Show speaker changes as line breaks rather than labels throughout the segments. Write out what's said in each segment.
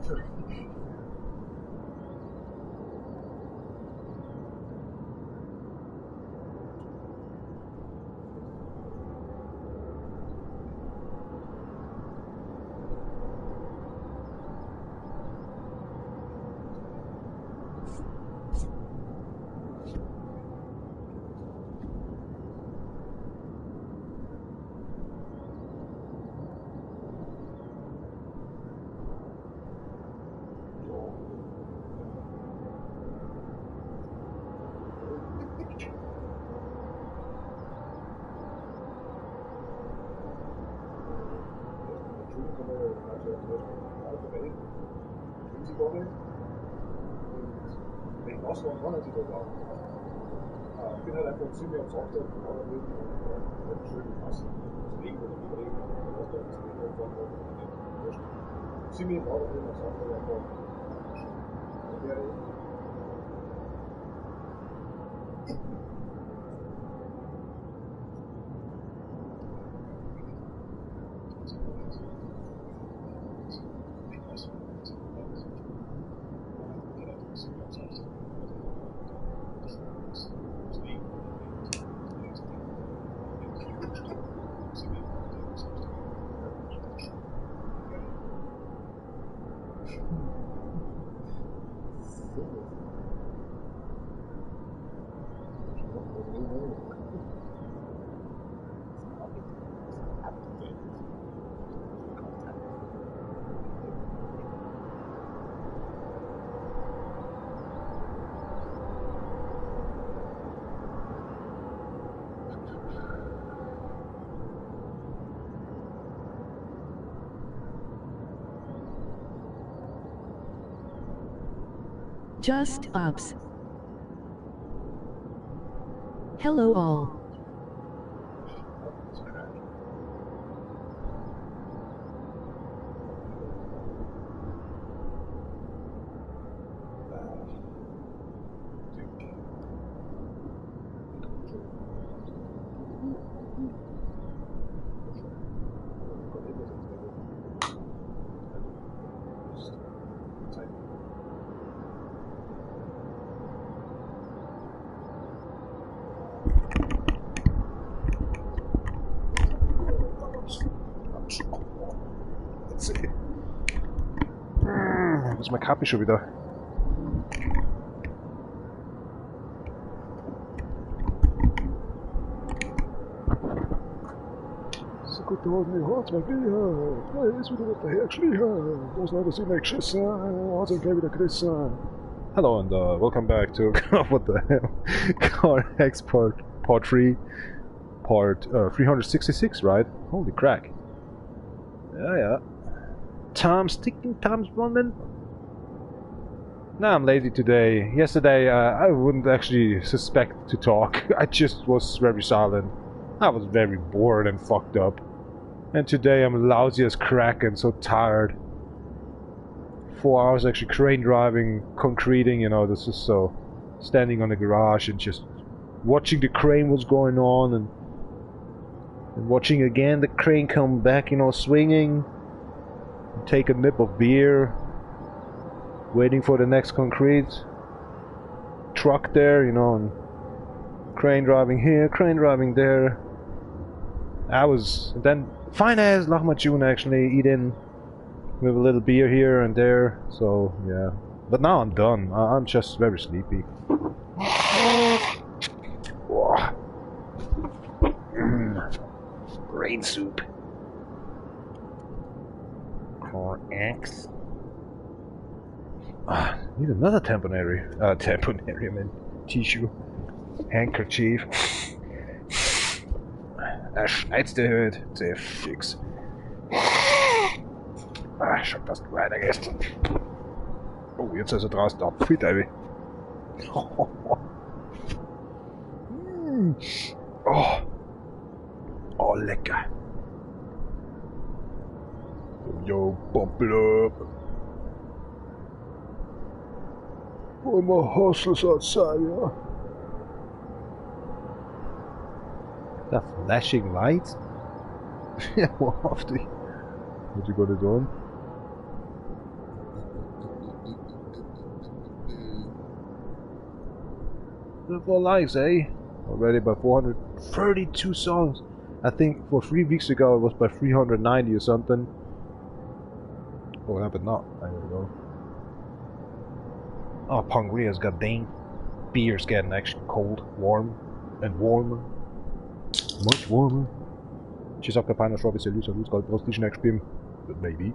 Ich bin halt einfach ziemlich am Sonntag schön passen. Deswegen oder nicht reden, aber das ist nicht einfach ziemlich im Auto am Sonntag einfach.
Just ups. Hello all.
Was ist mein Kapi schon wieder? So gut, da hat mich hart, mein Bier. Er ist wieder dahergeschlichen. Da ist leider sie nicht geschissen. Er hat sich gleich wieder gerissen. Hello and welcome back to what the hell? Car Export Part 3, Part 366, right? Holy crack. Yeah. Time's ticking, time's running. Nah, I'm lazy today. Yesterday, I wouldn't actually suspect to talk. I just was very silent. I was very bored and fucked up. And today I'm lousy as crack and so tired. 4 hours actually crane driving, concreting, you know, this is so... Standing on the garage and just watching the crane what's going on and watching again the crane come back, you know, swinging. Take a nip of beer. Waiting for the next concrete truck there, you know, and crane driving here, crane driving there. Then fine as Lachma June actually eating with a little beer here and there, so yeah. But now I'm done. I'm just very sleepy. Brain soup. Core X. Need another tamponary. Tamponary, I mean, tissue. Handkerchief. Schneidste sehr fix. Ich hab das weiter gestern. Oh, jetzt ist er draußen da. Pfui, David. Oh. Oh, lecker. Yo, bubble up. Oh, my hustles outside, yeah. The flashing lights? Yeah, what you got it on? 4 likes, eh? Already by 432 songs. I think for 3 weeks ago it was by 390 or something. Oh, yeah, but not. There we go. Oh, Pongria's got dang. Beer's getting actually cold, warm, and warmer. Much warmer. She's up the pine of Robbie Salute, who's got the next beam. But maybe.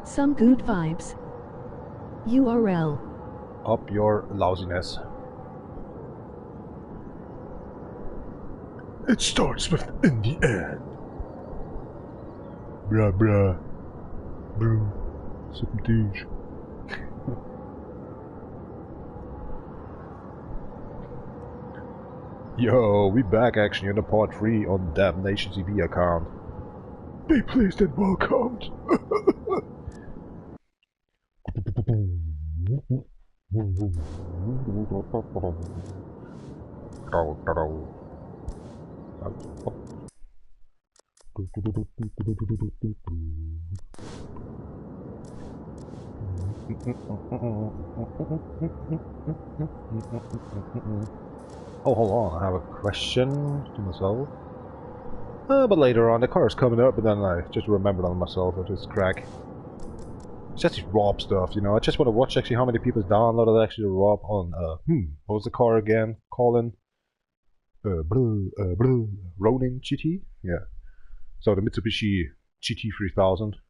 Some good vibes. URL.
Up your lousiness. It starts with in the end. Bruh bruh. Brew. Some teach. Yo, we back actually on the part 3 on Damnation TV account. Be pleased and welcomed. Oh, hold on, I have a question to myself. But later on, the car is coming up, but then I just remembered on myself that it's crack. It's just rob stuff, you know. I just want to watch actually how many people downloaded actually the rob on, what was the car again? Colin? Ronin GT? Yeah. So the Mitsubishi GT 3000. Are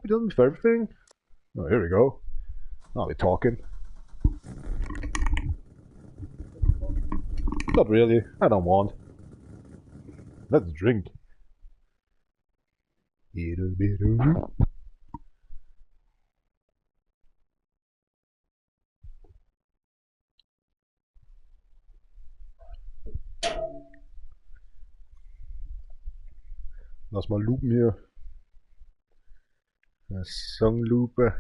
we done with everything? Oh, here we go. Now we're talking. Not really. I don't want. Let's drink. Lass mal loopen hier. Eine Songlupe.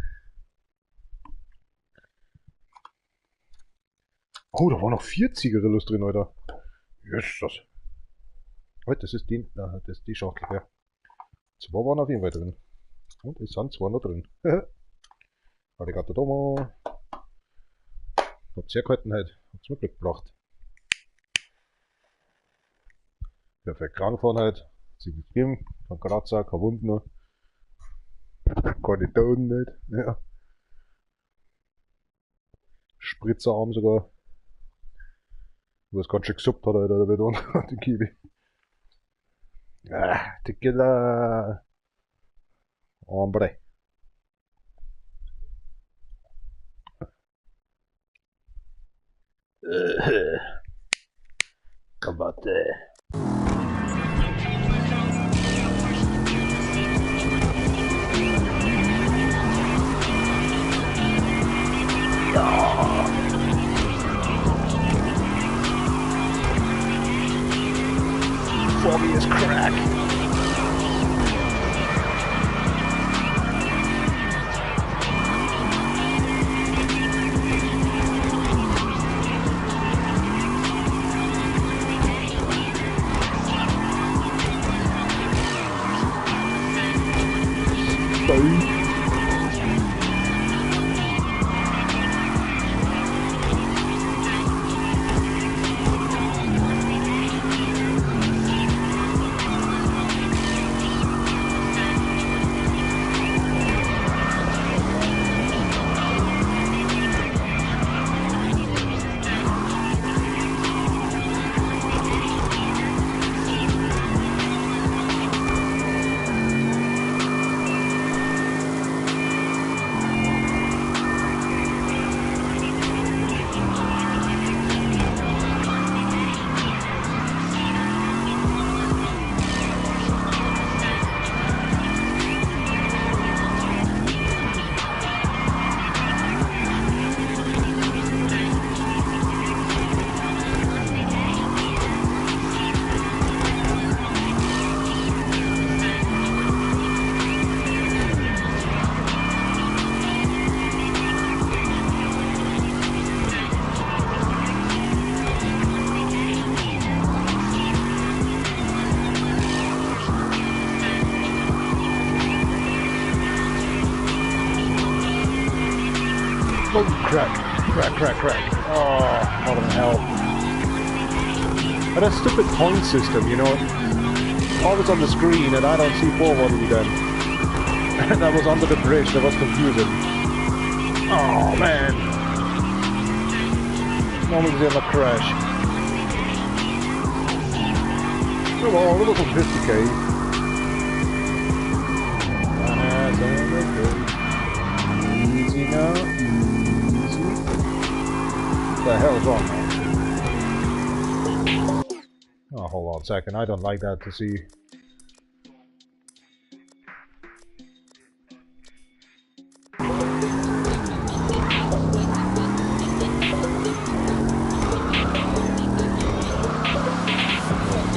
Oh, da waren noch 4 Zigarillos drin, Alter. Jesus. Oh, das ist die, das ist die Schachtel, ja. 2 waren auf jeden Fall drin. Und es sind 2 noch drin. Arigato domo. Hab's hergehalten heute. Hab's mir Glück gebracht. Perfekt krank fahren heute. Sie gegeben. Kein Kratzer, kein Wunden. Keine Toten nicht. Ja. Spritzerarm sogar. Wo es ganz schön gesuppt hat, Alter, der Beton. Die Kiwi. Ah, Tequila. Hombre. Combate. Foggy as crack. Boom. Oh, crack. Crack, crack, crack. Oh, what the hell. But that stupid point system, you know, always on the screen and I don't see forwardly then. And I was under the bridge, that was confusing. Oh, man. Normally they never crash. Come on, a little from 50k. Easy now, easy. What the hell is wrong now? Oh, hold on a second, I don't like that to see.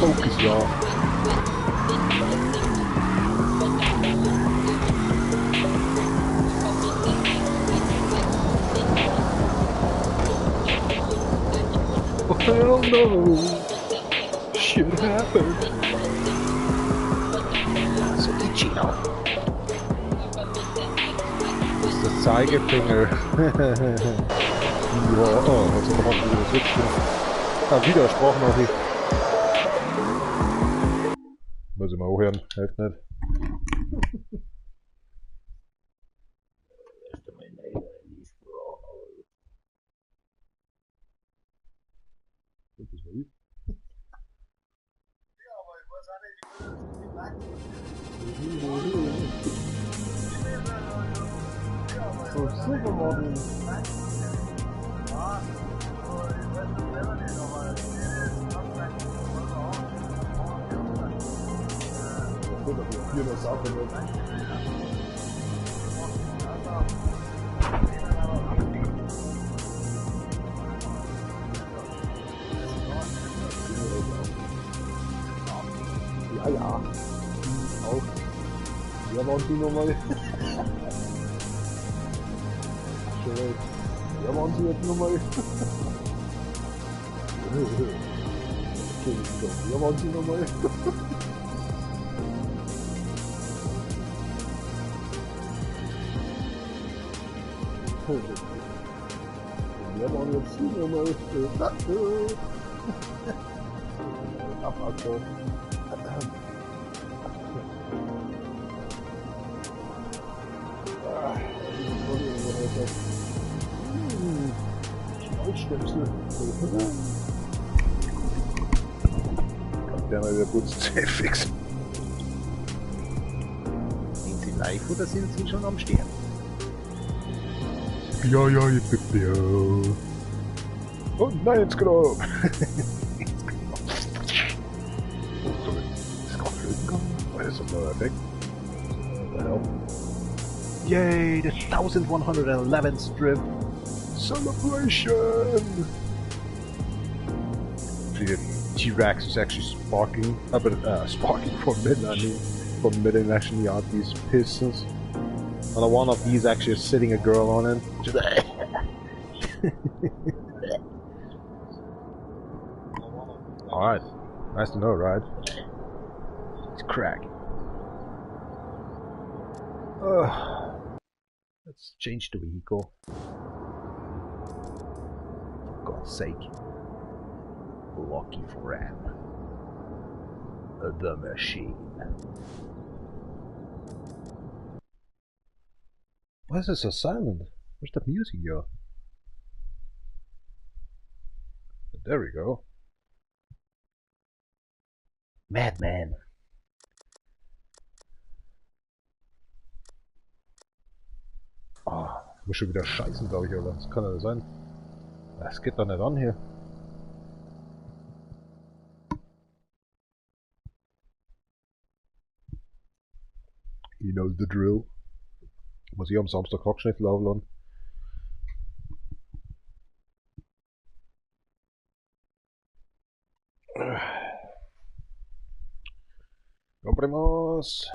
Focus, y'all. Hell no! Shit happened! So itchy now. Das ist der Zeigefinger. Ja, oh, jetzt haben wir noch wieder switchen. Ah, Widerspruch noch nicht. Muss ich mal hochhören, hilft nicht.
So, Supermodel. Hier das auch nicht. Ja, ja. Auch. Ja, waren die nochmal. Ja, waren sie jetzt nochmal. Ja, waren sie nochmal. Ja, waren jetzt sie nochmal. Abwasser. Schnellstöpsel.
Der mal wieder gut fix.
Sind Sie live oder sind Sie schon am Stern?
Ja, ja, ich bin ja. Und nein, ins Grab. Ist gerade flöten gegangen? Weil das ist doch noch weg.
Yay, the 1111th strip.
Celebration! The T-Rex is actually sparking, sparking forbidden, I mean, forbidden actually are these pistons. And one of these actually is sitting a girl on it. Just alright, nice to know, right? It's crack.
Let's change the vehicle. For God's sake. Lucky for Ram. The machine.
Why is it so silent? Where's the music go? There we go.
Madman.
Oh, ich muss schon wieder scheißen, glaube ich, oder? Das kann ja nicht sein. Das geht doch nicht an hier. He knows the drill. Muss ich am Samstag Hackschnitzel aufladen. Compremos.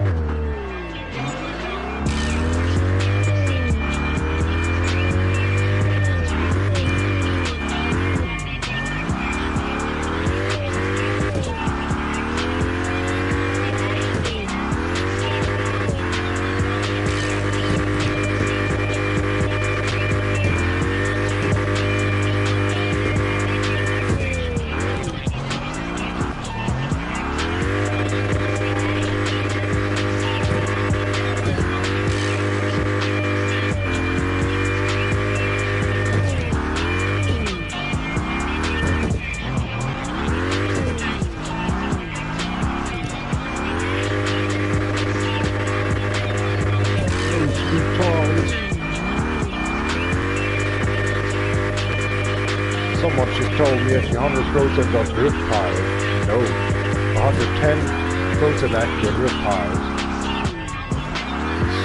told me actually 100% of drift tires. No, 110% actually of drift tires.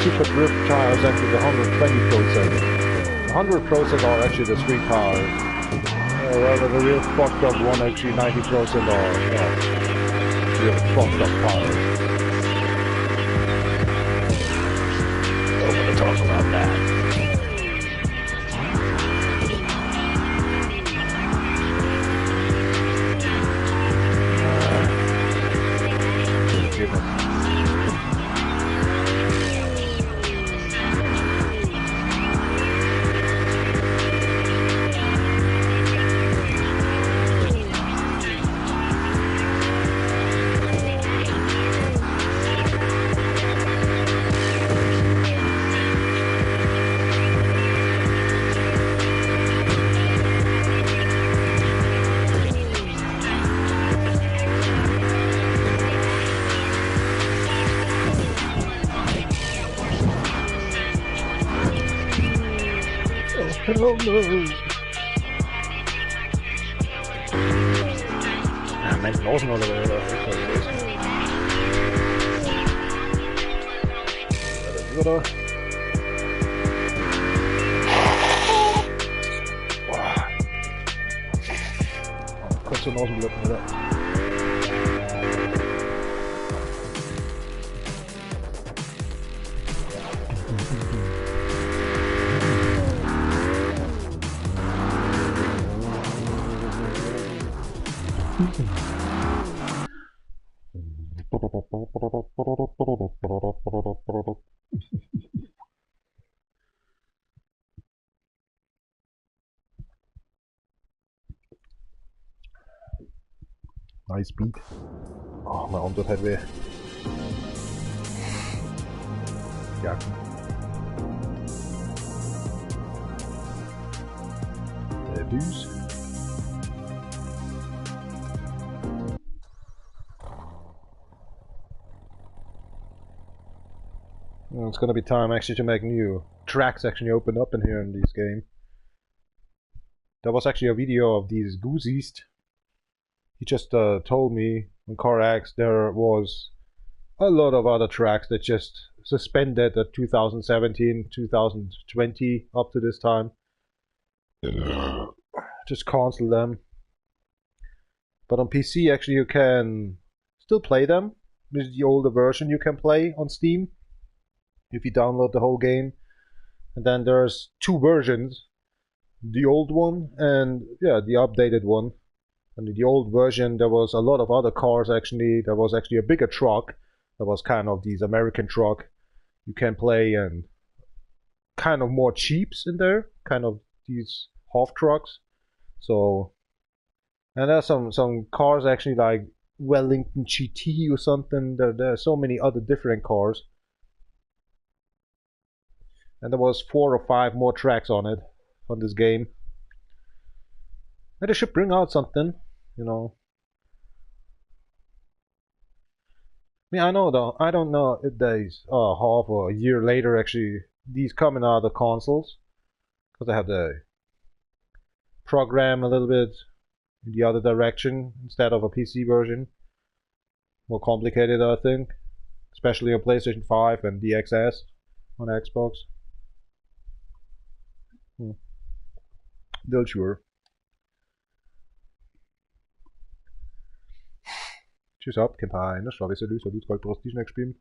Super drift tires actually the 120%. 100% are actually the street tires. Well, the real fucked up one actually 90% are, real fucked up tires. Don't want to talk about that. Oh no! Ja, mensen außen oder was? Oder? Kurz zum Außenblicken, oder? Nice beat. Oh, mijn arm doet het weer. Ja. Dus. Well, it's gonna be time actually to make new tracks actually open up in here in this game. There was actually a video of these Goose East. He just told me on CarX there was a lot of other tracks that just suspended at 2017, 2020 up to this time. Just cancel them. But on PC actually you can still play them. This is the older version you can play on Steam if you download the whole game. And then there's two versions. The old one and the updated one. And in the old version there was a lot of other cars actually. There was actually a bigger truck. There was kind of these American truck you can play, and kind of more Jeeps in there. Kind of these half trucks. So, and there's some cars actually like Wellington GT or something. There are so many other different cars. And there was 4 or 5 more tracks on it, on this game. And they should bring out something, you know. I mean, I don't know if there's half or a year later actually these coming out of the consoles, because they have the program a little bit in the other direction instead of a PC version. More complicated, I think, especially on PlayStation 5 and the XS on Xbox. Not sure. Tschüss ab, Campagne, salut, salut, quoi le prestige next stream.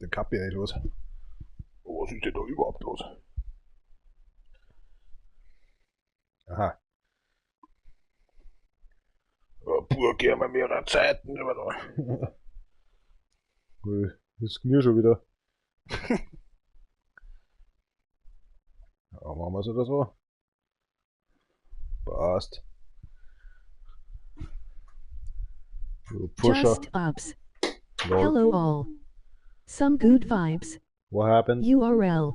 Den Kappe hier los. Oh, was ist denn da überhaupt los? Aha. Pur, geh mal mehr an Zeiten. Das ist mir schon wieder. Ja, machen wir es oder so. Passt.
Just ups. Hello all. Some good vibes.
What happened?
URL.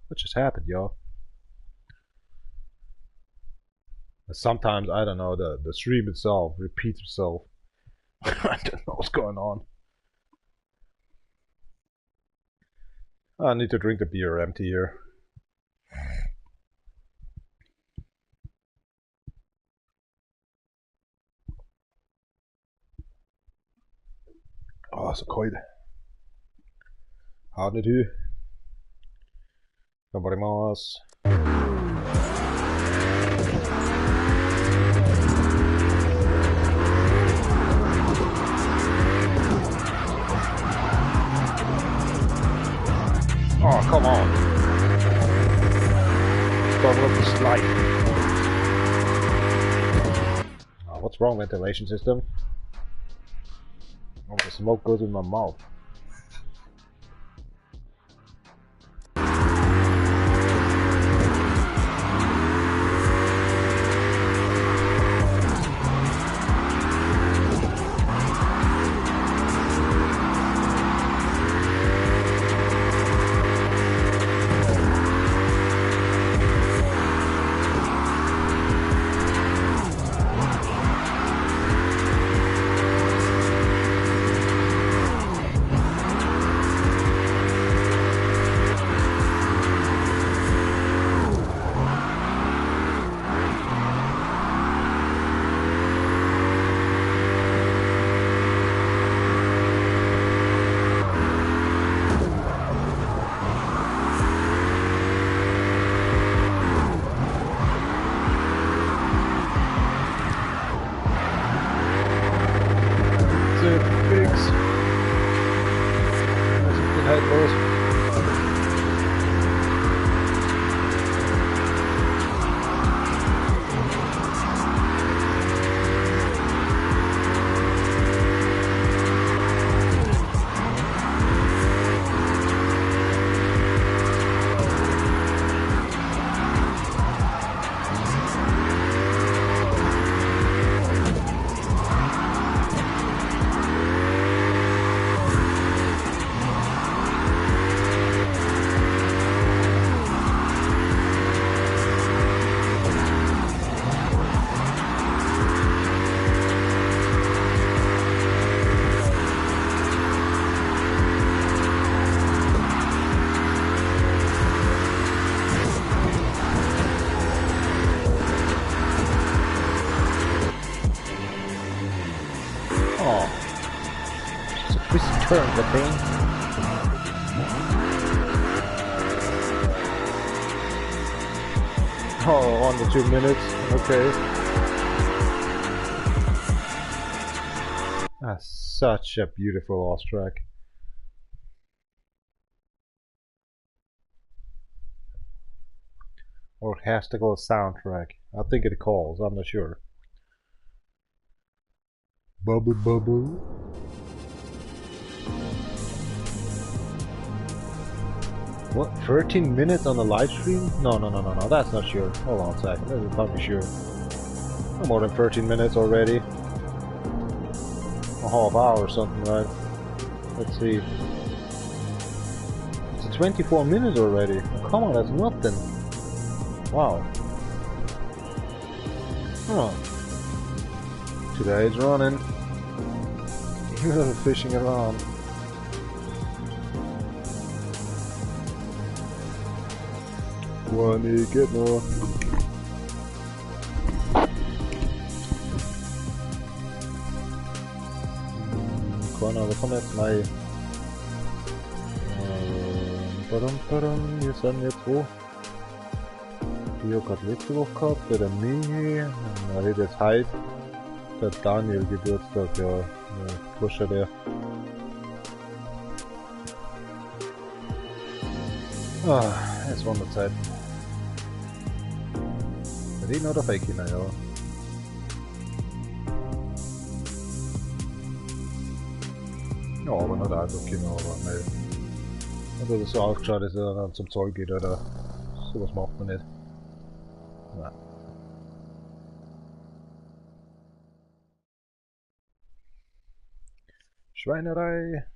What just happened, y'all? Sometimes, I don't know, the stream itself repeats itself. I don't know what's going on. I need to drink the beer empty here. Så koldt. Har det du? Gambarimasu. Oh, come on. Start with the slide. Oh, what's wrong, ventilation system? Oh, the smoke goes in my mouth. Turn the thing. Oh, under 2 minutes. Okay. That's such a beautiful lost track. Orchestral soundtrack. I think it calls. I'm not sure. Bubble bubble. What? 13 minutes on the live stream? No, that's not sure. Hold on a second, that's probably sure. No more than 13 minutes already. A half hour or something, right? Let's see. It's 24 minutes already. Oh, come on, that's nothing. Wow. Huh. Today is running. Fishing around. Wanna get more? Connor, vad kommer efter mig? Hier sind wir 2. Biokat Mittwoch gehabt, der Mini, dann redet jetzt heute der Daniel Geburtstag, ja, Pusher der. Es war eine Zeit. Reden oder Fake, naja. Ja, aber nicht einfach genau, aber nein. Oder das so ausgeschaut, dass er dann zum Zoll geht oder sowas macht man nicht. Nein. Schweinerei.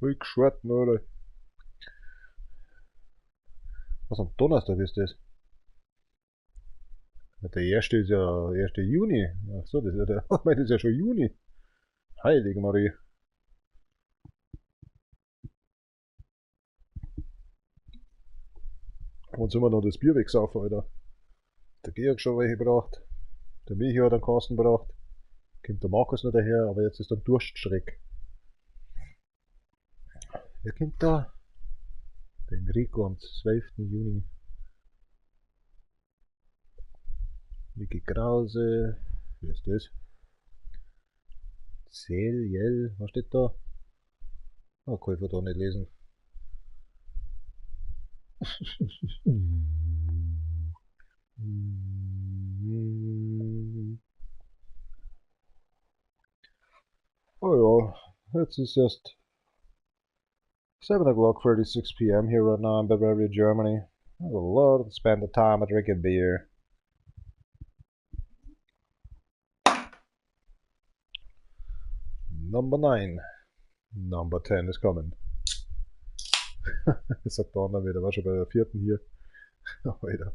Rückschreiten, oder? Was Was, am Donnerstag ist das? Der erste ist ja 1. Juni. Ach so, das ist ja der, das ist ja schon Juni. Heilige Marie. Und sind wir noch das Bier wegsaufen, Alter. Der Georg schon welche gebracht. Der Michi hat einen Kasten gebracht. Kommt der Markus noch daher, aber jetzt ist der Durststreck. Wer kommt da? Der Enrico am 12. Juni. Vicky Krause. Wer ist das? Jell, was steht da? Ah, kann ich da nicht lesen. Oh ja, jetzt ist erst 7 o'clock 36 p.m. here right now in Bavaria, Germany. I have a lot to spend the time drinking beer. Number 9. Number 10 is coming. Sagt der andere wieder, war schon bei der 4. hier. Alter.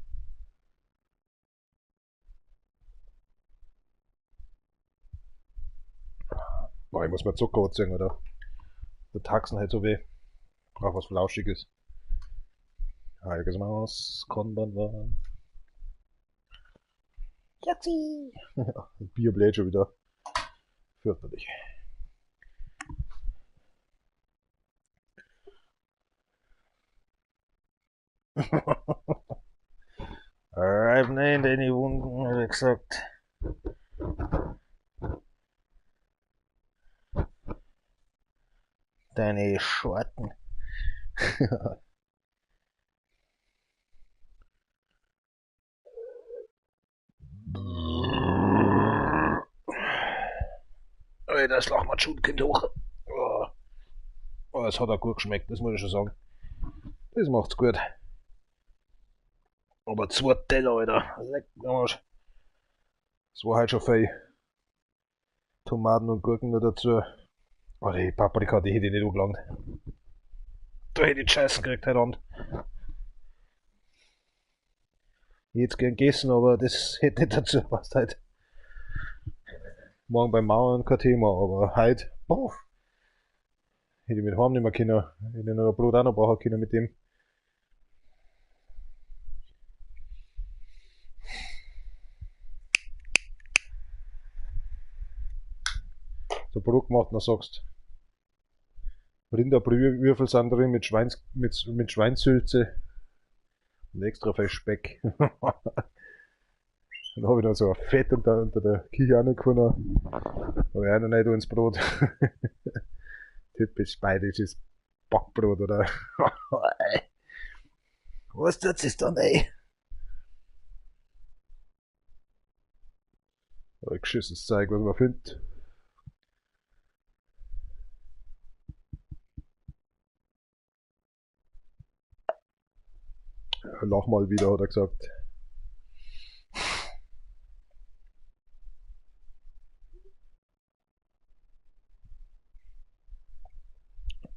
Boah, ich muss mal Zucker ziehen, oder? Der Taxen halt so weh. Brauch was Flauschiges. Heiliges Maus, Konban war. Jetzi! Bier bläht schon wieder. Fürchterlich. I've named anyone except deine Schwarten. Ey, das lacht man schon Kind hoch. Oh, das hat auch gut geschmeckt, das muss ich schon sagen. Das macht's gut. Aber 2 Teller, Alter. Leck mich am Arsch. Das war halt schon viel. Tomaten und Gurken noch dazu. Oh, die Paprika, die hätte ich nicht angelangt. Da hätte ich Scheißen gekriegt heute Abend. Ich hätte es gern gegessen, aber das hätte nicht dazu gepasst heute. Morgen beim Mauern kein Thema, aber heute, boah. Hätte ich mit heim nicht mehr können. Hätte ich noch ein Brot auch noch brauchen können mit dem. So Brot gemacht, dann sagst Rinderbrühwürfel sind drin mit Schweinssülze und extra viel Speck. Dann habe ich noch so ein Fett unter der Kiche angekommen. Aber auch noch nicht ins Brot. Typisch bayerisches Backbrot, oder? Was tut es dann, ey? Ein geschissenes Zeug, was man findet. Lach mal wieder, hat er gesagt.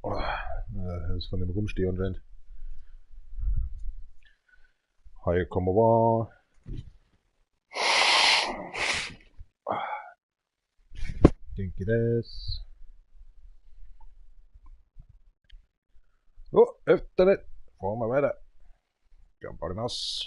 Oh, das ist von dem Rumstehen anscheinend. Hi, komm mal. Denke das. Oh, öfter nicht. Fahren wir weiter. Gambarnas.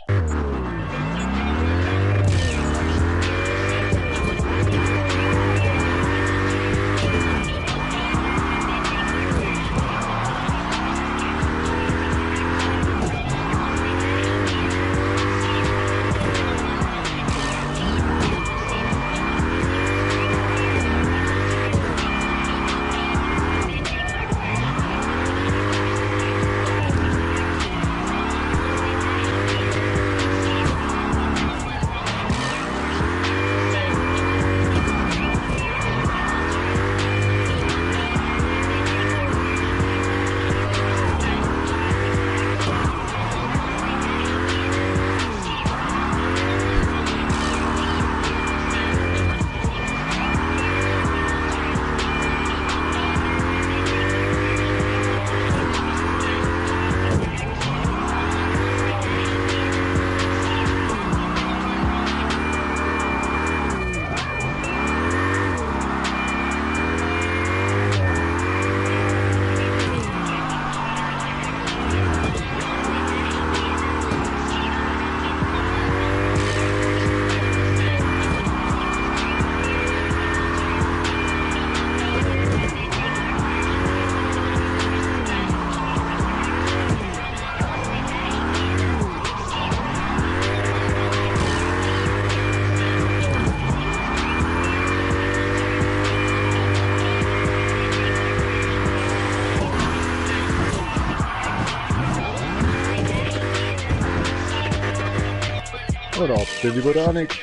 and up to the Botanic,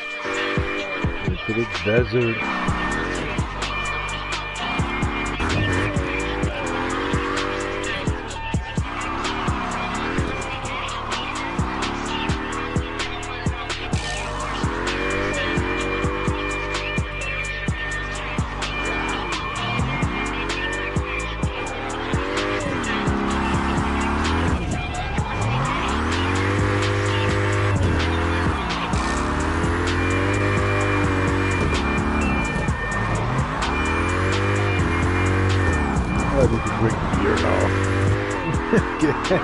into the desert. I need to drink beer now. Again,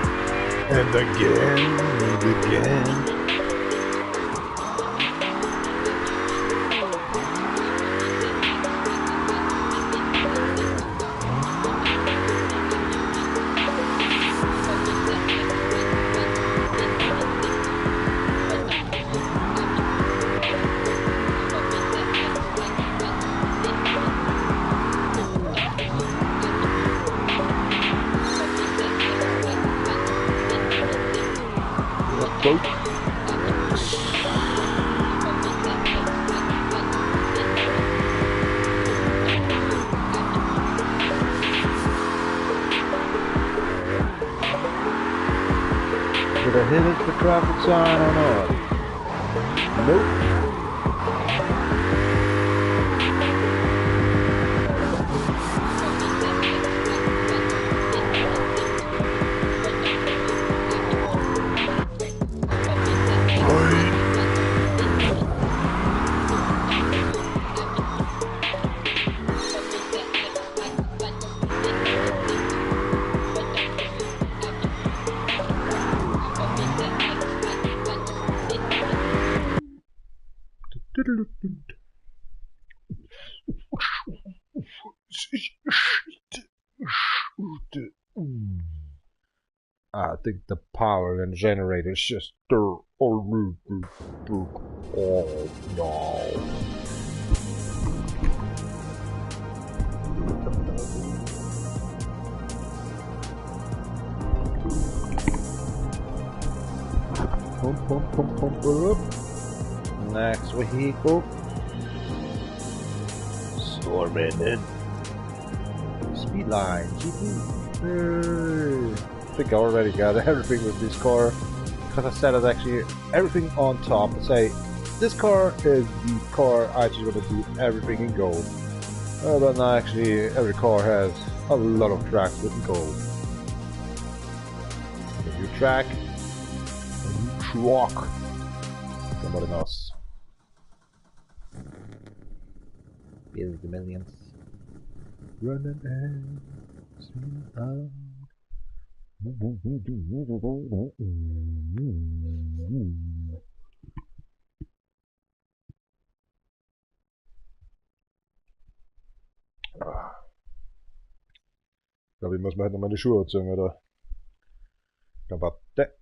and again, and again. Boat. Did I hit the traffic sign or not? Nope. I think the power and generators just oh no. Pump up. Next vehicle. Storming. Speed line, GP. I think I already got everything with this car, because I set it actually everything on top and say this car is the car I just want to do everything in gold. But now actually every car has a lot of tracks with gold. A new track, a new truck, somebody else. Billions and millions. Running and swinging out. Ich glaube, ich muss mir halt noch meine Schuhe anziehen, oder? Kabatte.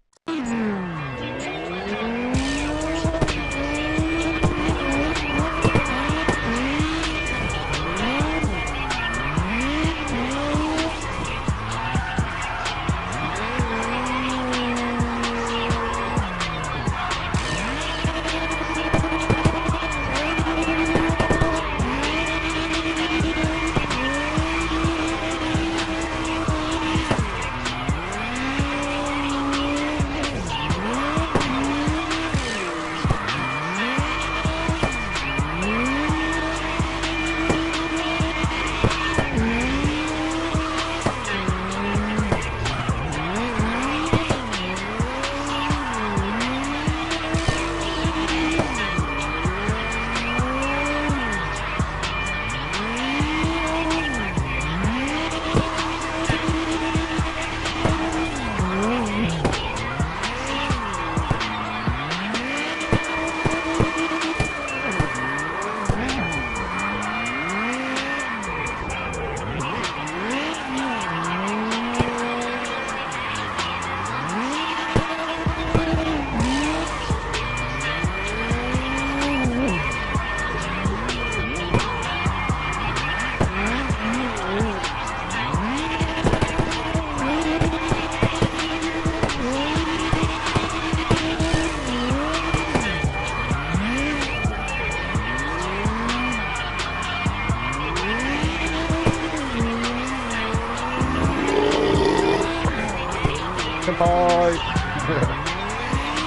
Senpai!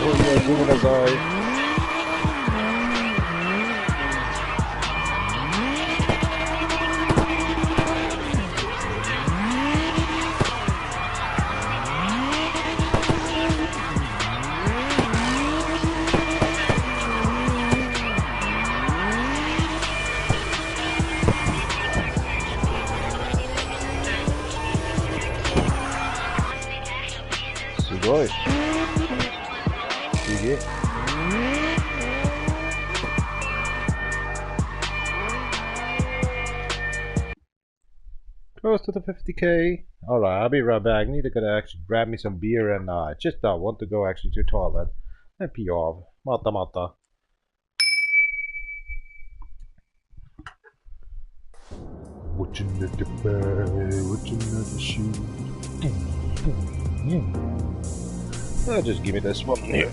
Oh, ja, Junge, das sei. Sugoi. GG. Close to the 50k. Alright, I'll be right back. Need to go actually grab me some beer and just want to go actually to the toilet and pee off. Mata mata. Watching the bay, watching the shoe. Just give me this one here.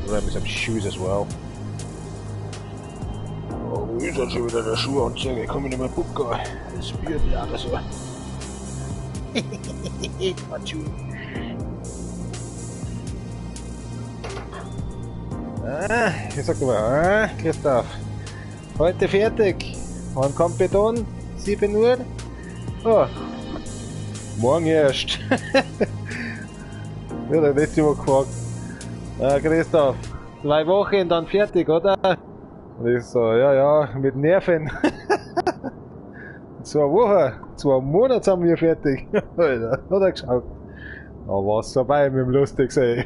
Grab me some shoes as well. Oh, ich soll schon wieder die Schuhe anziehen, ich kann mich nicht mehr bucken. Das spürt ja alles so. Quatsch. Ich sag mal, Christoph, heute fertig. Wann kommt Beton? 7 Uhr? Oh, morgen erst. Ja, der letzte Mal gefragt. Christoph, 2 Wochen dann fertig, oder? Und ich so, ja, mit Nerven. 2 Wochen, 2 Monate sind wir fertig. Alter, hat er geschaut. Da war's vorbei mit dem Lustig, ey.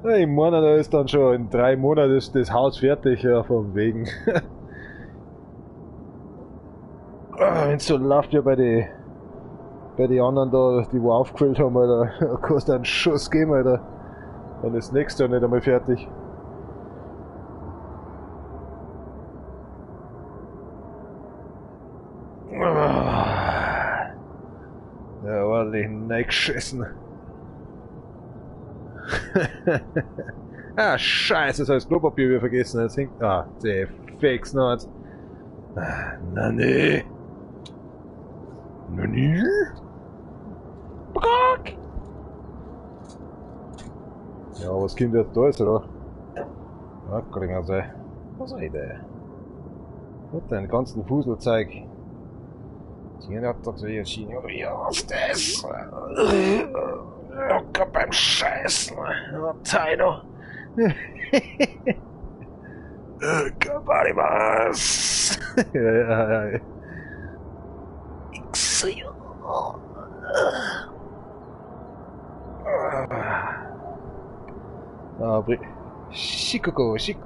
Ich meine, da ist dann schon in 3 Monaten ist das Haus fertig, ja, vom Wegen. Wenn's so läuft ja bei den anderen da, die wo aufgefüllt haben, Alter, kannst du einen Schuss geben, Alter. Dann ist das nächste nicht einmal fertig. Ja, ordentlich reingeschissen. Ah, scheiße, das heißt Klopapier wieder vergessen. Jetzt hängt. Ah, der Fix not. Na nee. Na nee. Brock! Ja, was kommt jetzt da ist, oder? Ja, kriegen sie. Was ist das? Und den ganzen Fuselzeug. Hier hat doch so hier Schiene. Ja, was ist das? Locker beim Scheißen. Taino. Kabarimas. Ja. Shikuko. Schick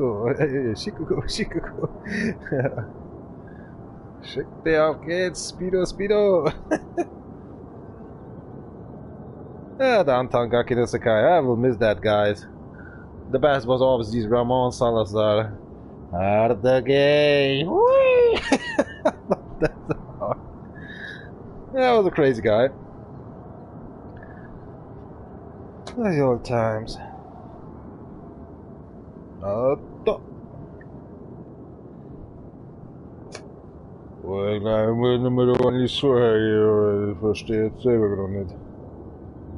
dir auf geht's, Speedo. Yeah, downtown Gaki Sakai. I will miss that, guys. The best was obviously Ramon Salazar. The game. That was a crazy guy. The old times. Ich muss mir da nicht so her, ich verstehe jetzt selber gerade nicht.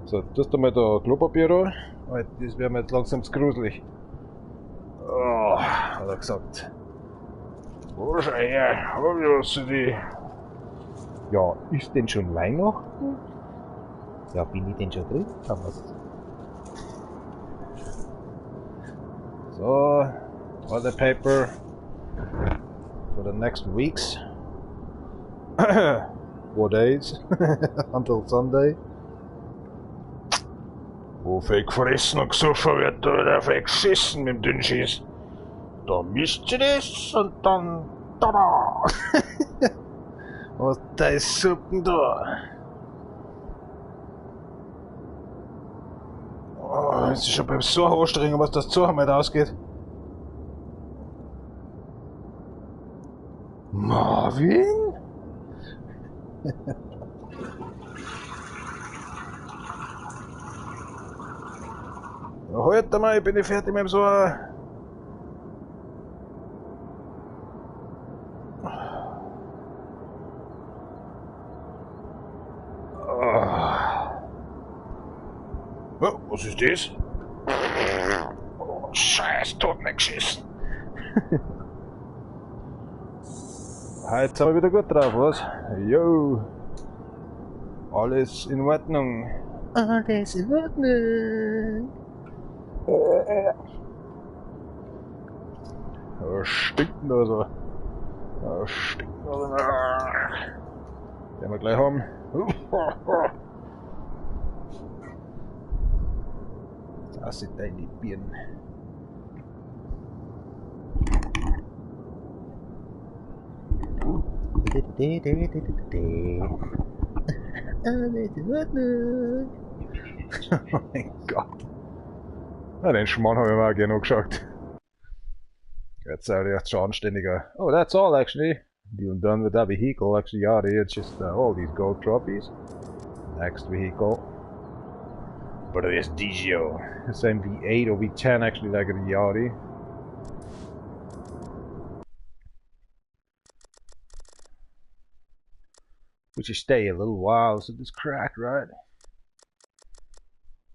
So, das da mal da Klopapier da. Das wäre mir jetzt langsam zu gruselig. Oh, hat er gesagt. Wo schau her, was du die? Ja, ist denn schon Weihnachten? Ja, bin ich denn schon drin? So, all the paper for the next weeks. 4 days until Sunday. Wo viel gefressen und gesoffen wird, da wird viel geschissen mit dem Dünnschiss. Da mischt ihr das und dann tada! Was da ist Suppen da? Oh, es ist schon beim so anstrengend, was das Zuhören nicht ausgeht. Marvin? Heute mal, ich bin fertig mit so Was ist das? Oh, Scheiß, tot nicht geschissen. Heute sind wir wieder gut drauf, was? Jo. Alles in Ordnung.
Alles in Ordnung.
Stinkt nur so. Stinkt nur so. Den wir gleich haben.
Das sind deine Birnen. Alles in Ordnung.
Oh mein Gott. Na, den Schmarrn habe ich mir auch gerne angeschaut. Jetzt are jetzt schon anständiger. Oh, that's all actually. Deal done with that vehicle. Actually, yeah, it's just all these gold trophies. Next vehicle. But it is Digio. Same V8 or V10 actually, like a Yachty. Which is stay a little while, so this cracked, right?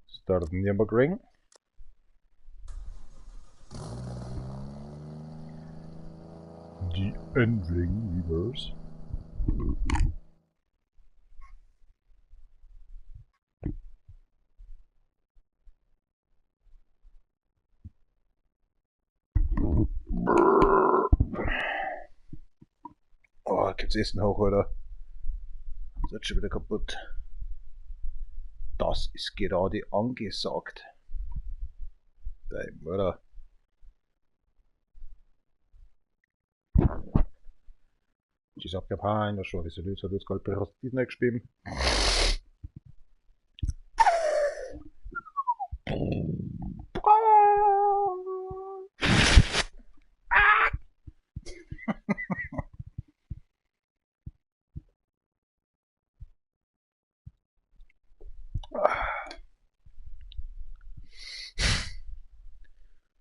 Start of the Nürburgring. The Endring reverse. Oh, gibt's Essen hoch, oder? Das ist schon wieder kaputt. Das ist gerade angesagt. Dein Mutter. Ci sappia pagina, so di salute col perrostino expim.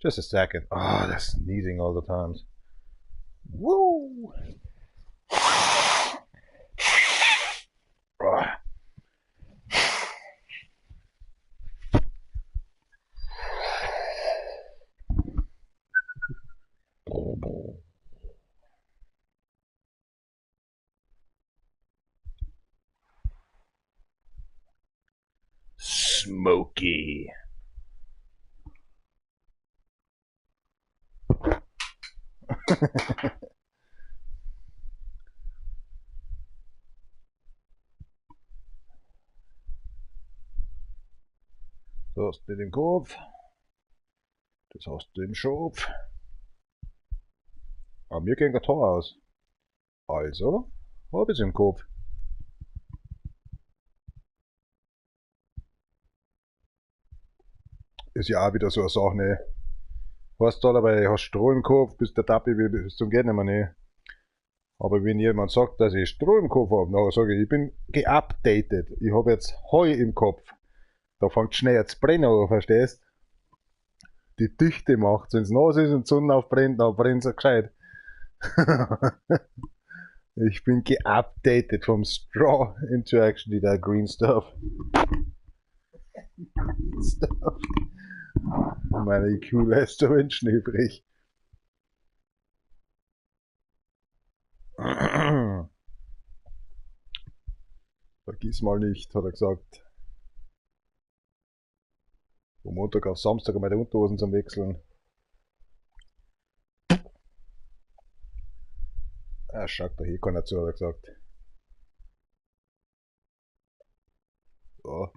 Just a second. Oh, that's sneezing all the times. Woo! Smoky. Das hast du im Kopf. Das hast du im Schopf. Aber mir ging der Tor aus. Also, hab ich's im Kopf. Ist ja auch wieder so eine Sache, ne? Weißt du, dabei hast Stroh im Kopf, bist der Tappi bis zum Geht nicht mehr, ne? Aber wenn jemand sagt, dass ich Stroh im Kopf habe, dann sage ich, ich bin geupdatet. Ich habe jetzt Heu im Kopf. Da fängt schnell jetzt brennen an, verstehst? Die Dichte macht, wenn es nass ist und die Sonne aufbrennt, dann brennt es gescheit. Ich bin geupdatet vom Straw into actually that green stuff. Meine IQ lässt der Menschen übrig. Vergiss mal nicht, hat er gesagt. Vom Montag auf Samstag meine Unterhosen zum Wechseln. Ah, schaut da hier keiner zu, hat er gesagt. So.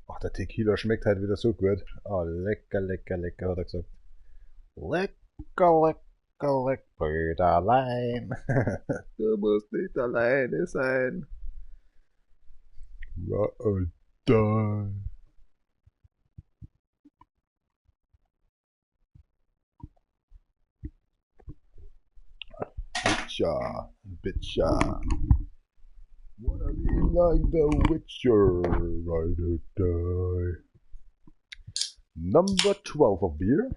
Ach, der Tequila schmeckt halt wieder so gut. Ah, lecker, lecker, lecker, hat er gesagt. Lecker, lecker, lecker, Brüderlein. Du musst nicht alleine sein. Ride or die. Witcher, Witcher. Wanna be like the Witcher, ride or die. Number 12 of beer.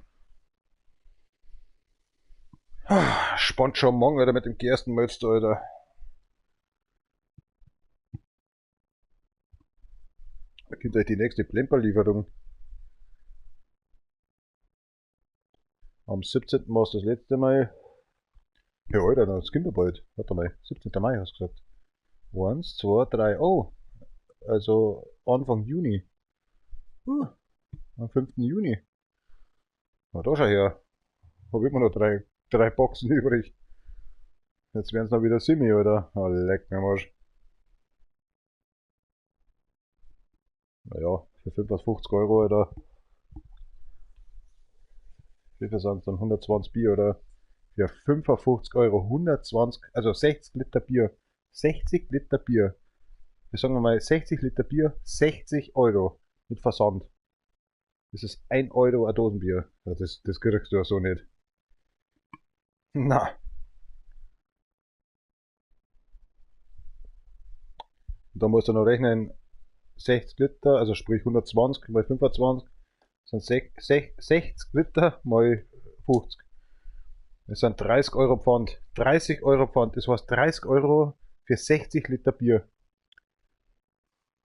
Spannt schon morgen wieder mit dem Gerstenmalz, Alter. Da kommt euch die nächste Plemperlieferung. Am 17. war es das letzte Mal. Ja, Alter, das kommt ja bald. Warte mal, 17. Mai hast du gesagt. 1, 2, 3, oh. Also Anfang Juni. Am 5. Juni. Na, da schau her. Hab immer noch drei Boxen übrig. Jetzt wären's noch wieder Simi, oder? Oh, leck mir am Arsch. Naja, für 55 Euro, oder? Wie viel sind's dann? 120 Bier, oder? Für 55 Euro 120, also 60 Liter Bier. 60 Liter Bier. Wir sagen mal 60 Liter Bier, 60 Euro. Mit Versand. Das ist 1 Euro ein Dosenbier. Ja, das kriegst du ja so nicht. Na. Und da musst du noch rechnen, 60 Liter, also sprich 120 mal 25, sind 60 Liter mal 50. Das sind 30 Euro Pfand. 30 Euro Pfand, das heißt 30 Euro für 60 Liter Bier.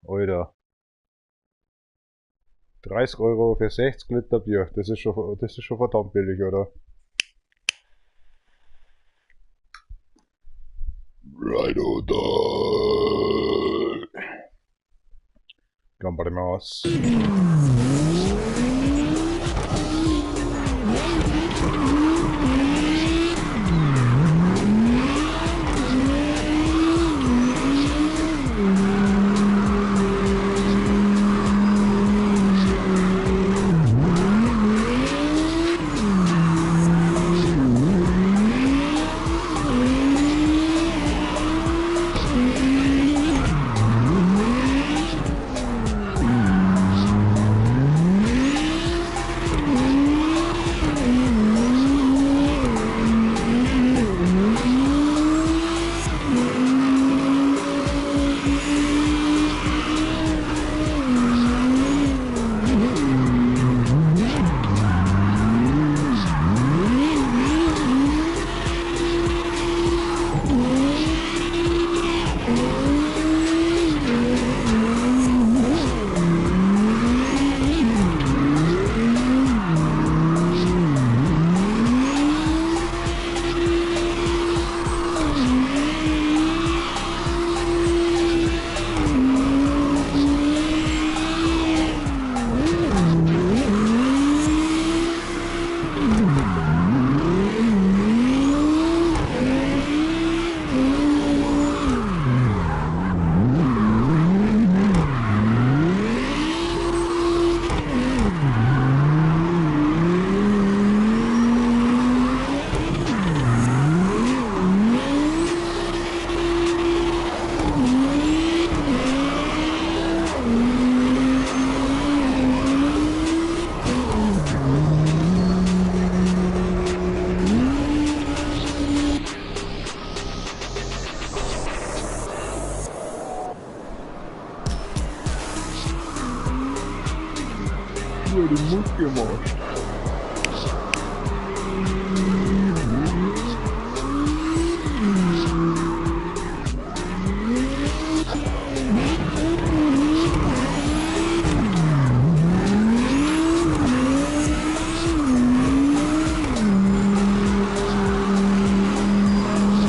Alter. 30 Euro für 60 Liter Bier, das ist schon verdammt billig, oder? Right or die. Gambarimasu. Nur den Mund gemacht.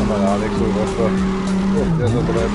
Mal Alex oder was da? Oh, der ist noch bereit.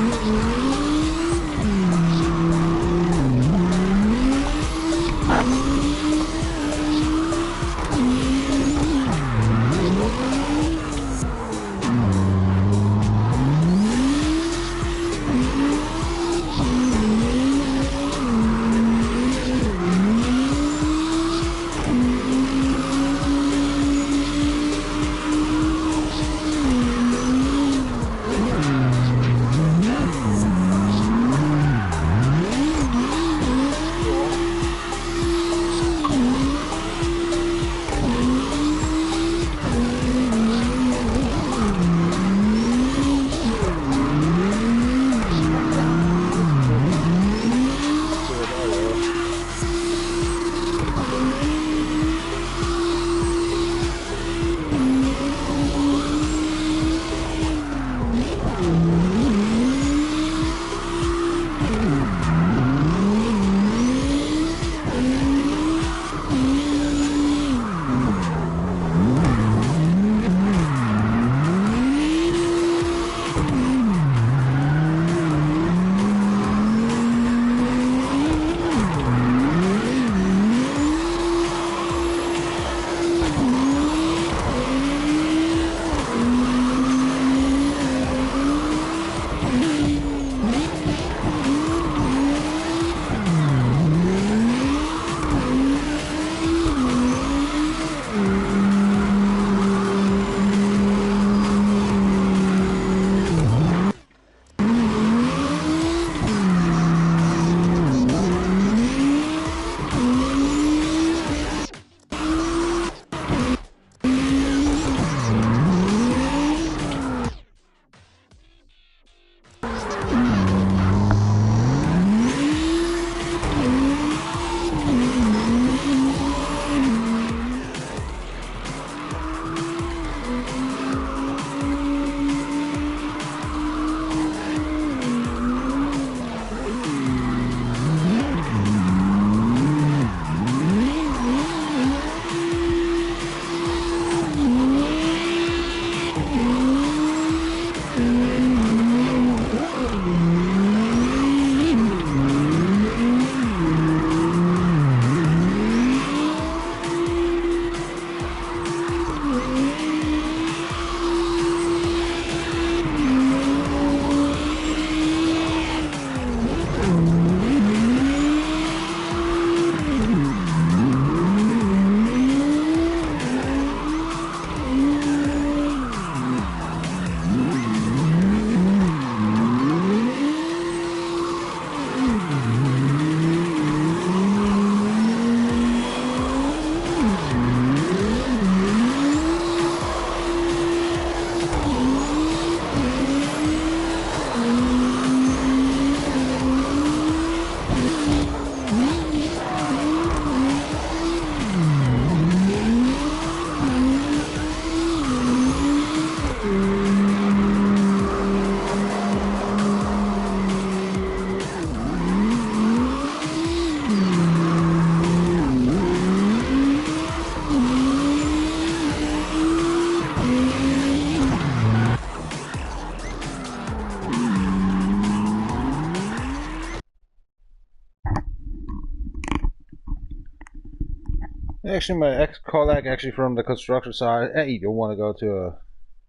Actually, my ex-colleague, actually from the construction side, hey, you don't want to go to a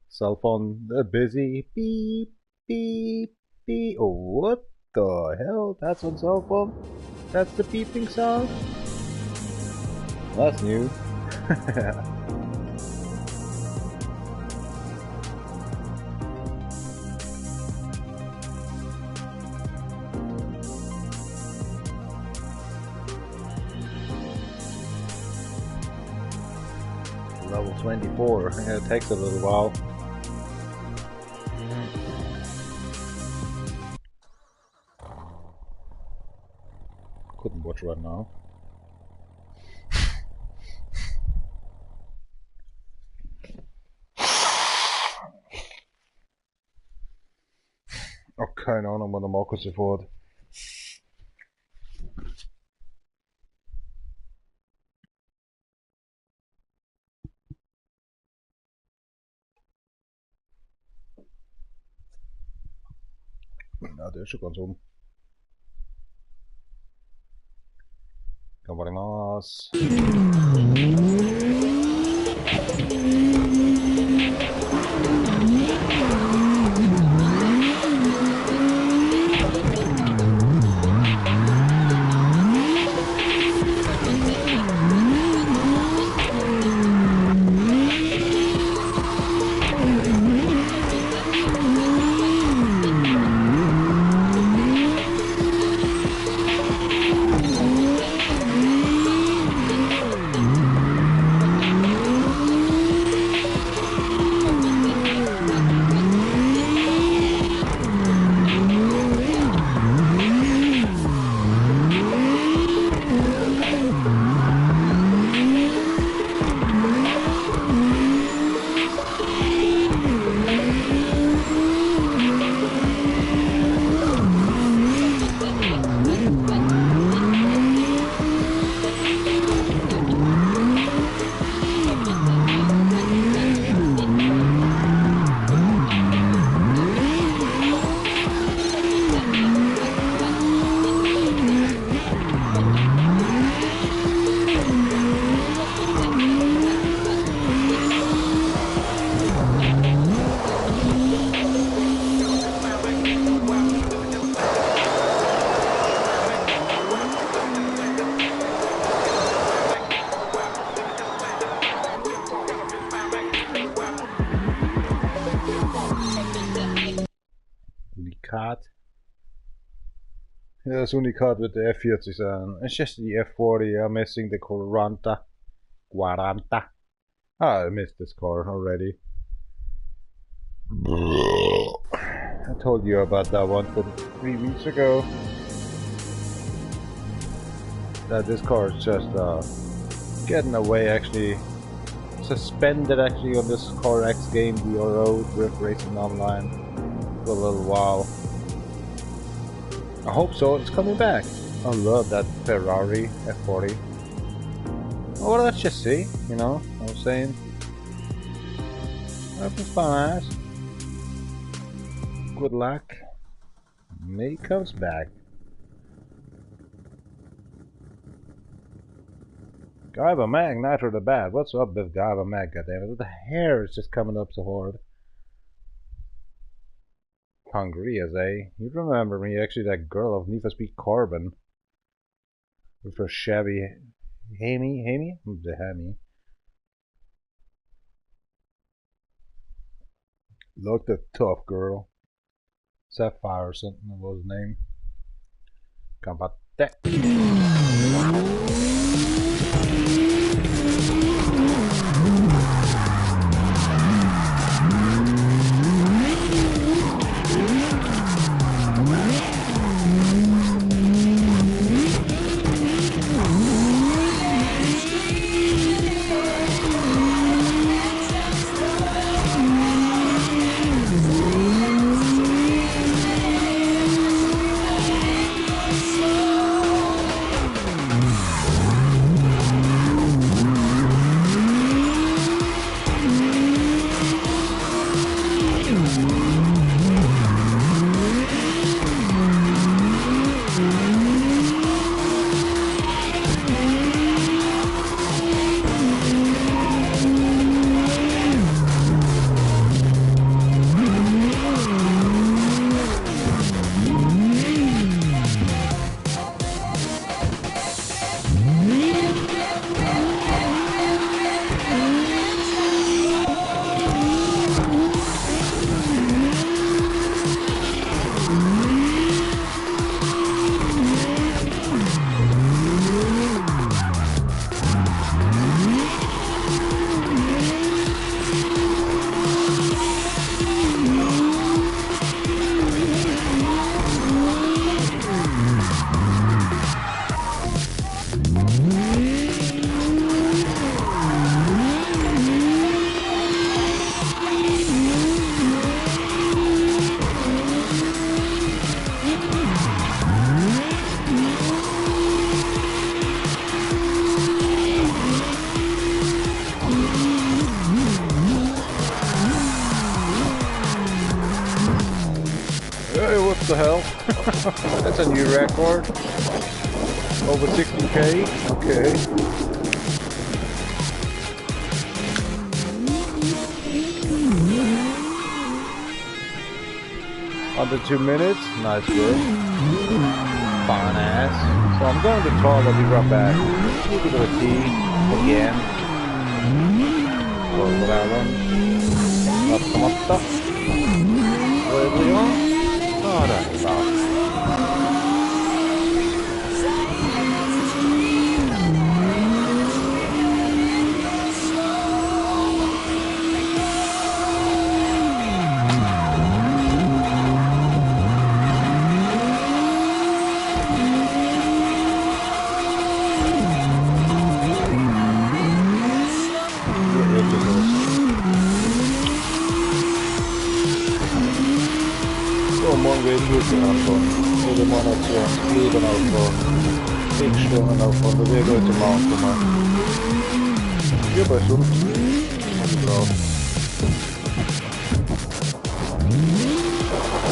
cell phone? They're busy. Beep, beep, beep. Oh, what the hell? That's on cell phone? That's the beeping sound? That's new. Level 24. Yeah, it takes a little while. Couldn't watch right now. Och, keine Ahnung, wann der Markus hier fährt. Ja, der ist schon ganz oben. Gambarimasu. Unikat. Ja, das Unikat wird der F40 sein. It's just the F40. I'm missing the 40. I missed this car already. I told you about that one 3 weeks ago. That this car is just getting away, actually suspended actually on this CarX game, DRO, Drift Racing Online, for a little while. I hope so, it's coming back. I love that Ferrari F40. Well, let's just see, you know what I'm saying? That was fun ass. Good luck. Maybe he comes back. Guyver Mag, Nitro the Bad. What's up with Guyver Mag, goddammit? The hair is just coming up so hard. Hungry as you remember me, actually, that girl of Need for Speed Carbon. With her shabby Hammy? The Hammy. Looked a tough girl. Sapphire or something was his name. Combate. the hell? That's a new record. Over 60k. Okay. Under 2 minutes. Nice work. Fine ass. So I'm going to toilet. I'll be right back. A little bit of tea again. Or whatever. Matta. Where we are? Oh, that's about. Jede Monation, Leben aufbauen, Wegstürmen aufbauen, der Weg heute Morgen gemacht. Hier bei Schund. Drauf.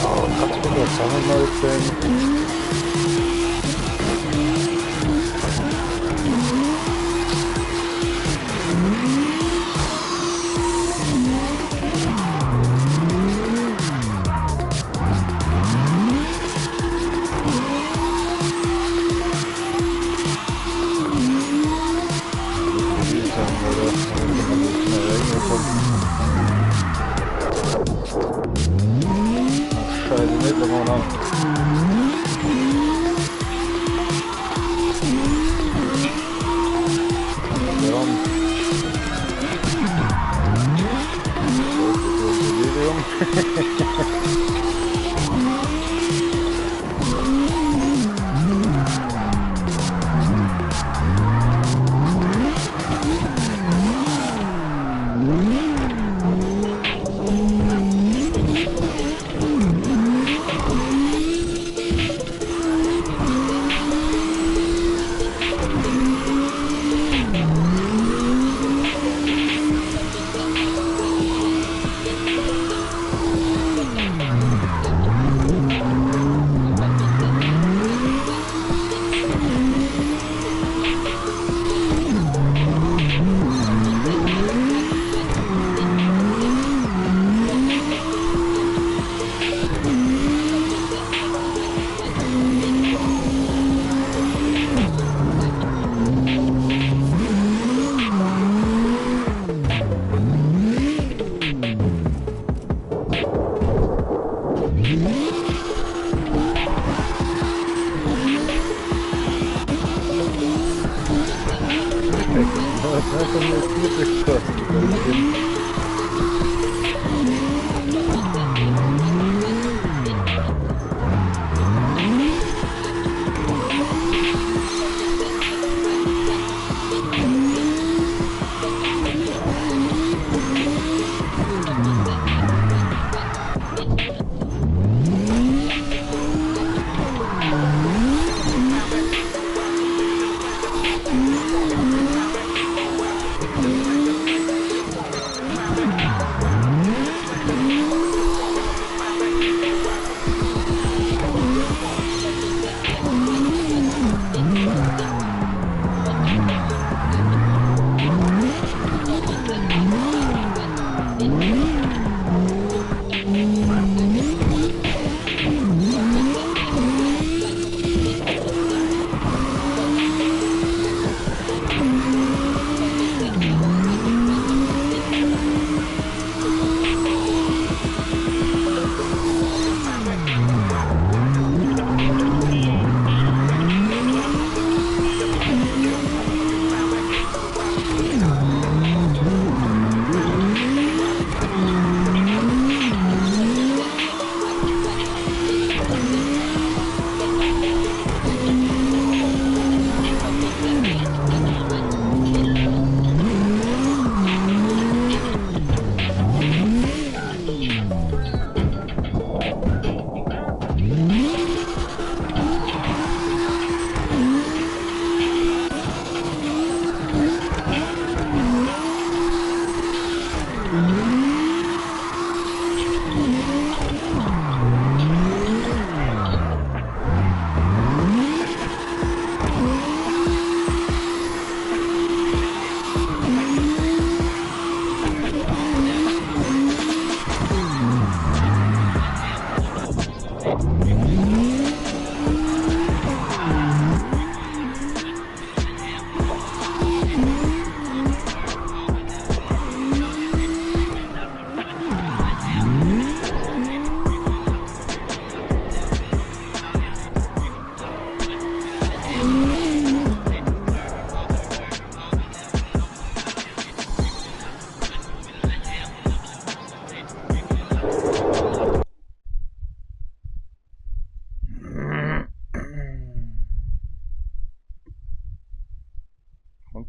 Oh, kannst du mir zusammen mal erzählen? Scheiße, nicht mehr an.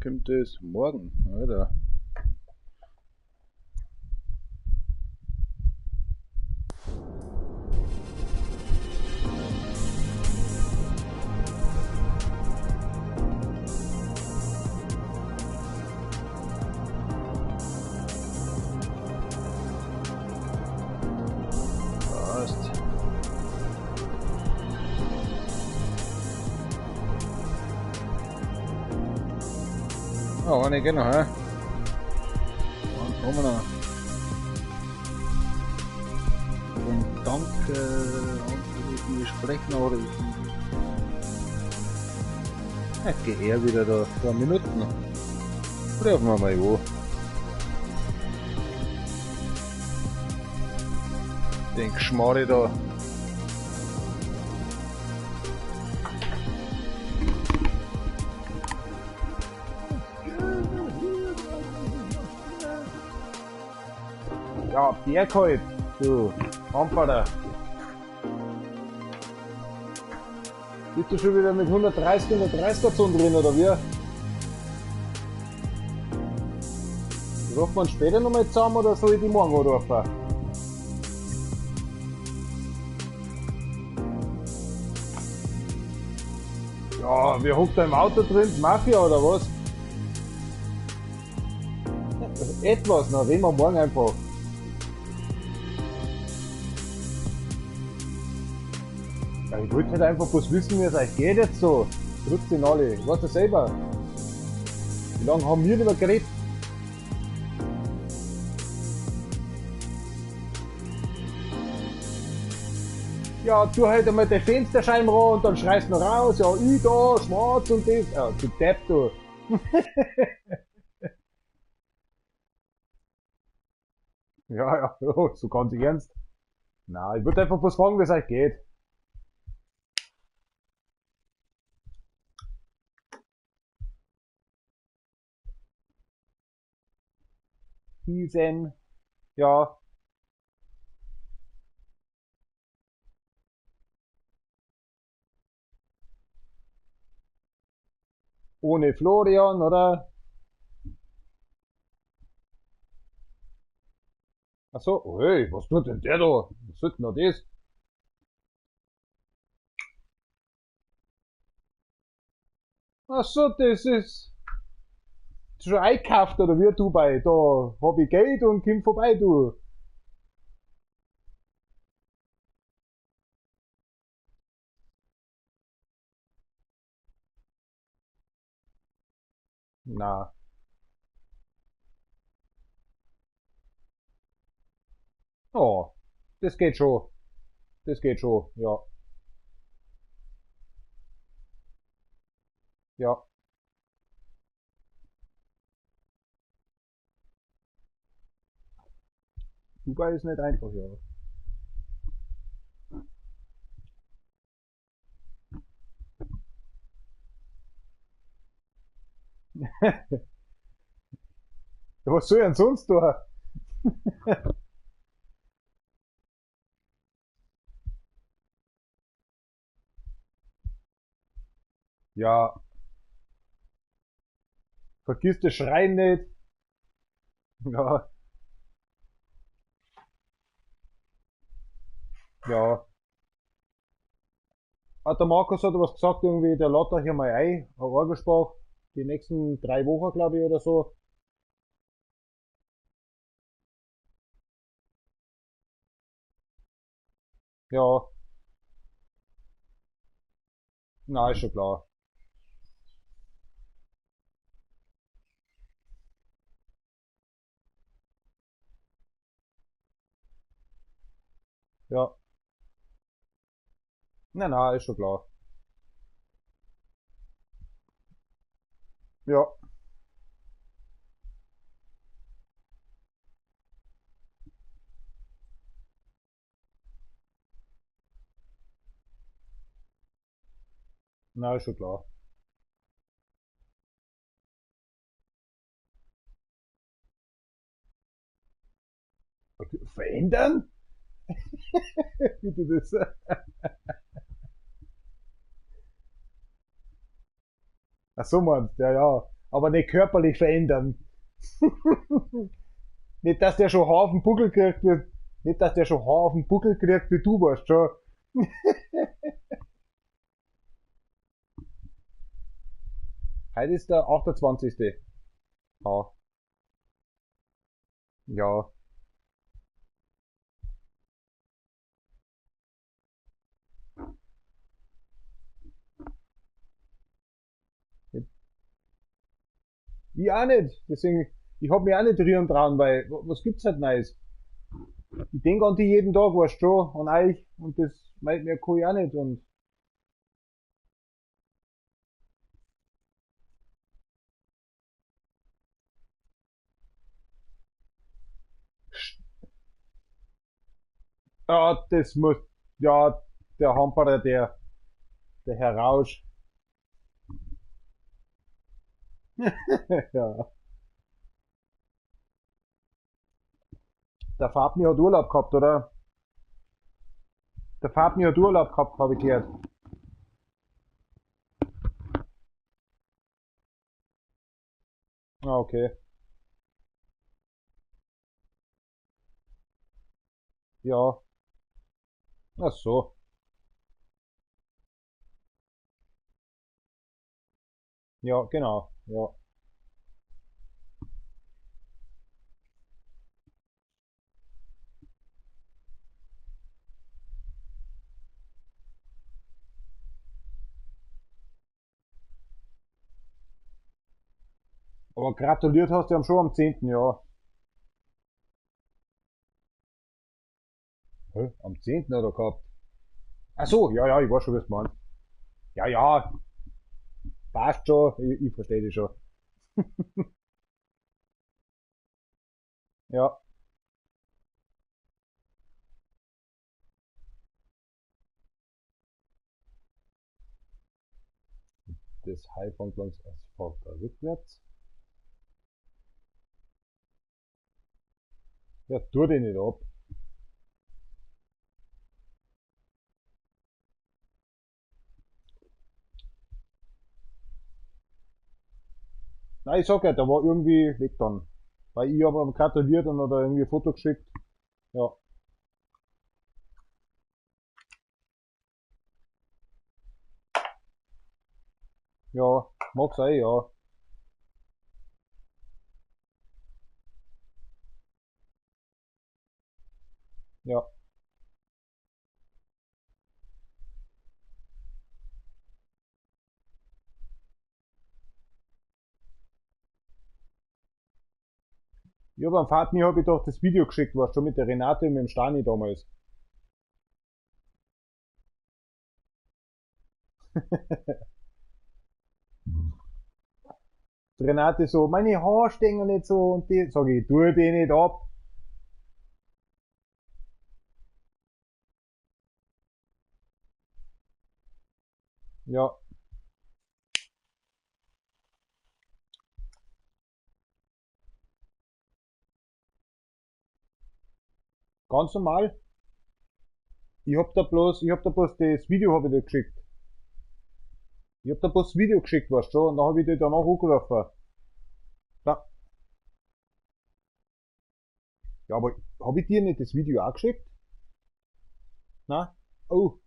kommt das? Morgen, Alter. Passt. Ja, eine geht noch, hä? Dann kommen wir noch. Und danke an die Sprechnachrichten. Jetzt geht er wieder da, 2 Minuten. Rufen wir mal an. Den Geschmarri da. Ja, Berg halt, du Hamperer. Bist du schon wieder mit 130 in der 30er-Zone drin, oder wie? Rufen wir uns später nochmal zusammen, oder soll ich die morgen anrufen? Ja, wer hockt da im Auto drin? Die Mafia, oder was? Etwas, na, reden wir morgen einfach. Ja, ich wollte halt einfach bloß wissen, wie es euch geht jetzt so. Drückt den alle. Ich weiß ja selber. Wie lange haben wir nicht mehr geredet? Ja, tu halt einmal die Fensterscheiben ran und dann schreist du noch raus. Ja, ich da, schwarz und das. Ja, du Depp, du. Ja, ja, so ganz ernst. Na, ich würde einfach bloß fragen, wie es euch geht. Diesen, ja. Ohne Florian, oder? Ach so, hey, was tut denn der da? Was tut denn da das? Ach so, das ist schon eingekauft, oder wie, du bei? Da hab ich Geld und komm vorbei, du. Na, oh, das geht schon. Das geht schon, ja. Ja. Dubai ist nicht einfach, ja. Was soll ich denn sonst tun? Ja, vergiss das Schreien nicht. Ja, ja. Ah, der Markus hat was gesagt, irgendwie, der lädt euch ja mal ein, ein Orgelsprach, die nächsten 3 Wochen, glaube ich, oder so. Ja, na, ist schon klar. Ja, na, ist schon klar. Ja, na, ist schon klar. Okay, verändern? Wie du das? Ach so, Mann, ja, ja. aber nicht körperlich verändern. Nicht, dass der schon Haar auf den Buckel kriegt, nicht, dass der schon Haar auf den Buckel kriegt, wie du warst schon. Heute ist der 28. Ja. Ja. Ich auch nicht. Deswegen, ich hab mich auch nicht rühren trauen, weil, was gibt's halt Neues? Ich denk an die jeden Tag, weißt du schon, an euch, und das meint mir kann ich auch nicht, und, ja, das muss, ja, der Hamperer, der Herr Rausch, ja. Der Fabni hat Urlaub gehabt, oder? Der Fabni hat Urlaub gehabt, habe ich gehört. Ah, okay. Ja. Ach so. Ja, genau. Ja. Aber gratuliert hast du ihm schon am 10. Jahr. Hä? Am 10. hat er gehabt. Ach so, ja, ja, ich weiß schon, was du meinst. Ja, ja, passt schon, ich verstehe dich schon. Ja, das High von Glanz Asphalt da rückwärts. Ja, tu dich nicht ab. Nein, ich sag ja, der war irgendwie weg dann. Weil ich habe ihm gratuliert und hat er irgendwie ein Foto geschickt. Ja, ja, mag sein, ja. Ja. Ich habe am Fatmi hab ich doch das Video geschickt, was schon mit der Renate und mit dem Stani damals. Die Renate so, meine Haare stehen nicht so, und die, sag ich, tu die nicht ab. Ja, ganz normal. Ich hab da bloß das Video hab ich dir geschickt. Ich hab da bloß das Video geschickt, weißt du, und dann hab ich dir danach angerufen. Na, ja, aber hab ich dir nicht das Video auch geschickt? Na? Oh,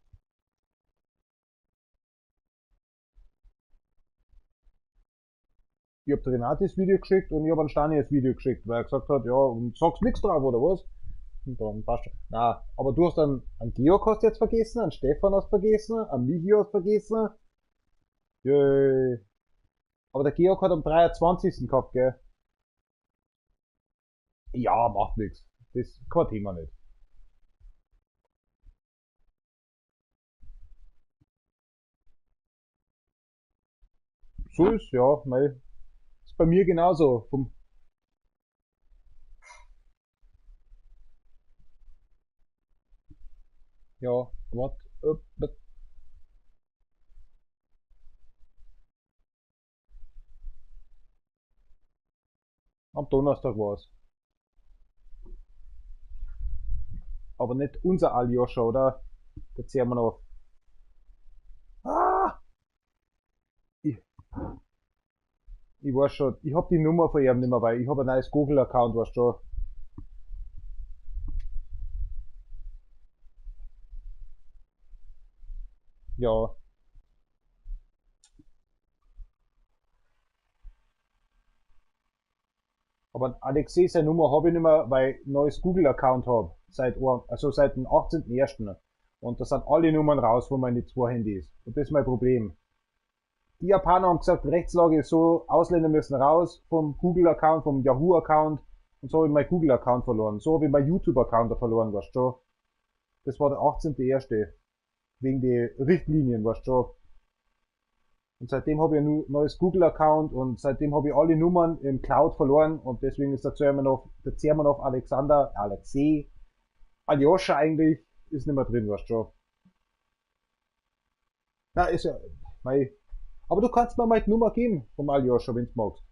ich hab der Renate das Video geschickt und ich hab an Stani das Video geschickt, weil er gesagt hat, ja, und sagst nix drauf, oder was? Und dann passt schon. Na, aber du hast an Georg hast du jetzt vergessen, an Stefan hast du vergessen, an Michi hast du vergessen. Jö. Aber der Georg hat am 23. gehabt, gell? Ja, macht nix. Das ist kein Thema nicht. So ist, ja, mei. Ist bei mir genauso. Ja, wart, am Donnerstag war's. Aber nicht unser Aljoscha, oder? Da zählen wir noch. Ah! Ich, Ich weiß schon, ich hab die Nummer von ihm nicht mehr, weil ich hab ein neues Google-Account, weißt du schon. Ja. Aber Alexei, seine Nummer habe ich nicht mehr, weil ich ein neues Google-Account habe. Also seit dem 18.01. Und da sind alle Nummern raus, wo meine zwei Handys. Und das ist mein Problem. Die Japaner haben gesagt, Rechtslage ist so, Ausländer müssen raus vom Google-Account, vom Yahoo-Account. Und so habe ich meinen Google-Account verloren. So habe ich meinen YouTube-Account verloren, weißt du schon. Das war der 18.01. Wegen die Richtlinien, weißt du schon. Und seitdem habe ich ein neues Google-Account und seitdem habe ich alle Nummern im Cloud verloren und deswegen ist der Zermanov Alexei, Aljoscha eigentlich, ist nicht mehr drin, weißt du schon. Na, ist ja, mei. Aber du kannst mir mal die Nummer geben vom Aljoscha, wenn du magst.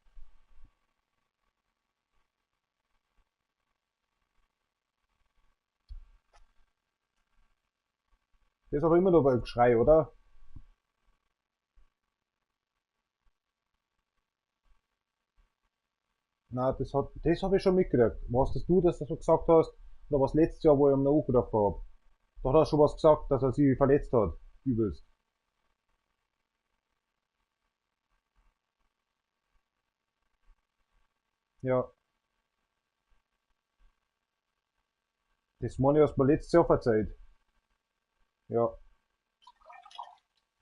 Das ist aber immer noch ein Geschrei, oder? Na, das habe ich schon mitgekriegt. Was das du, dass du so gesagt hast, oder was letztes Jahr, wo ich am angerufen habe. Da hat er schon was gesagt, dass er sich verletzt hat. Übelst. Ja, das meine ich, hast du mir letztes Jahr verzeiht. Ja,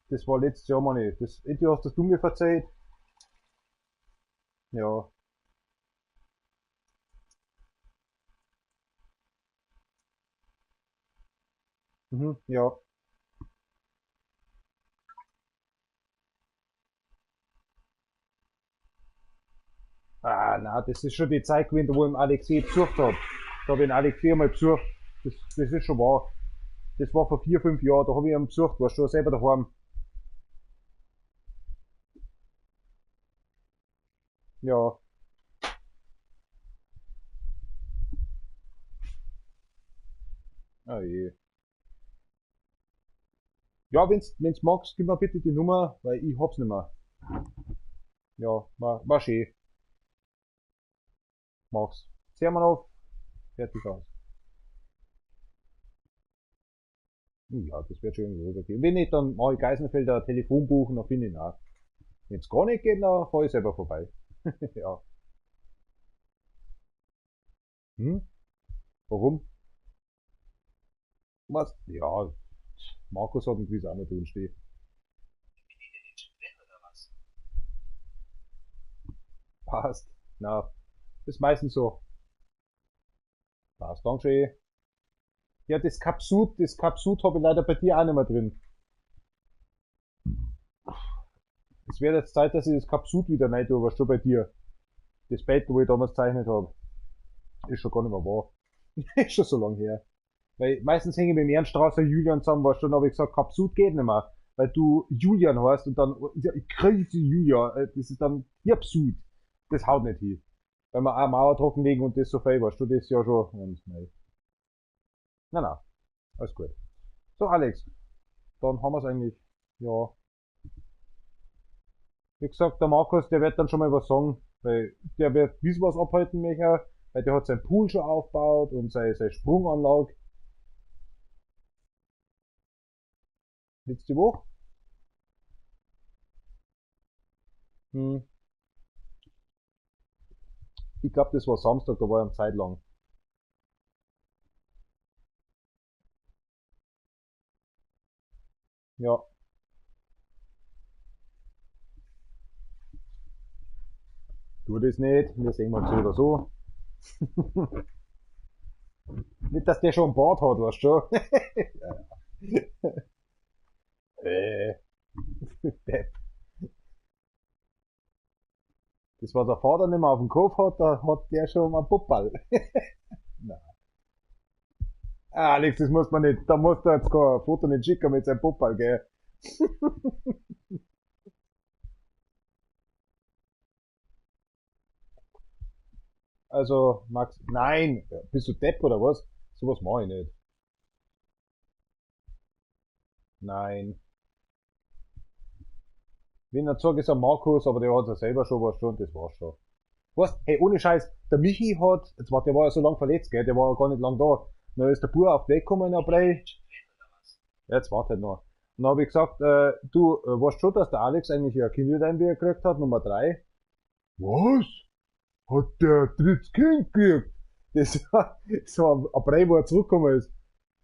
das war letztes Jahr, meine ich. Entweder hast das du mir verzeiht. Ja, ja. Ah, na, das ist schon die Zeit gewesen, wo ich den Alexei besucht habe. Da habe ich den Alexei mal besucht. Das ist schon wahr. Das war vor 4, 5 Jahren, da habe ich ihn besucht, warst du selber daheim. Ja, ah je. Ja, wenn's magst, gib mir bitte die Nummer, weil ich hab's nicht mehr. Ja, war schön. Mag's. Sehen wir noch. Fertig aus. Ja, das wird schon irgendwie rübergehen. Wenn nicht, dann mache ich Geisenfelder Telefon buchen, dann finde ich ihn auch. Wenn's gar nicht geht, dann fahr ich selber vorbei. Ja. Hm? Warum? Was? Ja, Markus hat ein Quiz auch noch drin stehen. Passt. Na, ist meistens so. Passt, Dankeschön. Ja, das Kapsut habe ich leider bei dir auch nicht mehr drin. Es wird jetzt Zeit, dass ich das Kapsut wieder rein tue, was schon bei dir. Das Bett, wo ich damals gezeichnet habe. Ist schon gar nicht mehr wahr. Ist schon so lange her. Weil meistens hänge ich mit dem Ernststrasser Julian zusammen, was schon habe ich gesagt, Kapsut geht nicht mehr. Weil du Julian heißt und dann, ja, crazy Julian, das ist dann Absurd. Das haut nicht hin. Weil wir auch Mauer trockenlegen und das so viel, weißt du, das ja schon, und nein. Na, alles gut. So, Alex, dann haben wir es eigentlich, ja. Wie gesagt, der Markus, der wird dann schon mal was sagen, weil der wird wissen, was abhalten möchte, weil der hat seinen Pool schon aufgebaut und seine Sprunganlage. Letzte Woche? Hm, ich glaube, das war Samstag, da war er eine Zeit lang. Ja, tu das nicht, wir sehen uns so oder so. Nicht, dass der schon ein Bart hat, weißt du schon. äh, Depp. Das, was der Vater nicht mehr auf dem Kopf hat, da hat der schon mal Puppal. Na. Ah, Alex, das muss man nicht, da musst du jetzt kein Foto nicht schicken mit seinem Puppal, gell? Also, Max, nein, bist du Depp oder was? Sowas mache ich nicht. Nein, Wenn er sage, ist ein Markus, aber der hat ja selber schon was schon, das war's schon. Weißt, hey, ohne Scheiß, der Michi hat, der war ja so lang verletzt, gell, der war ja gar nicht lang da. Dann ist der Bub auf den Weg gekommen, ja, jetzt warte halt noch. Und dann habe ich gesagt, du, weißt schon, dass der Alex eigentlich ein Kind gekriegt hat, Nummer 3? Was? Hat der drittes Kind gekriegt? Das war so ein April, wo er zurückgekommen ist.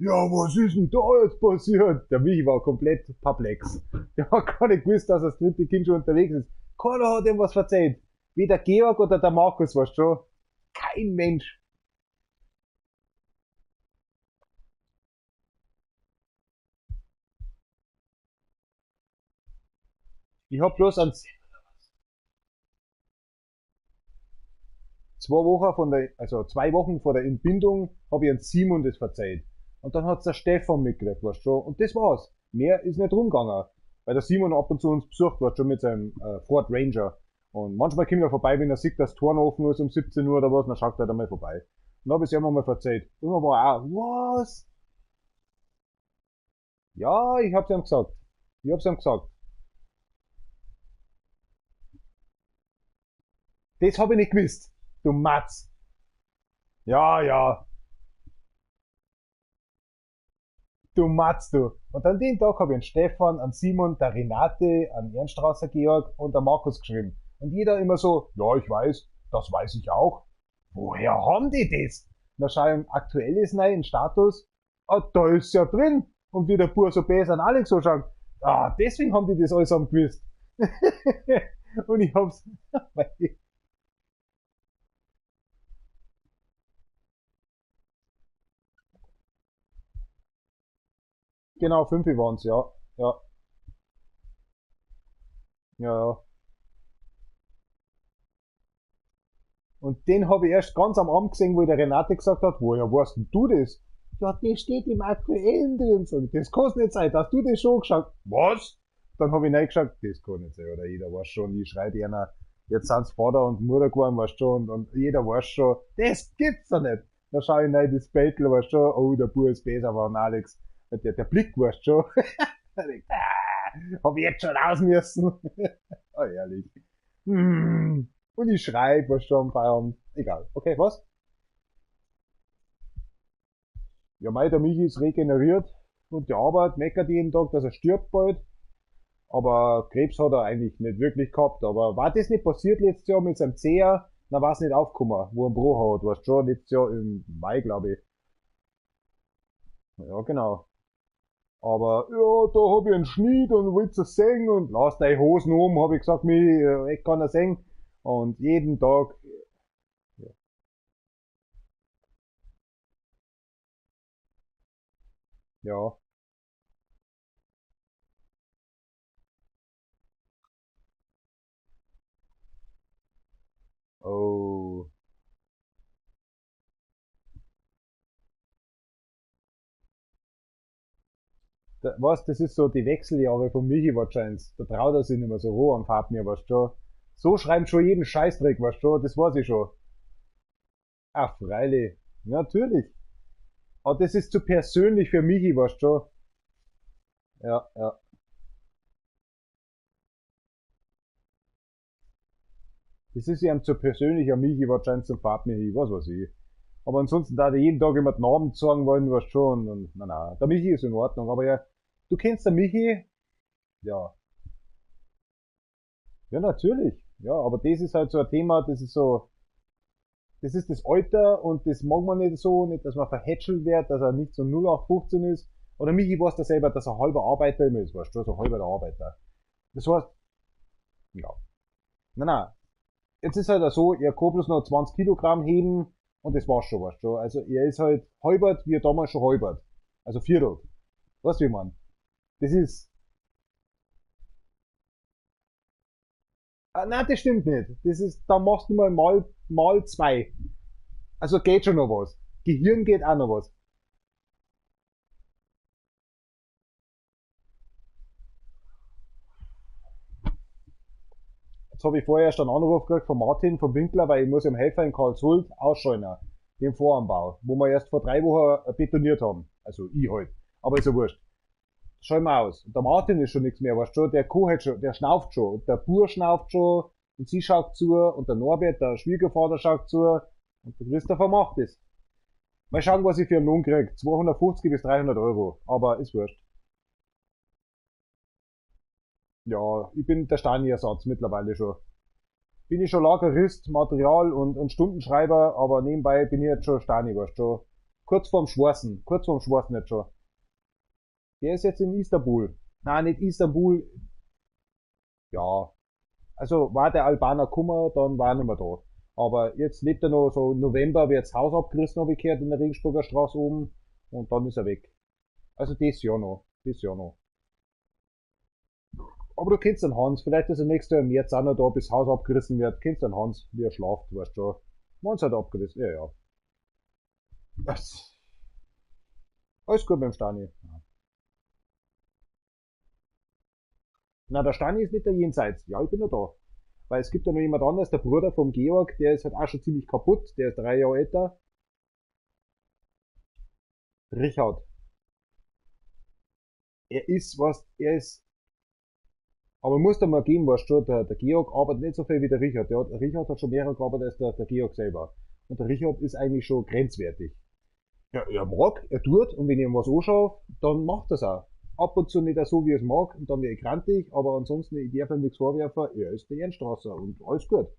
Ja, was ist denn da jetzt passiert? Der Michi war komplett perplex. Der hat gar nicht gewusst, dass das dritte Kind schon unterwegs ist. Keiner hat ihm was erzählt. Weder Georg oder der Markus, weißt du schon. Kein Mensch. Ich hab bloß an 2 Wochen also 2 Wochen vor der Entbindung habe ich an Simon das verzeiht. Und dann hat's der Stefan mitgekriegt, weißt du schon. Und das war's. Mehr ist nicht rumgegangen. Weil der Simon ab und zu uns besucht, weißt du schon, mit seinem Ford Ranger. Und manchmal kommt er vorbei, wenn er sieht, dass das Tor noch offen ist um 17 Uhr oder was, dann schaut er da mal vorbei. Und dann habe ich es ihm mal verzeiht. Und dann war auch, was? Ja, ich hab's ihm gesagt. Ich hab's ihm gesagt. Das habe ich nicht gewusst. Du Matz. Ja, ja. Du Matz, du. Und an dem Tag habe ich an Stefan, an Simon, der Renate, an Ernstrasser Georg und an Markus geschrieben. Und jeder immer so, ja, ich weiß, das weiß ich auch. Woher haben die das? Na schau im aktuelles neuen Status. Ah, da ist ja drin. Und wie der Bur so besser an Alex so schaut. Ah, deswegen haben die das alles am gewusst. Und ich hab's, genau, 5 waren's, ja. Ja, ja, ja. Und den habe ich erst ganz am Abend gesehen, wo der Renate gesagt hat, woher weißt denn du das? Ja, das steht im Aktuellen drin. Sag ich, das kann nicht sein, dass du das schon geschaut. Was? Dann habe ich reingeschaut, das kann nicht sein, oder jeder weiß schon, ich schreibe einer, jetzt sind's Vater und Mutter geworden, weißt schon, und jeder weiß schon, das gibt's doch nicht. Dann schaue ich rein, das Beitel, weißt schon, oh, der Bub ist besser war, Alex. Der Blick, weißt schon. Hab ich jetzt schon raus müssen. Oh, ehrlich. Und ich schreibe, was schon am Feierabend. Egal. Okay, was? Ja, der Michi ist regeneriert und die Arbeit meckert jeden Tag, dass er stirbt bald. Aber Krebs hat er eigentlich nicht wirklich gehabt. Aber war das nicht passiert letztes Jahr mit seinem Zeher, dann war es nicht aufgekommen, wo er einen Bruch hat. Weißt schon, letztes Jahr im Mai, glaube ich. Ja, genau. Aber, ja, da hab ich einen Schnitt und willst du singen und lass deine Hosen um, hab ich gesagt, ich kann er singen. Und jeden Tag, ja, oh, was, das ist so die Wechseljahre von Michi wahrscheinlich. Da traut er sich nicht mehr so roh an Farben, mir, weißt du schon. So schreiben schon jeden Scheißdreck, weißt du schon, das weiß ich schon. Ach, freilich. Ja, natürlich. Aber das ist zu persönlich für Michi, weißt du schon. Ja, ja. Das ist ihm zu persönlich, an Michi wahrscheinlich zum Farbmichi, was weiß ich. Aber ansonsten da jeden Tag immer den Namen sagen wollen, weißt du schon. Und, na, der Michi ist in Ordnung. Aber ja, du kennst den Michi? Ja. Ja, natürlich. Ja, aber das ist halt so ein Thema, das ist so, das ist das Alter und das mag man nicht so, nicht, dass man verhätschelt wird, dass er nicht so 0815 ist. Oder Michi weiß da selber, dass er halber Arbeiter immer ist, weißt du, so halber der Arbeiter. Das heißt, ja. Na, jetzt ist halt auch so, er kann bloß noch 20 Kilogramm heben und das war's schon, weißt du. Also er ist halt halbert, wie er damals schon halbert. Also Viertel. Weißt du, wie man? Das ist, nein, das stimmt nicht. Das ist, da machst du mal 2. Also geht schon noch was. Gehirn geht auch noch was. Jetzt habe ich vorher erst einen Anruf gekriegt von Martin, vom Winkler, weil ich muss ihm helfen in Karlshult ausschalten, den Voranbau, wo wir erst vor 3 Wochen betoniert haben. Also ich halt. Aber ist ja wurscht. schau mal aus. Und der Martin ist schon nichts mehr, weißt du, der Kuh schon, der schnauft schon, und der Bur schnauft schon, und sie schaut zu, und der Norbert, der Schwiegervater, schaut zu, und der Christopher macht es. Mal schauen, was ich für einen Lohn krieg. 250 bis 300 Euro. Aber ist wurscht. Ja, ich bin der Stani-Ersatz mittlerweile schon. Bin ich schon Lagerist, Material und Stundenschreiber, aber nebenbei bin ich jetzt schon Stani, weißt du. Kurz vorm Schwarzen jetzt schon. Der ist jetzt in Istanbul. Nein, nicht Istanbul. Ja. Also war der Albaner Kummer, dann war er nicht mehr da. Aber jetzt lebt er noch so im November, wird das Haus abgerissen, habe ich gehört, in der Regensburger Straße oben. Und dann ist er weg. Also das Jahr noch. Das Jahr noch. Aber du kennst den Hans, vielleicht ist er nächstes Jahr im März auch noch da, bis das Haus abgerissen wird. Kennst den Hans, wie er schlaft, weißt du schon. Mans hat abgerissen, ja, ja. Das. Alles gut beim Stani. Na, der Stani ist nicht der Jenseits. Ja, ich bin noch da. Weil es gibt ja noch jemand anderes, der Bruder vom Georg, der ist halt auch schon ziemlich kaputt, der ist 3 Jahre älter. Richard. Er ist, aber muss da mal geben, weißt du, der Georg arbeitet nicht so viel wie der Richard. Der Richard hat schon mehr gearbeitet als der Georg selber. Und der Richard ist eigentlich schon grenzwertig. Ja, er mag, er tut, und wenn ich ihm was anschaue, dann macht er es auch. Ab und zu nicht so, wie er es mag, und dann wäre ich grantig, aber ansonsten, ich darf ihm nichts vorwerfen, er ist der Ernstrasser und alles gut.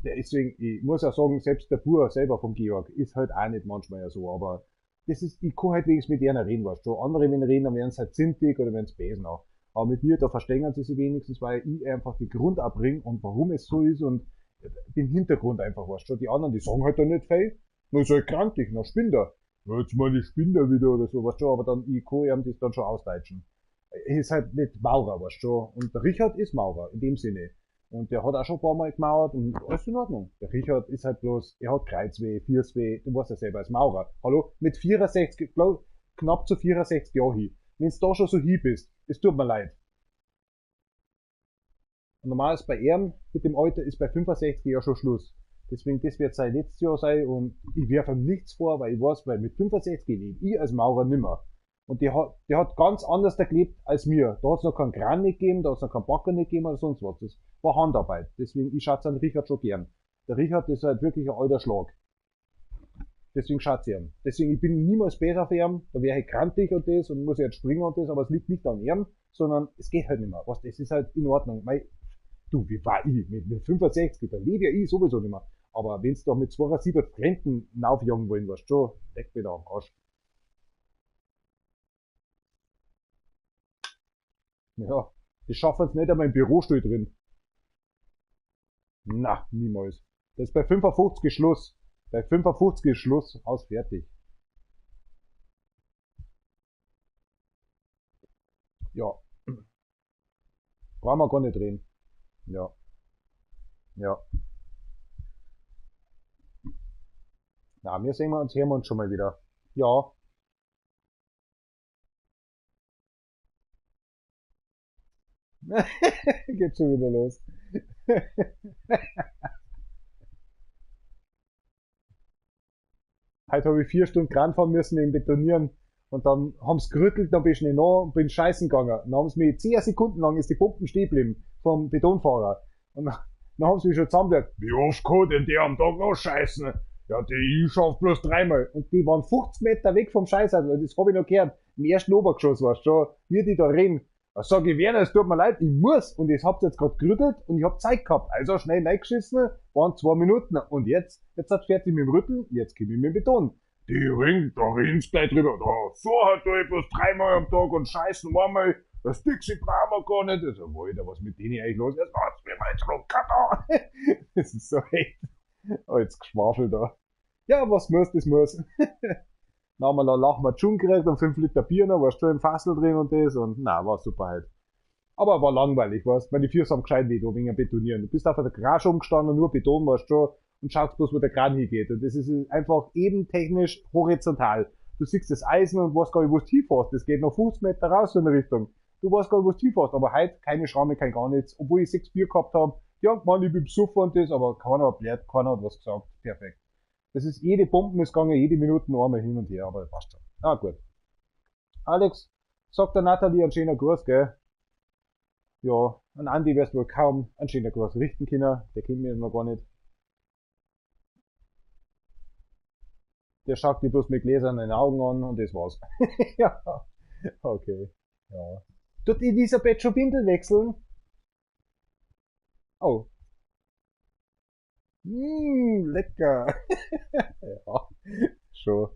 Deswegen, ich muss auch sagen, selbst der Bur selber vom Georg ist halt auch nicht manchmal so, aber das ist, ich kann halt wenigstens mit denen reden, weißt du. Andere, wenn reden, dann werden sie halt zintig oder werden sie besen auch. Aber mit mir, da verstehen sie sich wenigstens, weil ich einfach den Grund abbringe und warum es so ist und den Hintergrund einfach, weißt du. Die anderen, die sagen halt da nicht viel, nur ist halt grantig, noch Spinder. Ja, jetzt mal die Spinner wieder oder so, weißt du, aber dann, ich kann ihm das dann schon ausdeutschen. Er ist halt nicht Maurer, weißt du, und der Richard ist Maurer, in dem Sinne. Und der hat auch schon ein paar Mal gemauert und alles in Ordnung. Der Richard ist halt bloß, er hat Kreuzweh, Viersweh, du weißt ja selber als Maurer. Hallo? Mit 64, knapp zu 64 Jahren hin. Wenn's da schon so hin bist, es tut mir leid. Und normal ist bei ihm, mit dem Alter, ist bei 65 Jahren schon Schluss. Deswegen, das wird sein letztes Jahr sein und ich werfe ihm nichts vor, weil ich weiß, weil mit 65 lebe ich als Maurer nimmer. Und der hat ganz anders da gelebt als mir. Da hat's noch keinen Kran nicht gegeben, da hat's noch keinen Bagger nicht gegeben oder sonst was. Das war Handarbeit. Deswegen, ich schaut's an Richard schon gern. Der Richard ist halt wirklich ein alter Schlag. Deswegen schaut's ihm. Deswegen, ich bin niemals besser auf ihm, da wäre ich krantig und das und muss jetzt springen und das, aber es liegt nicht an ihm, sondern es geht halt nicht mehr. Was, das ist halt in Ordnung. Weil, du, wie war ich? Mit 65, da lebe ja ich sowieso nicht mehr. Aber wenn's doch mit 72 Renten aufjagen wollen, weißt du schon, weg wieder am Arsch. Ja, die schaffen es nicht einmal im Bürostuhl drin. Na, niemals. Das ist bei 55 ist Schluss. Bei 55 ist Schluss, aus fertig. Ja. Brauchen wir gar nicht reden. Ja. Ja. Na, wir sehen uns, hören wir uns schon mal wieder. Ja. Geht schon wieder los. Heute habe ich 4 Stunden Kran fahren müssen wegen Betonieren. Und dann haben's gerüttelt, dann bin ich schnell nach und bin scheißen gegangen. Dann haben's mich 10 Sekunden lang ist die Pumpen stehen geblieben vom Betonfahrer. Und dann haben's mich schon zusammengelegt. Wie oft kann denn der am Tag noch scheißen? Ja, ich schaff bloß 3-mal. Und die waren 50 Meter weg vom Scheiß. Also das habe ich noch gehört. Im ersten Obergeschoss warst du schon, wie die da reden. Da sag ich, Werner, es tut mir leid, ich muss. Und ich hab's jetzt gerade gerüttelt und ich hab Zeit gehabt. Also schnell reingeschissen, waren 2 Minuten. Und jetzt hat's fertig mit dem Rütteln, jetzt gebe ich mir Beton. Da rinnt's gleich drüber. Da, so hat da bloß 3-mal am Tag und scheißen einmal. Das Dixie brauchen wir gar nicht. Also, Alter, was mit denen eigentlich los ist? Jetzt lass mir mal Druck, Das ist so echt. Als Geschwafel da. Ja, was muss, das muss. Dann haben wir da lachen wir schon gekriegt und 5 Liter Bier noch, war schon im Fassel drin und das und na, war super halt. Aber war langweilig, weißt, weil die Füße haben gescheit weh, da wegen Betonieren. Du bist auf der Garage umgestanden, nur Beton, weißt schon, und schaust bloß, wo der Kran hingeht. Und das ist einfach eben technisch horizontal. Du siehst das Eisen und weißt gar nicht, wo du hinfährst. Das geht noch 50 Meter raus in der Richtung. Du weißt gar nicht, wo du hinfährst. Aber heute keine Schramme, kein gar nichts. Obwohl ich 6 Bier gehabt habe. Ja, man, ich bin besoffen und das, aber keiner hat blärt, keiner hat was gesagt. Perfekt. Das ist, jede Pumpen ist gegangen, jede Minute einmal hin und her, aber passt schon. Ah, gut. Alex, Sagt der Nathalie einen schönen Gruß, gell? Ja, an Andi wirst wohl kaum einen schönen Gruß richten können. Der kennt mich noch gar nicht. Der schaut mich bloß mit Gläsern in den Augen an und das war's. Ja, okay. Ja. Tut Elisabeth schon Windel wechseln? Oh. Lecker. Ja, schon.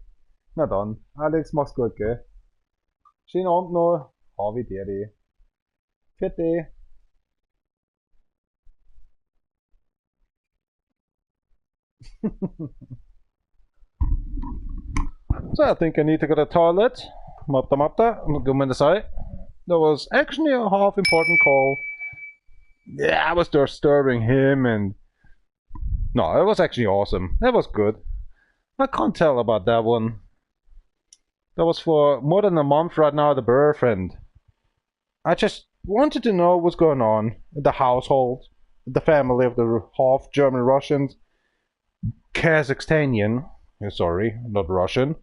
Na dann, Alex, mach's gut, gell? Schönen Abend noch. Habe der die. Vierte. So I think I need to go to the toilet. Matta, go inside. That was actually a half important call. Yeah, I was disturbing him and... No, it was actually awesome. That was good. I can't tell about that one. That was for more than a month right now at the birth, and I just wanted to know what's going on in the household, the family of the half German Russians, Kazakhstanian, sorry, not Russian.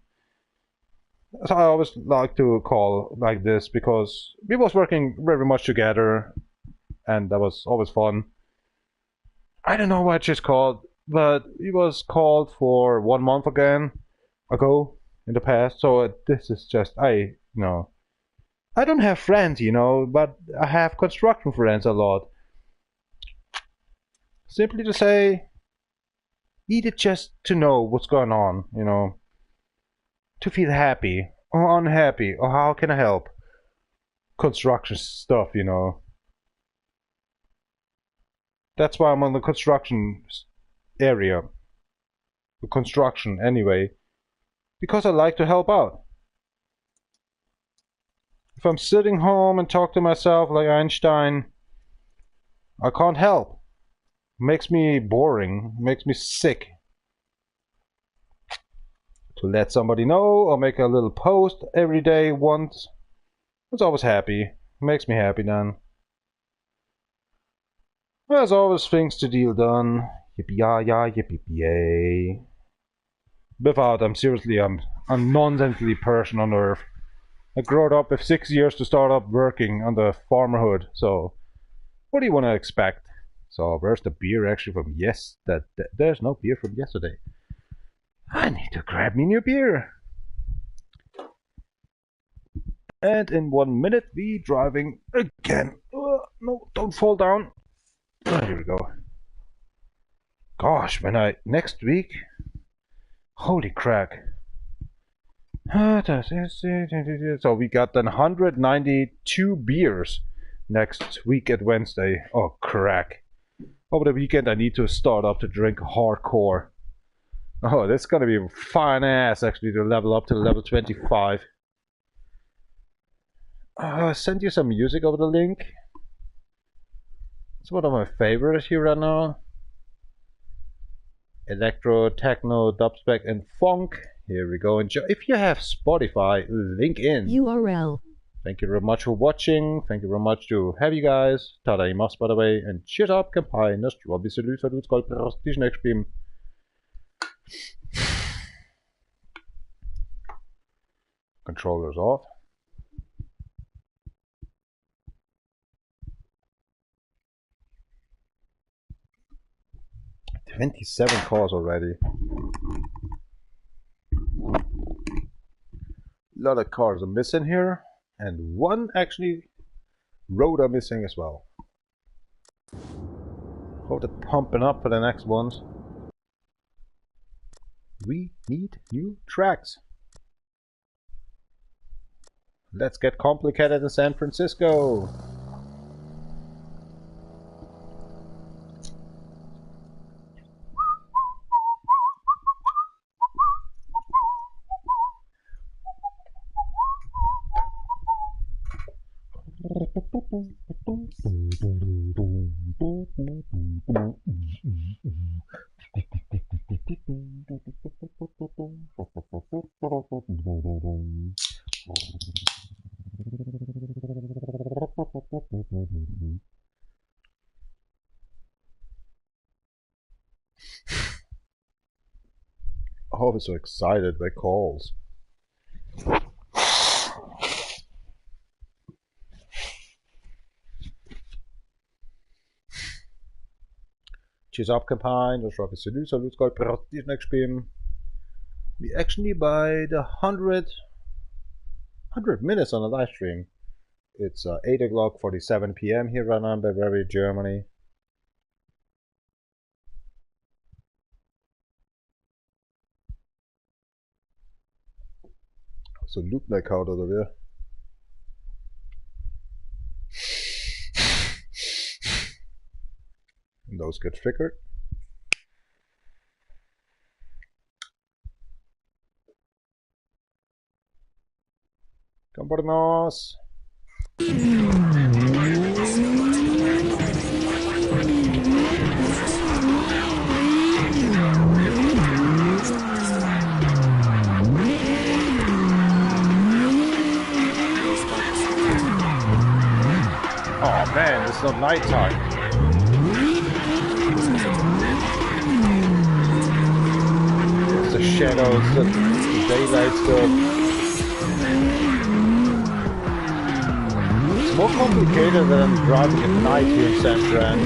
So I always like to call like this because we was working very much together, and that was always fun. I don't know what it's called, but it was called for 1 month ago in the past. So this is just I don't have friends, but I have construction friends a lot. Simply to say, needed just to know what's going on, to feel happy or unhappy, or how can I help? Construction stuff, That's why I'm on the construction area. The construction, anyway. Because I like to help out. If I'm sitting home and talk to myself like Einstein, I can't help. Makes me boring, makes me sick. To let somebody know or make a little post every day once, it's always happy. Makes me happy then. There's always things to deal done. Yippee-yah-yah, yippee-yay. Without, I'm a nonsensely person on earth. I grew up with 6 years to start up working on the farmerhood, so what do you want to expect? So where's the beer actually from there's no beer from yesterday. I need to grab me new beer. And in 1 minute we driving again. No, don't fall down. Oh, here we go. Gosh, next week? Holy crack. So we got then 192 beers next week at Wednesday. Oh, crack. Over the weekend I need to start up to drink hardcore. Oh, that's gonna be fine ass actually to level up to level 25. I'll send you some music over the link. It's one of my favorites here right now. Electro, techno, dubstep, and funk. Here we go. Enjoy. If you have Spotify, link in.
URL.
Thank you very much for watching. Thank you very much to have you guys. Tadaimasu, by the way. And cheers up, Kampai. Nostrobi salut, salut, skolp, next stream. Controllers off. 27 cars already. A lot of cars are missing here, and one actually road are missing as well. Hope they're pumping up for the next ones. We need new tracks. Let's get complicated in San Francisco. Oh, I'm so excited by calls.
Cheers up campaign, das schreibe ich zu Salut Gold, Paradies next game. We actually by the 100 minutes on the live stream. It's 8 o'clock 47 p.m. here right now in Bavaria, Germany. So Loot Blackout oder wer? And those get triggered. Campornos. Oh man, it's not nighttime. It's the shadows, the daylight stuff. It's more complicated than driving at night here in San Fran.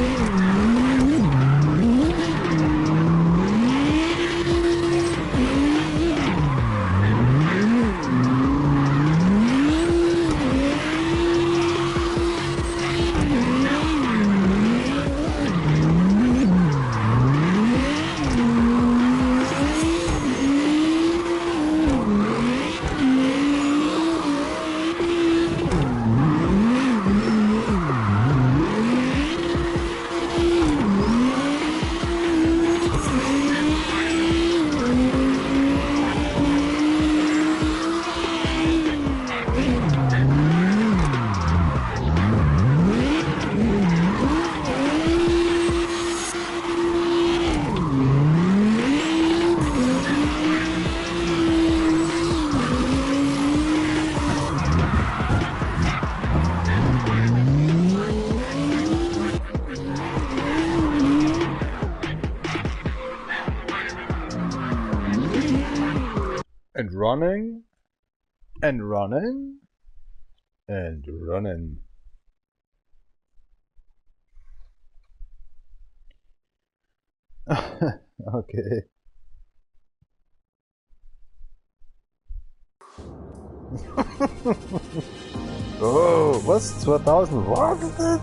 And running, and running, and running. Okay. Oh, was? 2000 Watt is that?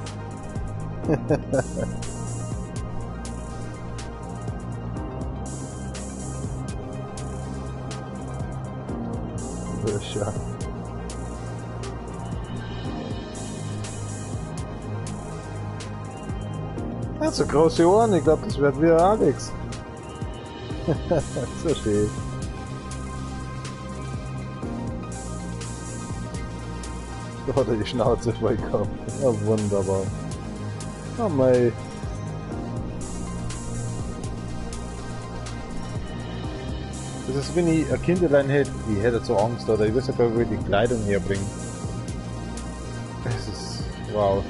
Sure. That's a große Ohren, ich glaube, das wird wieder Alex. So schön. Da hat er die Schnauze voll gehabt. Ja, wunderbar. Oh mei. Das ist, wenn ich ein Kinderlein hätte, ich hätte so Angst, oder ich wüsste gar, wo ich die Kleidung herbringen. Das ist, wow.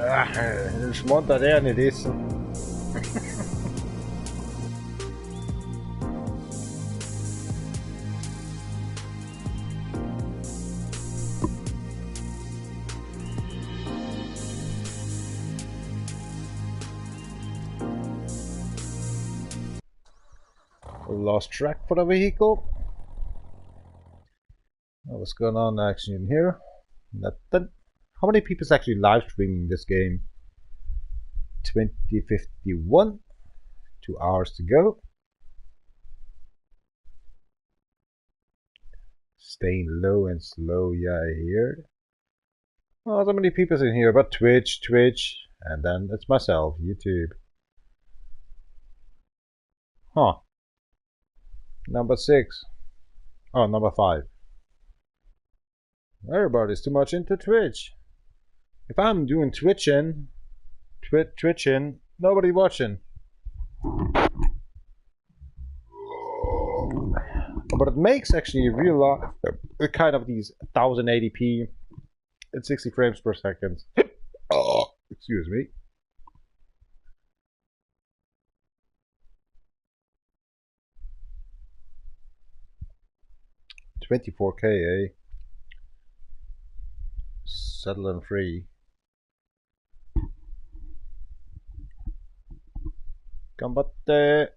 Ach, den Schmond hat er nicht essen. Lost track for the vehicle. What's going on actually in here? Nothing. How many people is actually live streaming this game? 2051. 2 hours to go. Staying low and slow, yeah, I hear. Oh, so many people in here, but Twitch, and then it's myself, YouTube. Huh. Number 6. Oh, number 5. Everybody's too much into Twitch. If I'm doing twitching, nobody watching. But it makes actually a real lot, kind of these 1080p at 60 frames per second. Oh, excuse me. $24K, eh? Settle and free. Gambatte!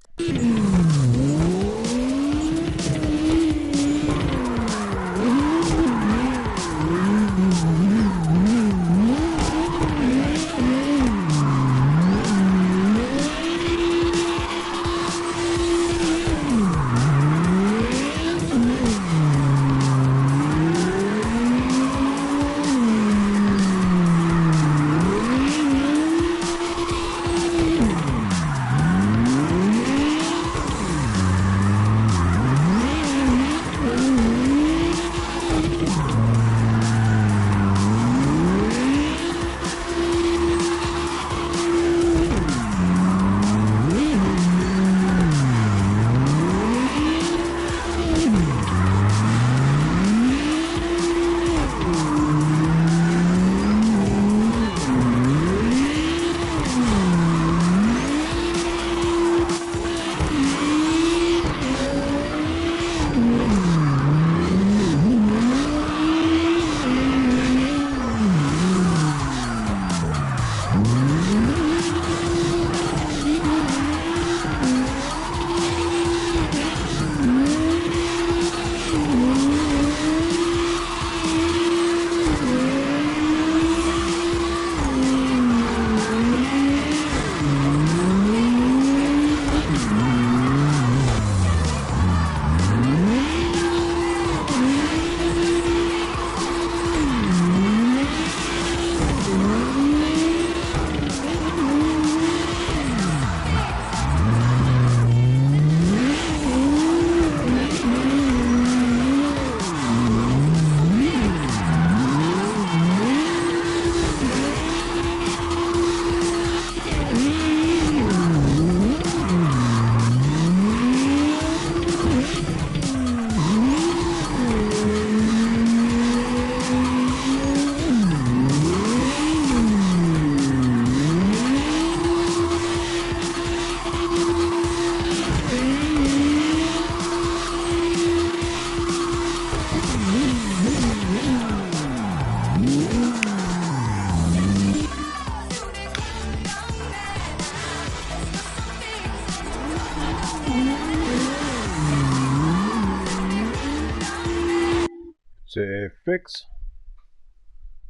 Fix.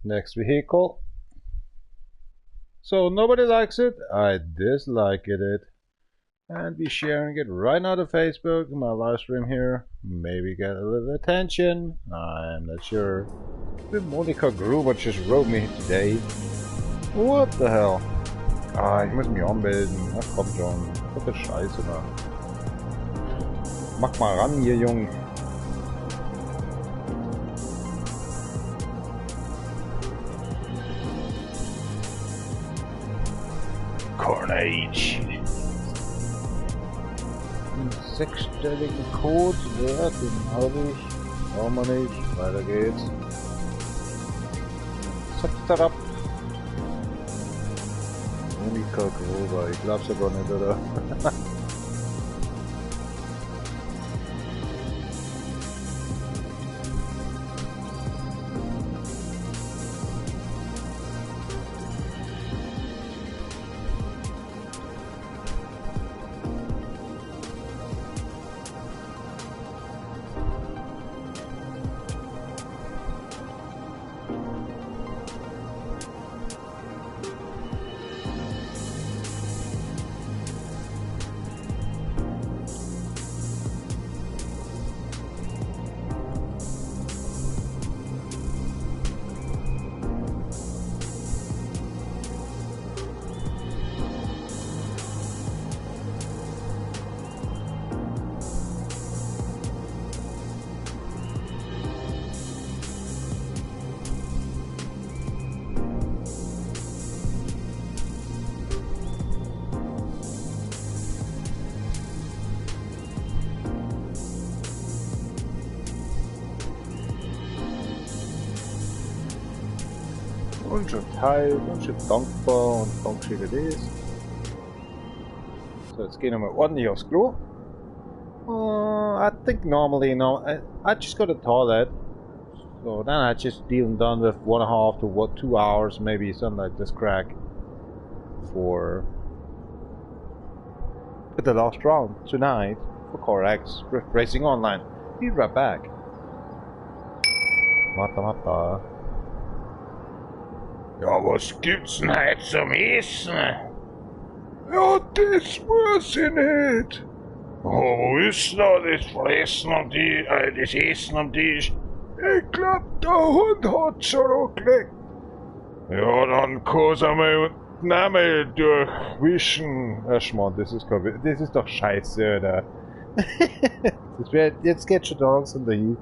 Next vehicle. So nobody likes it. I dislike it. And be sharing it right now to Facebook, my live stream here. Maybe get a little attention. I'm not sure. The Monica Gruber just wrote me today. What the hell? Ah, ich muss mich anmelden. Ach komm schon. Was für Scheiße da. Mach mal ran hier, Jung. Carnage. Einen sechsstelligen Code, ja, den habe ich. Brauchen wir nicht. Weiter geht's. Zack, Monika Gruber, ich glaub's ja gar nicht, oder? Und schon teilt und schon dankbar und Dankeschön für das. So, jetzt gehen wir mal ordentlich aufs Klo. I think normally, I just got a toilet. So then I just deal done with 1.5 to 2 hours, maybe something like this crack. For the last round tonight for Corax Racing Online. Be right back. Mata.
Ja, was gibt's denn heute zum Essen? Ja, das weiß ich nicht. Oh, wo ist da das Fressen am Tisch, das Essen am Tisch? Ich glaub, der Hund hat schon angelegt. Ja, dann kann's einmal unten einmal durchwischen. Ach Schmarrn, das ist doch scheiße, oder?
Jetzt geht's schon langsam dahin.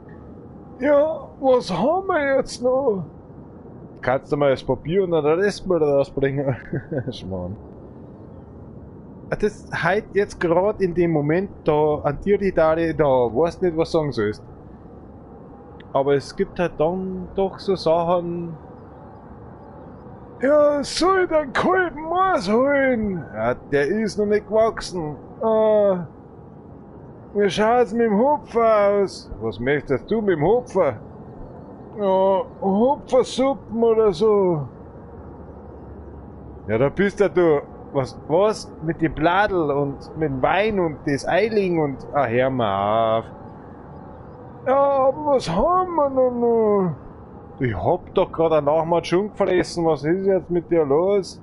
Ja, was haben wir jetzt noch? Kannst du mal das Papier und dann den Restmüll rausbringen? Schmarrn. Das halt jetzt gerade in dem Moment da an dir die Dare, da weißt nicht, was sagen sollst. Aber es gibt halt dann doch so Sachen. Ja, soll den kalten Maß holen? Ja, der ist noch nicht gewachsen. Wie schaut's mit dem Hopfer aus? Was möchtest du mit dem Hopfer? Ja, Hopfersuppen oder so. Ja, da bist ja du. Was? Mit dem Bladel und mit dem Wein und das Eiling und... Ah, hör mal auf. Ja, aber was haben wir noch? Ich hab doch gerade eine Nachmacht schon gefressen. Was ist jetzt mit dir los?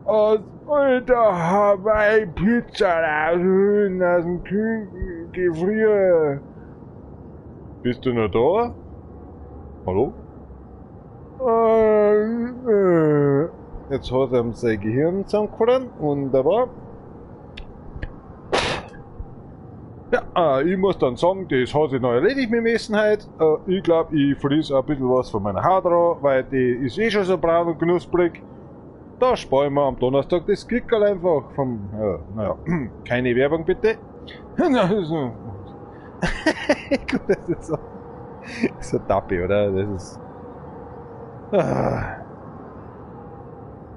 Alter, Hawaii-Pizza rausholen aus dem Gefrier. Bist du noch da? Hallo? Jetzt hat er sein Gehirn zusammengefallen. Wunderbar. Ja, ich muss dann sagen, das hat sich noch erledigt mit dem Essen heute. Ich glaube, ich friss ein bisschen was von meiner Haut dran, weil die ist eh schon so braun und knusprig. Da sparen wir am Donnerstag das Kickerl einfach vom... naja, keine Werbung bitte. Gut, das ist so tappi, oder? Das ist...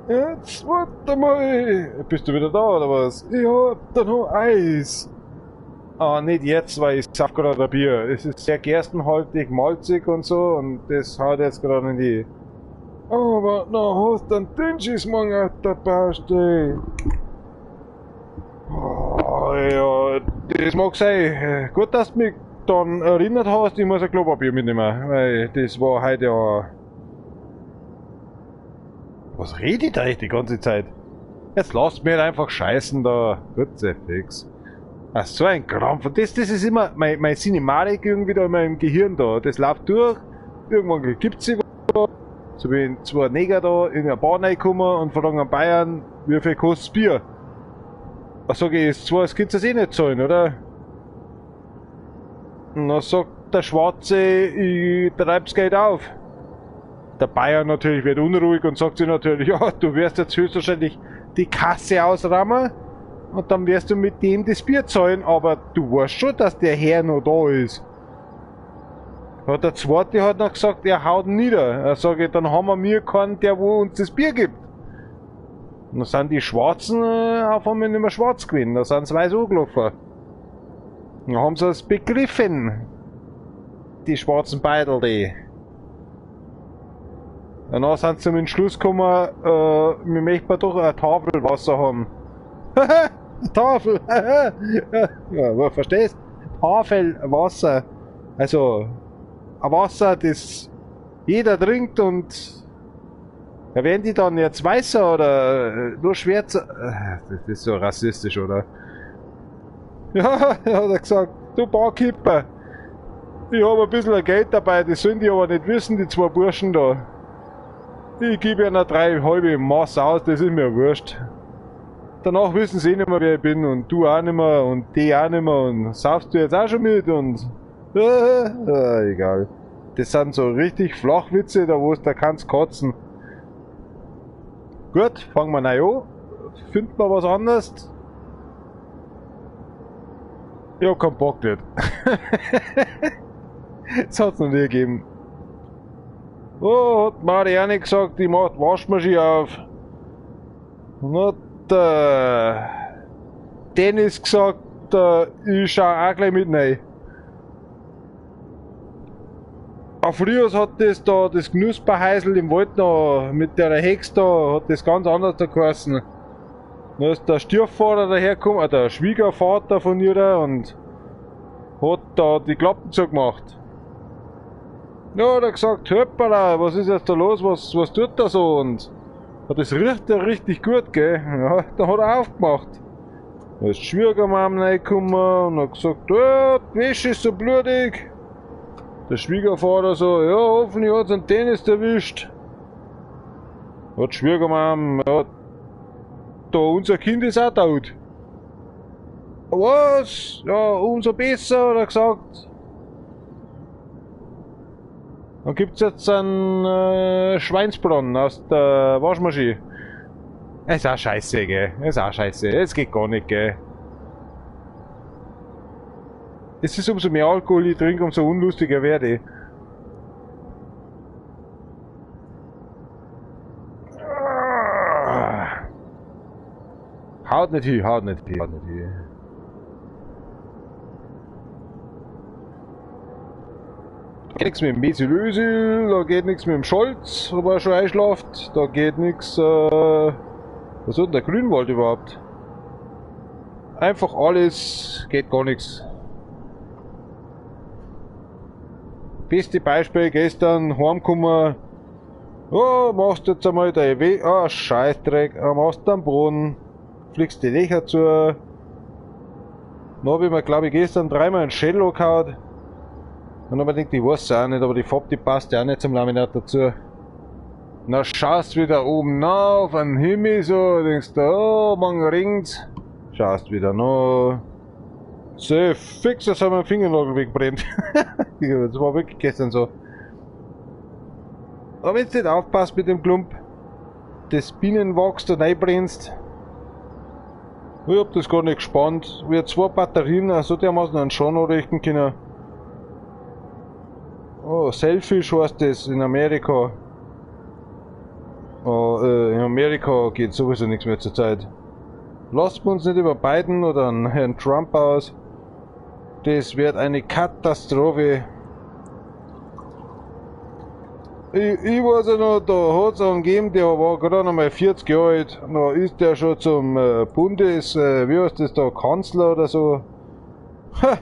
Jetzt warte mal. Bist du wieder da, oder was? Ich hab da noch Eis. Ah, nicht jetzt, weil ich sauf gerade ein Bier. Es ist sehr gerstenhaltig, malzig und so und das haut jetzt gerade in die... Aber na hast du einen Dünnschiss-Morgen auf der Baustelle. Oh, ja, das mag sein. Gut, dass du mich dann erinnert hast, ich muss ein Klopapier mitnehmen, weil das war heute ja... Was rede ich da echt die ganze Zeit? Jetzt lasst mir einfach scheißen da. Gute Fix. Ach, so ein Krampf. Und das ist immer mein Cinematic irgendwie da in meinem Gehirn da. Das läuft durch. Irgendwann gibt's sich was. So wie zwei Neger da in eine Bahn reinkommen und fragen an Bayern, wie viel kostet Bier? Da sag ich, ist zwar, das könnt ihr eh nicht zahlen, oder? Und dann sagt der Schwarze, ich treib's Geld auf. Der Bayern natürlich wird unruhig und sagt sich natürlich, ja, du wirst jetzt höchstwahrscheinlich die Kasse ausrammen und dann wirst du mit dem das Bier zahlen, aber du weißt schon, dass der Herr noch da ist. Und der Zweite hat noch gesagt, er haut ihn nieder. Er sage, dann haben wir keinen, der wo uns das Bier gibt. Und dann sind die Schwarzen auf einmal nicht mehr schwarz gewesen, da sind sie weiß angelaufen. Dann haben sie es begriffen, die schwarzen Beidel, die. Danach sind sie zum Entschluss gekommen, wir möchten doch eine Tafel Wasser haben. Haha, Tafel, ja, verstehst? Tafel Wasser. Also, ein Wasser, das jeder trinkt und ja, werden die dann jetzt weißer oder nur schwärzer? Das ist so rassistisch, oder? Ja, hat er gesagt, du Barkeeper, ich habe ein bisschen Geld dabei, das sollen die aber nicht wissen, die zwei Burschen da. Ich gebe ihnen 3 halbe Maß aus, das ist mir wurscht. Danach wissen sie eh nicht mehr, wer ich bin und du auch nicht mehr und die auch nicht mehr und saufst du jetzt auch schon mit und... egal. Das sind so richtig Flachwitze, da wo du kannst kotzen. Gut, fangen wir neu an. Finden wir was anderes? Ich hab keinen Bock nicht. Das hat's noch nie gegeben. Oh, hat Mari auch nicht gesagt, die macht Waschmaschine auf. Und hat Dennis gesagt, ich schau auch gleich mit rein. Auch früher hat das da, das Knusperhäusl im Wald noch, mit der Hex da, hat das ganz anders da geheißen. Da ist der Stiefvater dahergekommen, der Schwiegervater von ihr da, und hat da die Klappen zugemacht. Ja, hat er gesagt, hoppala, was ist jetzt da los, was tut er so? Und das riecht ja richtig gut, gell? Ja, da hat er aufgemacht. Da ist die Schwiegermama reingekommen und hat gesagt, ja, die Wäsche ist so blutig. Der Schwiegervater so, ja, hoffentlich hat's einen Dennis erwischt. Hat die Schwiegermama, ja, da, unser Kind ist auch tot. Was? Ja, umso besser, hat er gesagt. Dann gibt's jetzt einen Schweinsbraten aus der Waschmaschine. Ist auch scheiße, gell? Ist auch scheiße. Es geht gar nicht, gell? Es ist, umso mehr Alkohol ich trinke, umso unlustiger werde ich. Haut nicht hin, haut nicht hin, haut nicht hin. Da geht nichts mit dem Mesilösel, da geht nichts mit dem Scholz, wo er schon einschlaft, da geht nichts, was hat denn der Grünwald überhaupt? Einfach alles, geht gar nichts. Beste Beispiel, gestern heimgekommen, oh, machst du jetzt einmal dein Weh, ah, Scheißdreck, machst du am Boden, fliegst die Löcher zu. Dann hab ich mir, glaube ich, gestern dreimal einen Schädel gehauen. Und dann hab ich gedacht, ich weiß auch nicht, aber die Farbe, die passt ja auch nicht zum Laminat dazu. Dann schaust wieder oben nach, auf den Himmel so, denkst du, oh, morgen regnt's. Schaust wieder nach. So, fix, dass er mein Fingernagel wegbrennt. Das war wirklich gestern so. Aber wenn du nicht aufpasst mit dem Klump, das Bienenwachs da reinbrennst. Ich hab das gar nicht gespannt. Wir haben 2 Batterien, also dermaßen einen Schaden anrichten können. Oh, Selfish heißt das in Amerika. Oh, in Amerika geht sowieso nichts mehr zur Zeit. Lasst uns nicht über Biden oder einen Herrn Trump aus. Das wird eine Katastrophe. Ich weiß ja noch, da hat es einen gegeben, der war gerade noch mal 40 Jahre alt. Da ist der schon zum wie heißt das da, Kanzler oder so. Ha!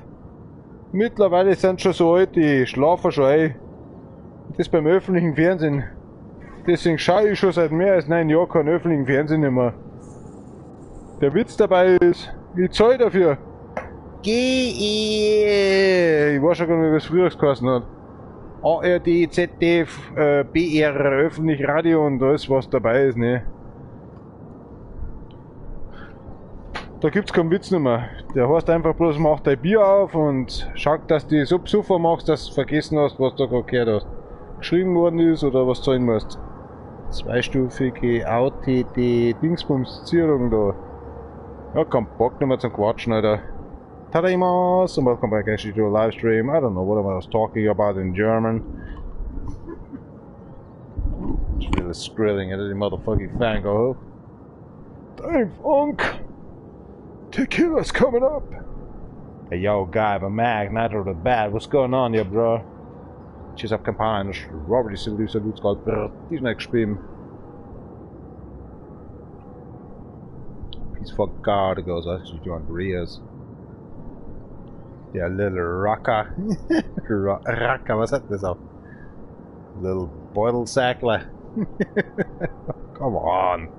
Mittlerweile sind schon so alt, die schlafen schon ein. Das beim öffentlichen Fernsehen. Deswegen schaue ich schon seit mehr als 9 Jahren keinen öffentlichen Fernsehen mehr. Der Witz dabei ist, ich zahle dafür. Ich weiß schon gar nicht, wie es früher geheißen hat. ARD, ZDF, BR, öffentlich Radio und alles, was dabei ist, ne? Da gibt's keinen Witz mehr. Der heißt einfach bloß, mach dein Bier auf und schau, dass du so besoffen machst, dass du vergessen hast, was du gerade gehört hast. Geschrieben worden ist oder was zahlen musst. Zweistufige die Dingsbumszierung da. Ja, kein Bock nicht mehr zum Quatschen, Alter. Tadaimasu, and welcome back actually to a live stream. I don't know what I was talking about in German. It's really skrilling into the motherfucking fan go. Dave Funk! Tequila's coming up! Hey yo, guy, but Mag, not or the bad. What's going on here, bro? Cheers up, Campine. Robert, you salute, Scott. He's next stream. Peace fuck God, it goes. I should do Andreas. Der little rocker. Rocker, was hat das auf? Little Beutelsackler. Come on.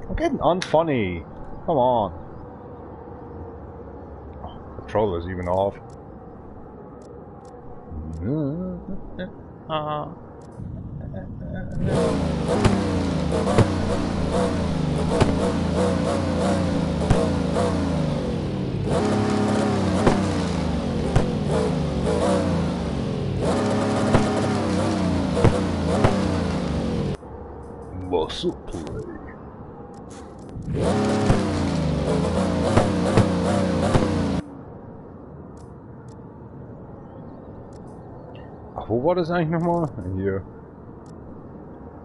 I'm getting unfunny. Come on. Oh, controller's even off. Muscle play. Wo war das eigentlich nochmal? Hier.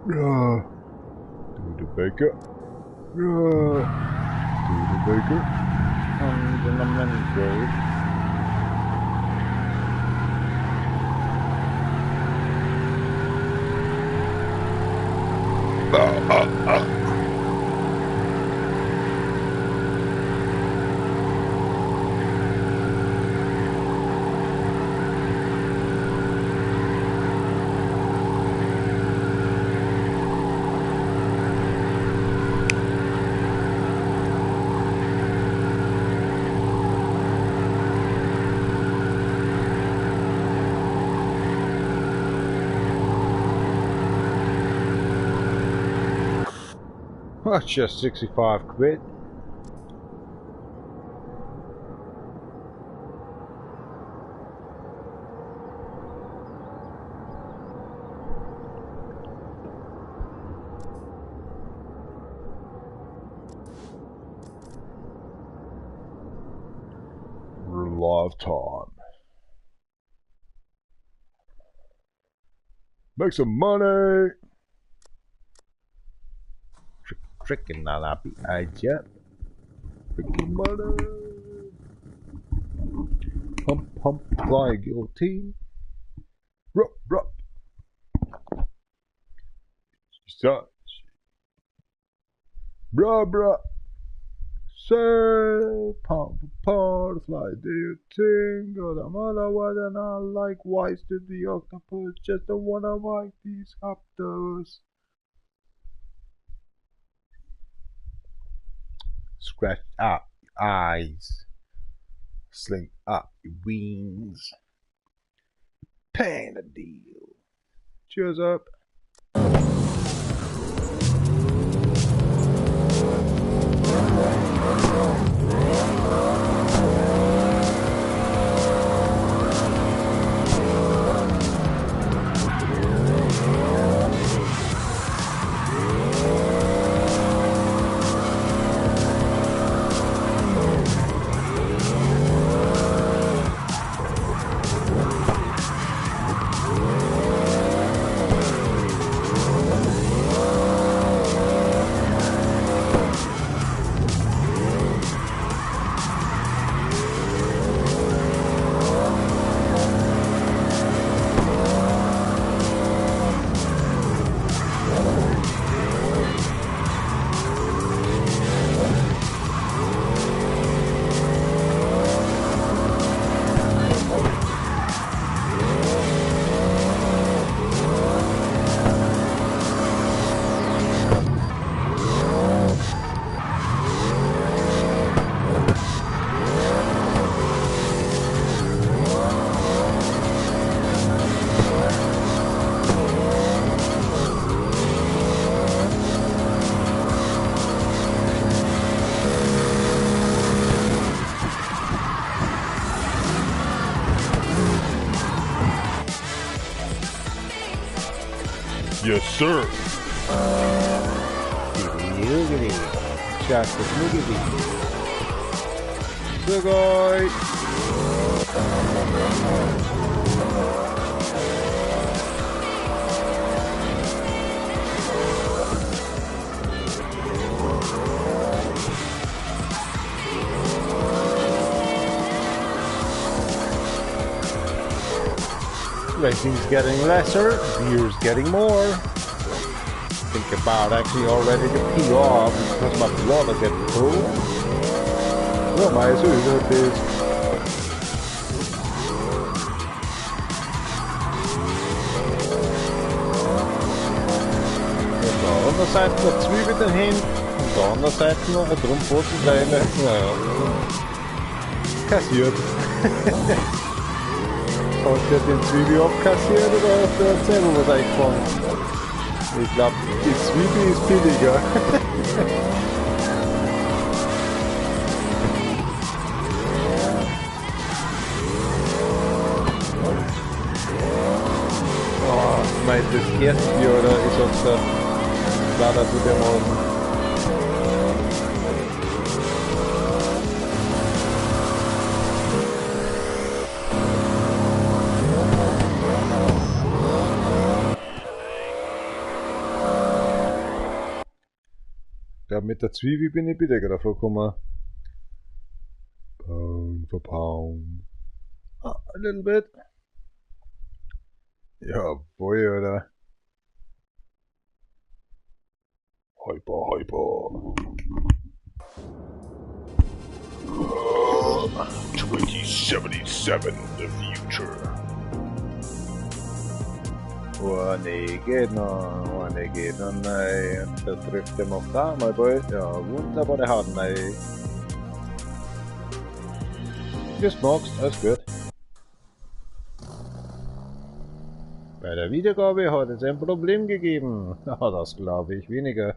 Ja. Du the Baker. Ja. Du the Baker. Und dann am Ende. Well, just 65 quid. Lifetime. Make some money. Freaking nalapi aja. Freaking money. Pump, pump, fly guillotine. Rup, rup. Such. Bruh, bruh. Say, pump, pump, fly guillotine. Got a mother, what and I like. Wise to the octopus. Just don't wanna like these raptors. Scratch up your eyes, sling up your wings, paint a deal. Cheers up. Yes, sir. Just Sugoi. Racing's getting lesser, beer's getting more. Think about actually already to pee off because my blood will get full. Well, my suicide is. Auf der anderen Seite noch Zwiebeln hin, auf der anderen Seite noch ein Trumpfwurzelteile. Naja, kassiert. Hast du den Zwiebel abkassiert oder hast du selber was eingefangen? Ich glaube, die Zwiebel ist billiger. Oh, ich meine, das erste Bier, oder? Ich sag's dir, leider zu dem Morgen.
Ja, mit der Zwiebel bin ich billiger davon gekommen. Pound for pound. Ah, a little bit. Ja, boy, oder? Hyper, hyper.
2077, the future.
Oh nee, geht noch. Oh nee, geht noch. Nein. Das trifft dem auf da, mein Boy. Ja, wunderbar, der hat nein. Wie du magst, alles gut. Bei der Wiedergabe hat es ein Problem gegeben. Ah, das glaube ich weniger.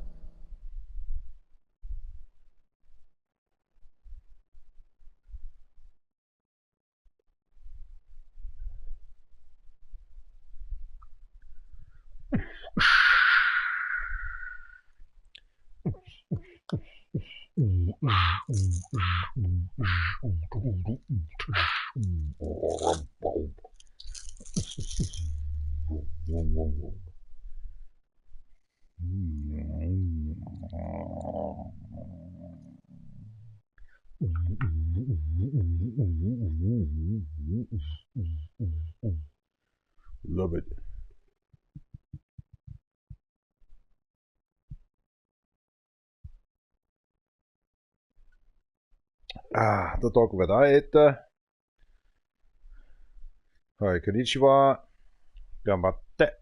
Love it. Ah, der Tag wird auch älter. Hi, konnichiwa. Gambatte.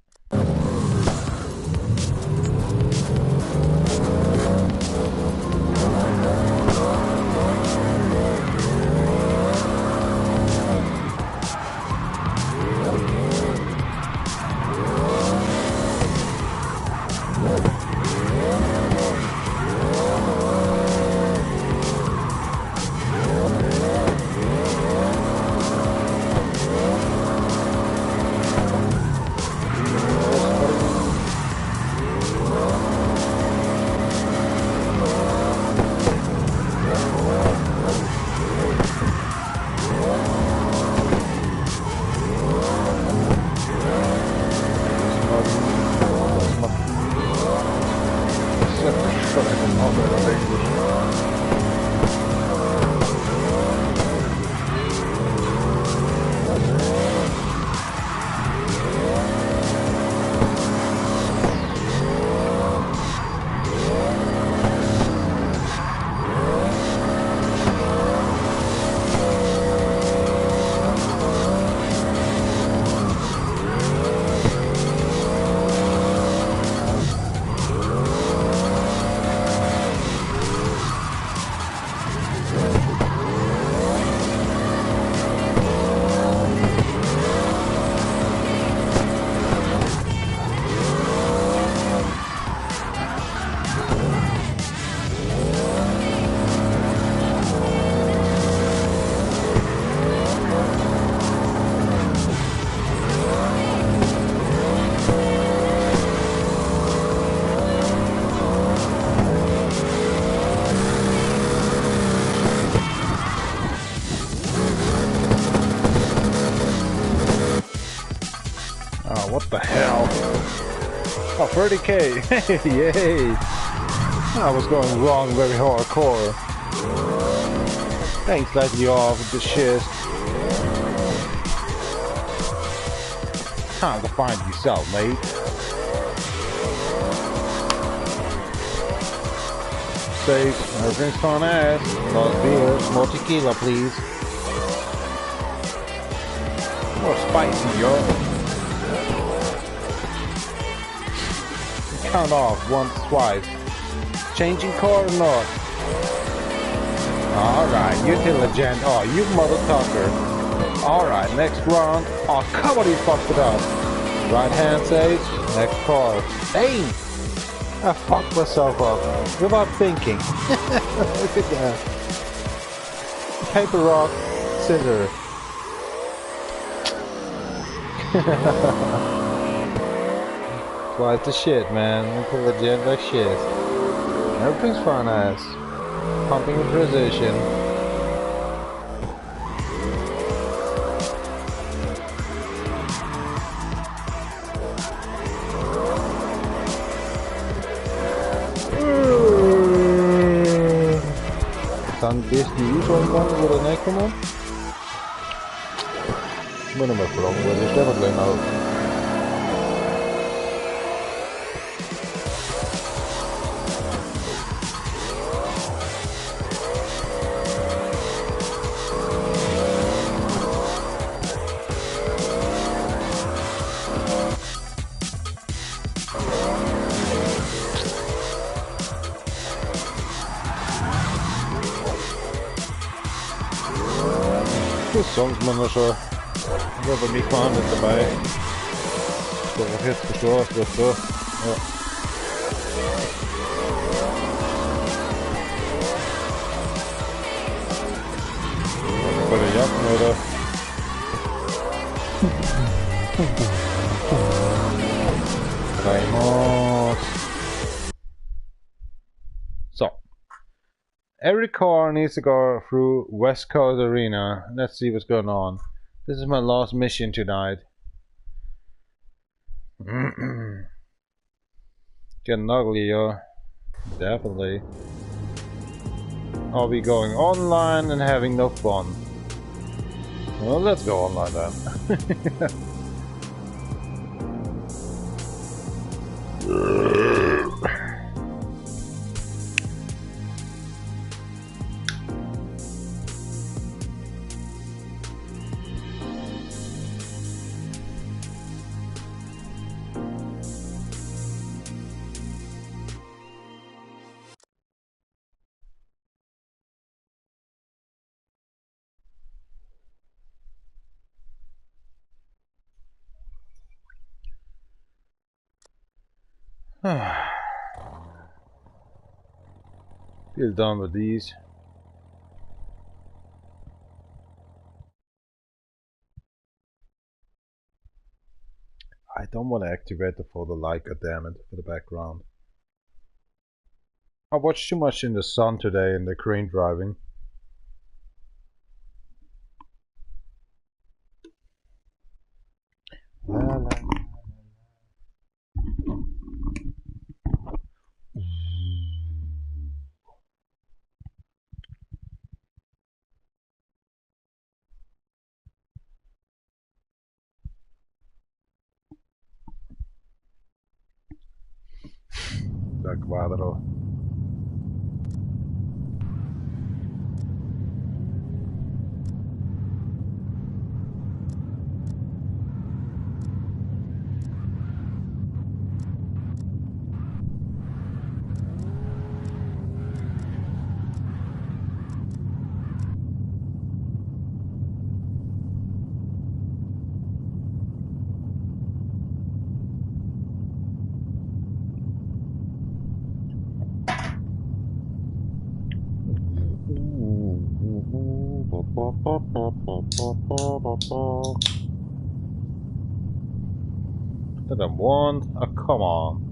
What the hell? Oh, 30k! Yay! I was going wrong very hardcore. Thanks, slightly off with the shit. Time to find yourself, mate. Safe, everything's fun ass. Lost beers, more tequila, please. More spicy, yo. Count off once, twice. Changing car or not? Alright, you intelligent. Oh, you mother talker. Alright, next round. Oh, come on, he fucked it up. Right hand says, next car. Hey! I fucked myself up without thinking. Look at that. Paper, rock, scissors. Twice the shit, man. Intelligent like shit. Everything's fun ass. Pumping with precision. kann das die schon kann oder nicht kommen? Ich muss noch mal fragen, weil das stellen wir gleich auf. Die Songs man noch schon. Ja, bei mir fahren nicht dabei. Ich glaube auch jetzt gestorben, das so. Ja. Bei der Jacken, oder? Reinhardt. So. Every car needs to go through West Coast Arena. Let's see what's going on. This is my last mission tonight. Getting ugly, yo. Definitely. Are we going online and having no fun? Well, let's go online then. Feel done with these. I don't want to activate the photo light, goddammit, for the background. I watched too much in the sun today in the crane driving. La, la, la. Da Quadro. That I want? Oh, come on.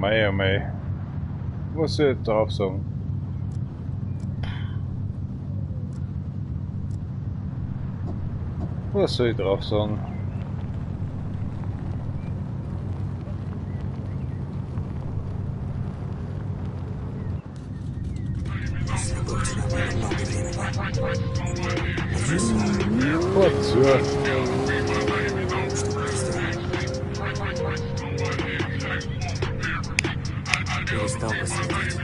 mei, oh mei. Was soll ich drauf sagen? Was soll ich drauf sagen? Was zur...
Перестал бы следить.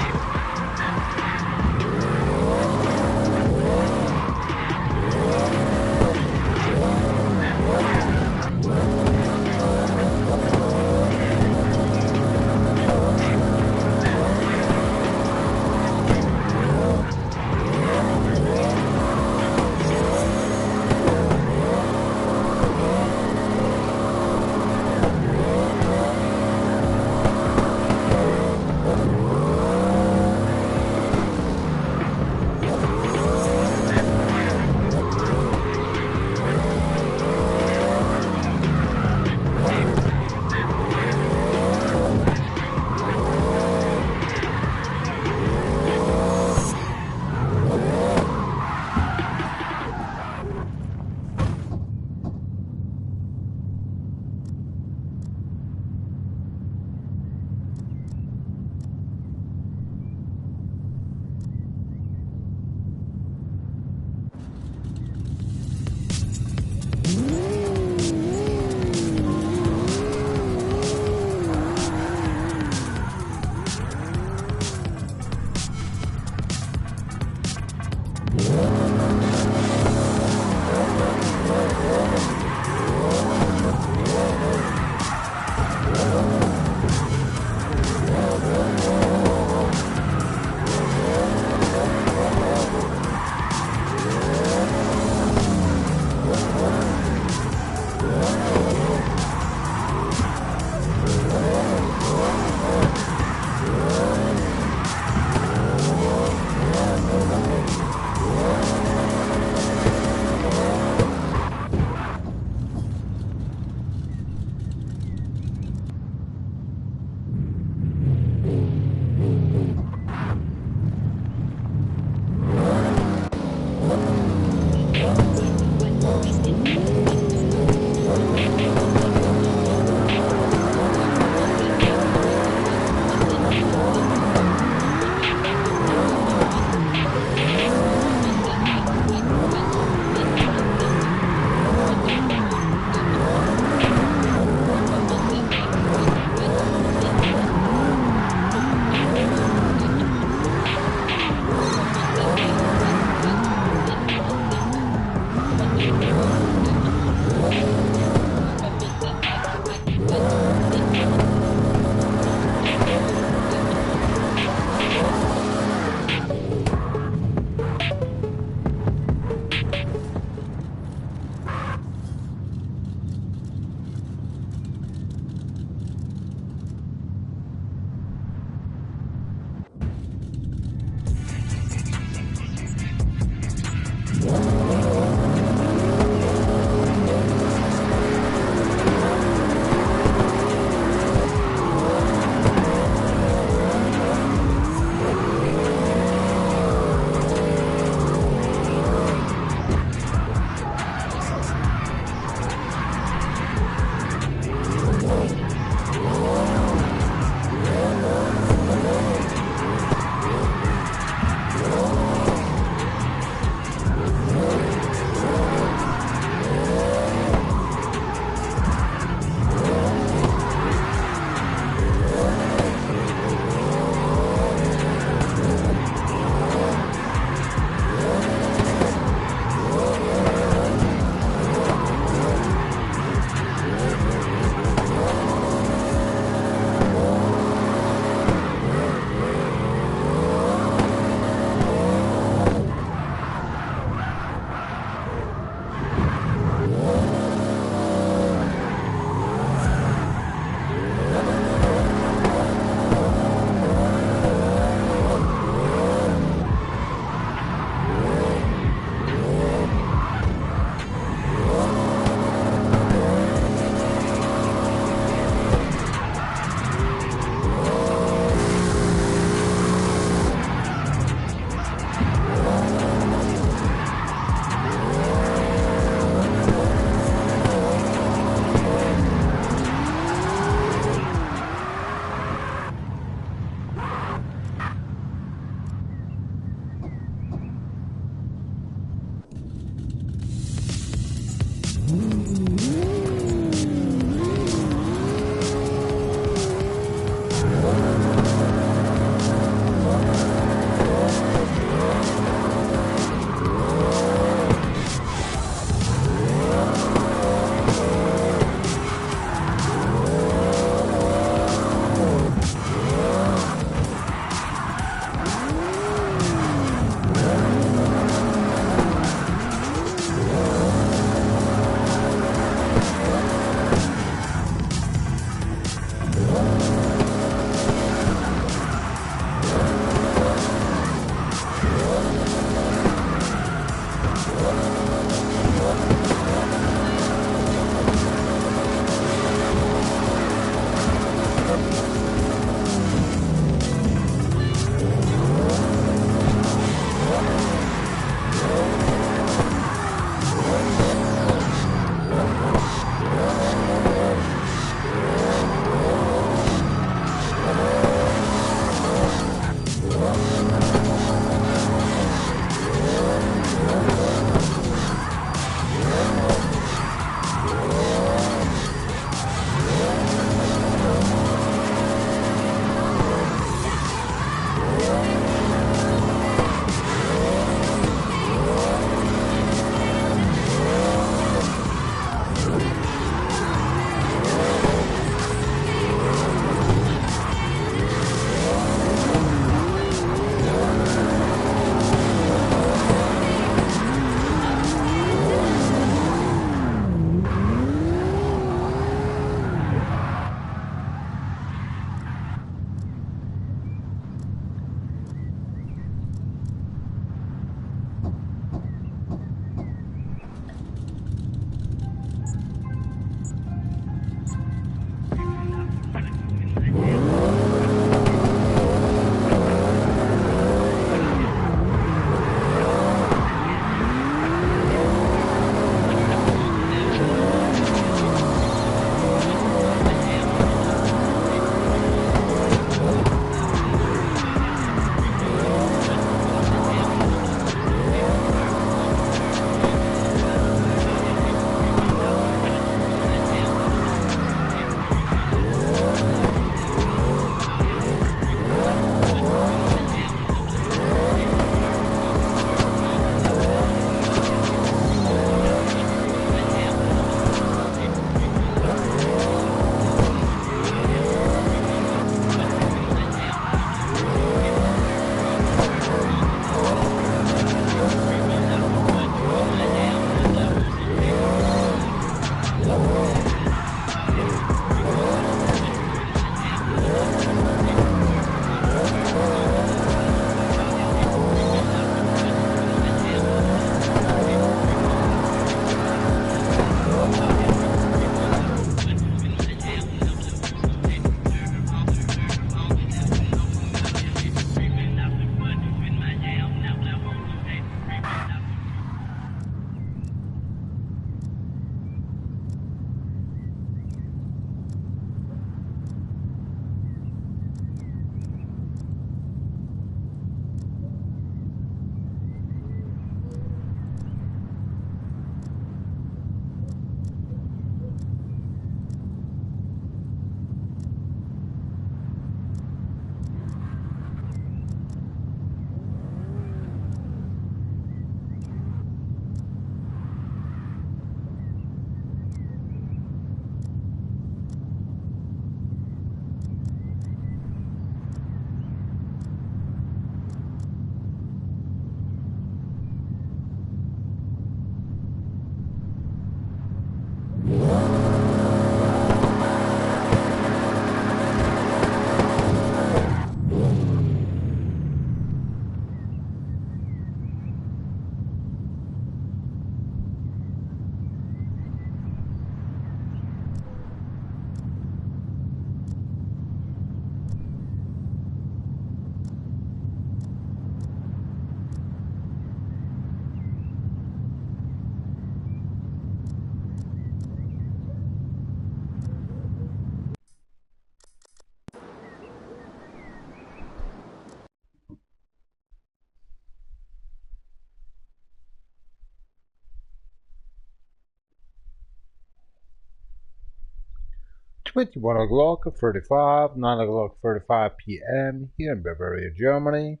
21 o'clock 35, 9 o'clock 35 p.m. here in Bavaria, Germany.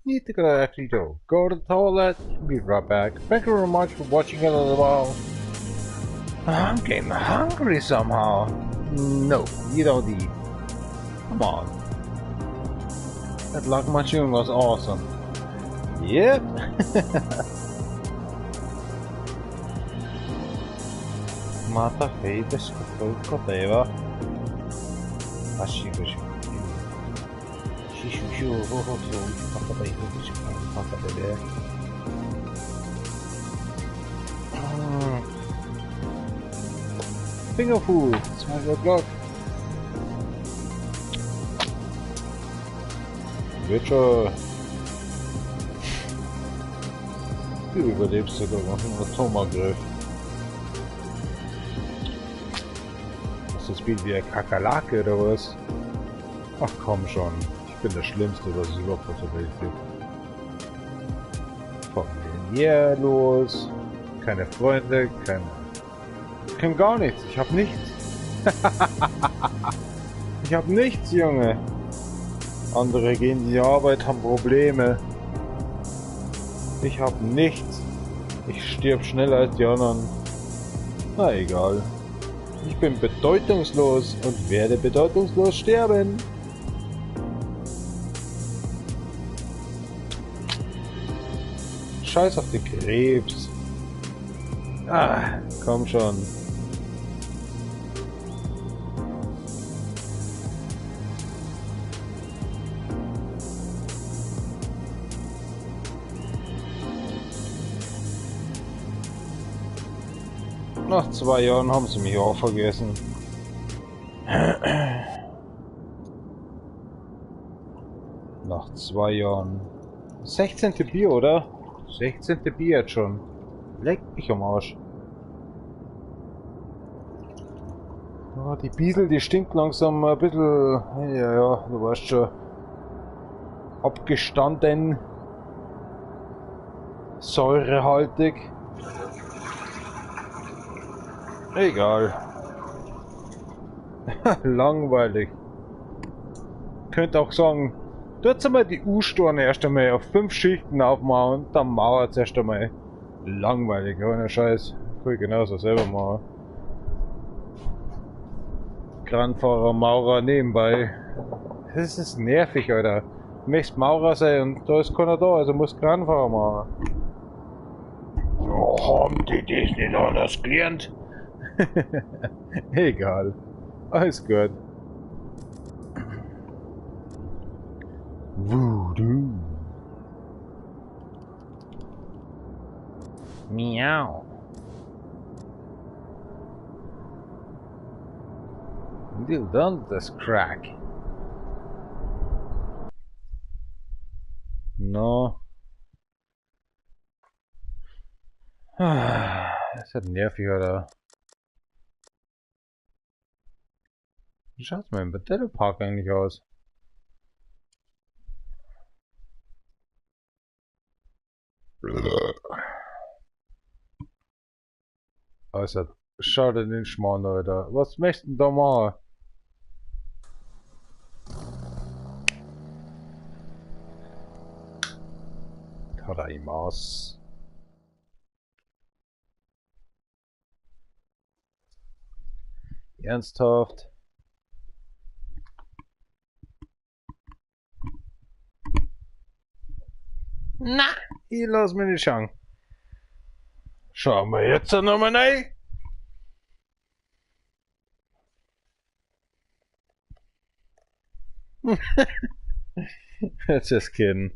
Need to actually go to the toilet. Be right back. Thank you very much for watching it as well. I'm getting hungry somehow. No, you don't eat. Come on. That Luck Machine was awesome. Yep. Mata heites koko teva. Ashi gushu. Shishu shu ho ho so kaka teva gushu kaka teva. Fingerfood, 2 o'clock. Wird schon. Du überlebst sogar noch einen Atomangriff. Ist das Spiel wie eine Kakerlake oder was? Ach komm schon, ich bin das Schlimmste, was es überhaupt auf der Welt gibt. Familiär los, keine Freunde, keine... Ich kann gar nichts, ich hab nichts. Ich hab nichts, Junge. Andere gehen in die Arbeit, haben Probleme. Ich hab nichts. Ich stirb schneller als die anderen. Na egal. Ich bin bedeutungslos und werde bedeutungslos sterben. Scheiß auf den Krebs. Ah, komm schon. Nach 2 Jahren haben sie mich auch vergessen. Nach 2 Jahren. 16. Bier, oder? 16. Bier jetzt schon. Leck mich am Arsch. Oh, die Biesel, die stinkt langsam ein bisschen... Ja, du weißt schon. Abgestanden. Säurehaltig. Egal. Langweilig. Könnt auch sagen, dort mal die U-Storne erst einmal auf 5 Schichten aufmachen und dann mauert es erst einmal. Langweilig, ohne Scheiß. Kann ich genauso selber machen. Kranfahrer, Maurer nebenbei. Das ist nervig, Alter. Du möchtest Maurer sein und da ist keiner da, also musst Kranfahrer machen. Oh, haben die das nicht anders gelernt? Egal. Alles gut. Voodoo. Miau. Du done this crack. No. Das ist nervig, oder? Wie schaut's mal im Battle-Park eigentlich aus? Also, schau dir den Schmarrn, Alter. Was möchtest du denn da machen? Tadaimasu. Ernsthaft? Na, ich lass mich nicht schauen. Schauen wir jetzt nochmal rein. Just kidding.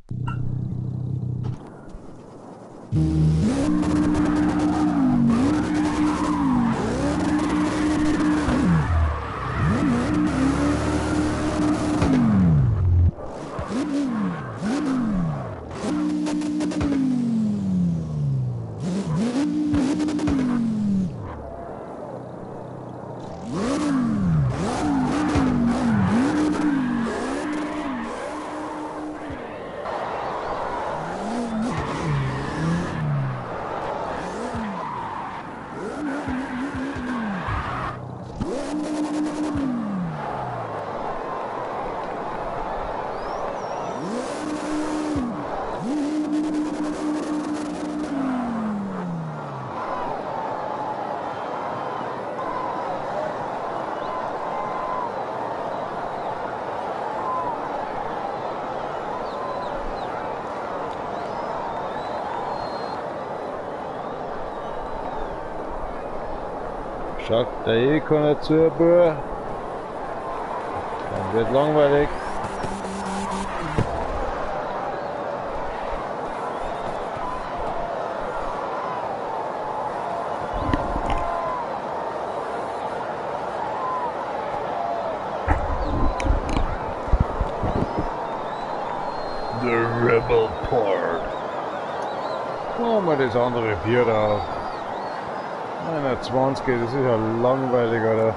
Schaut der eh keiner zu, Bub. Dann wird langweilig. The Rebel Port. Machen wir das andere Bier da auf. 21, das ist ja langweilig, oder?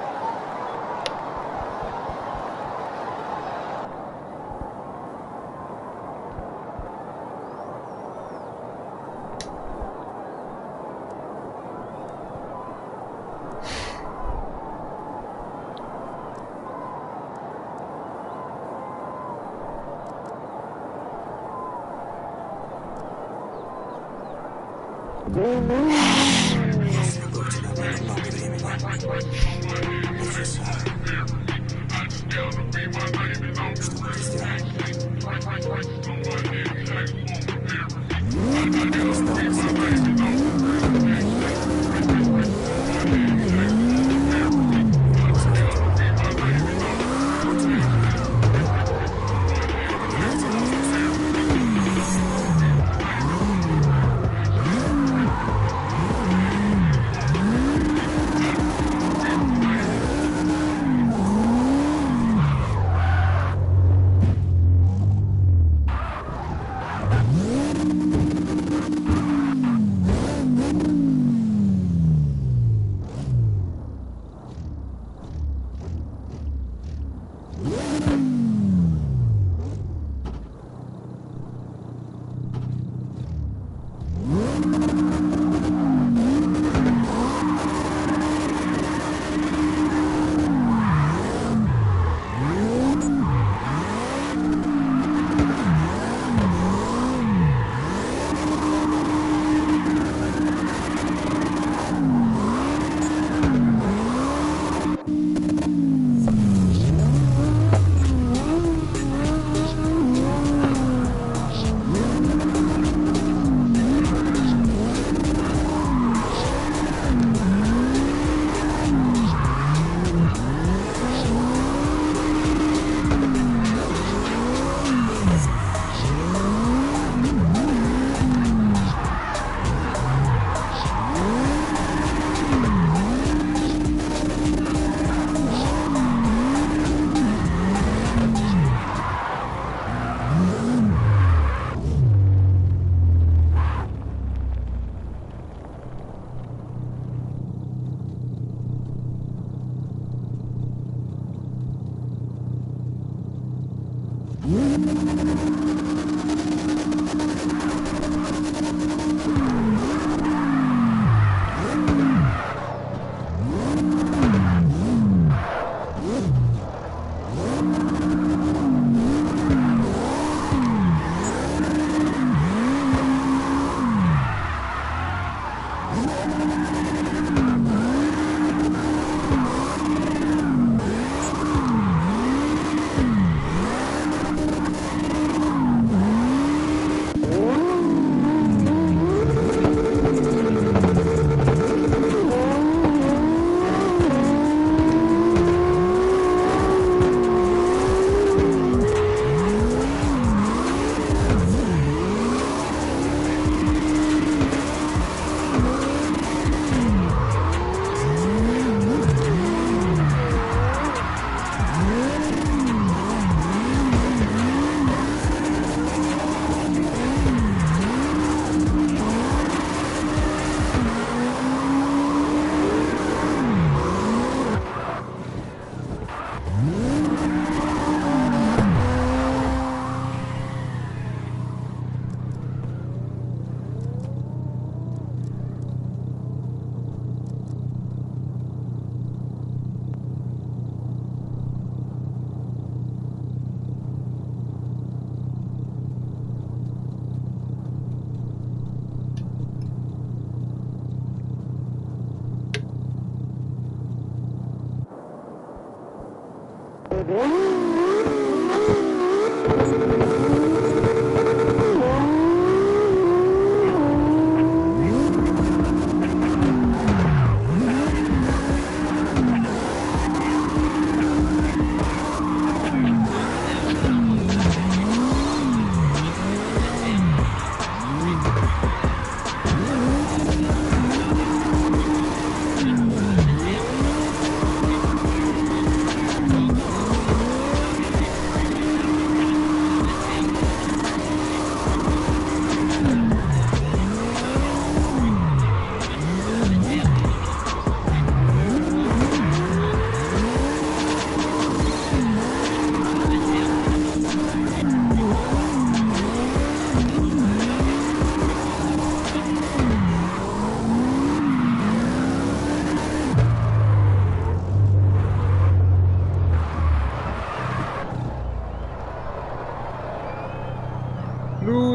Если будете намного времени. Что мы сделаем?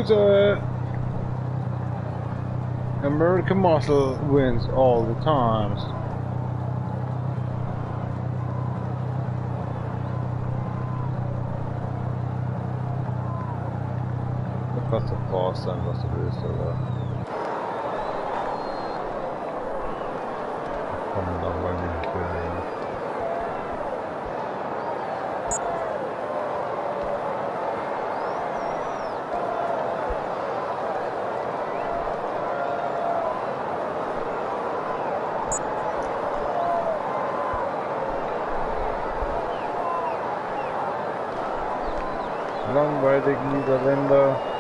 loser! American muscle wins all the times.
Det kastar fasen vad så blir så där. Kommer det vara mycket.
Langweilig Niederländer.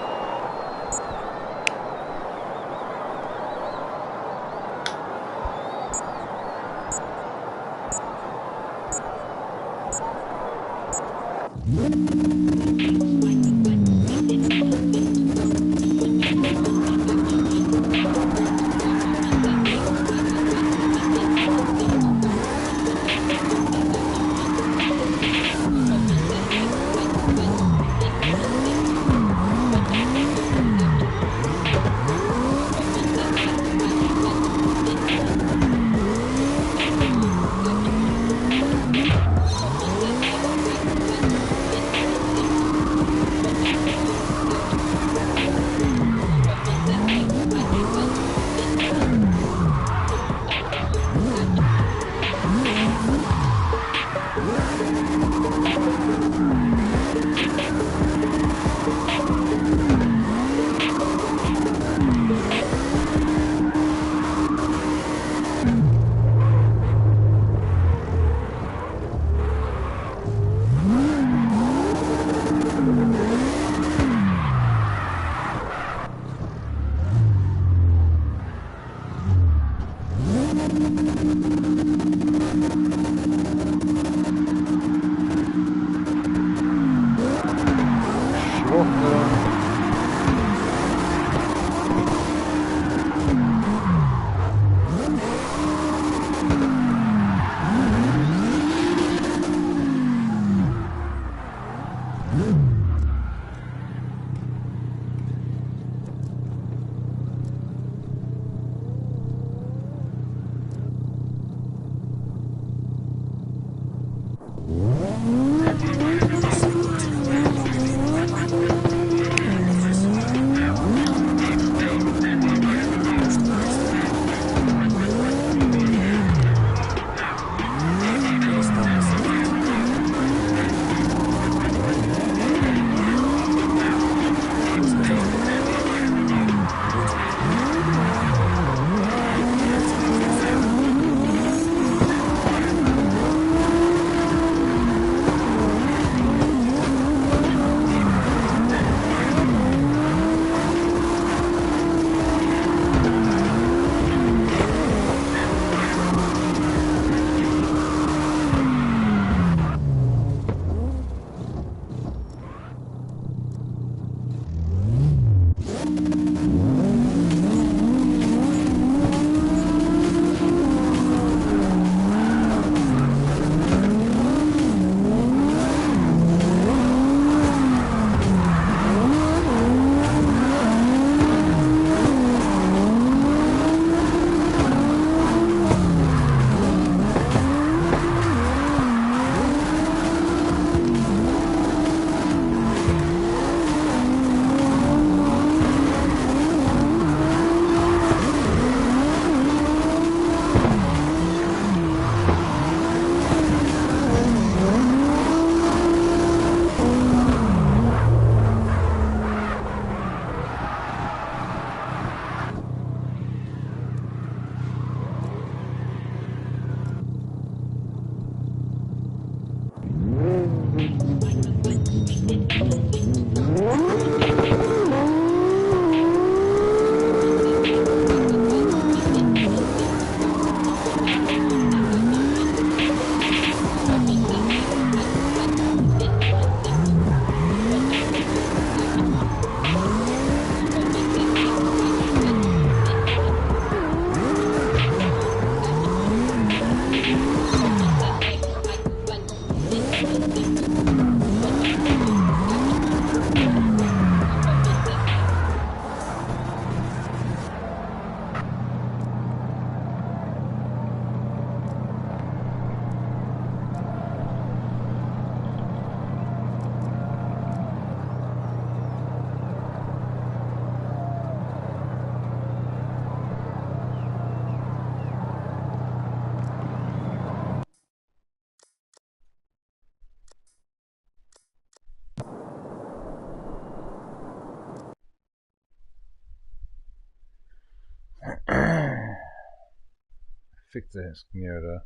Fickt sich ins Knie, oder?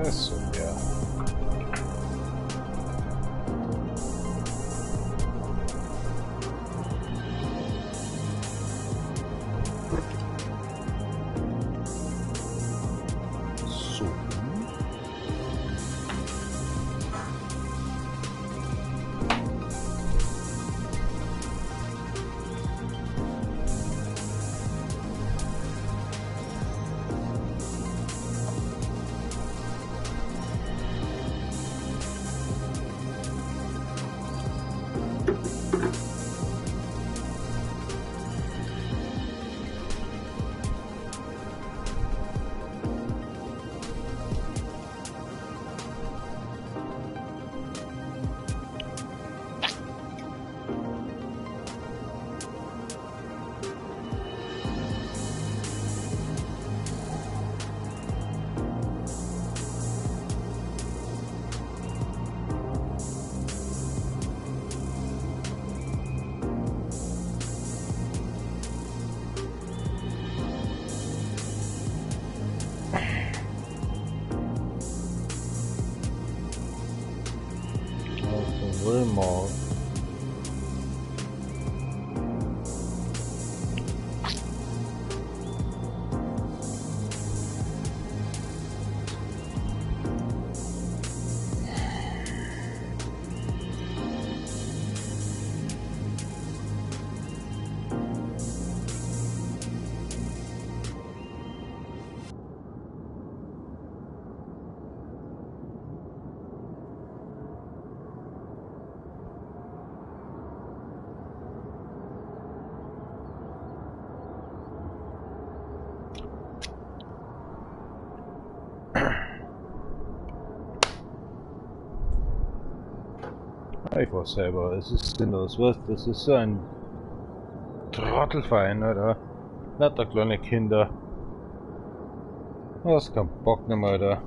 Achso, ja. So. Wilmore. Ich weiß selber, es ist sinnlos, was? Das ist so ein Trottelverein, oder? Lauter kleine Kinder. Du hast keinen Bock mehr, oder?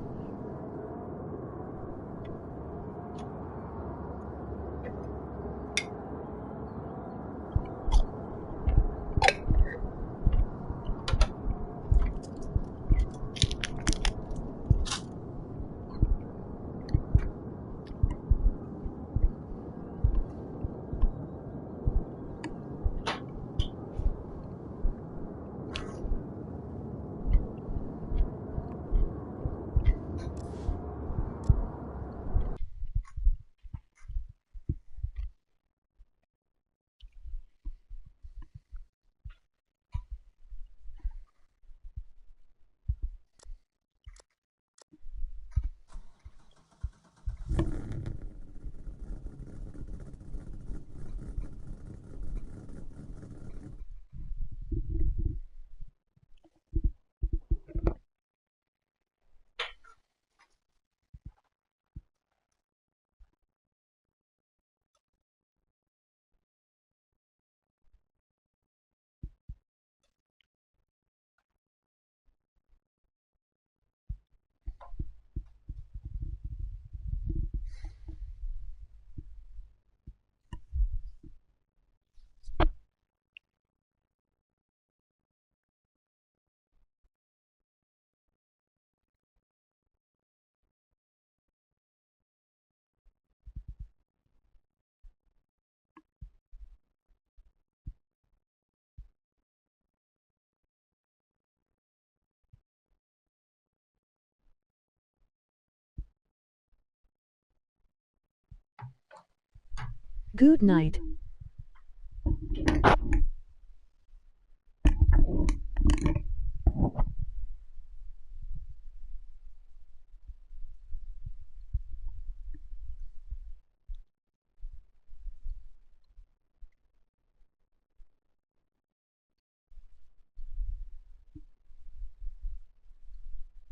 Good night.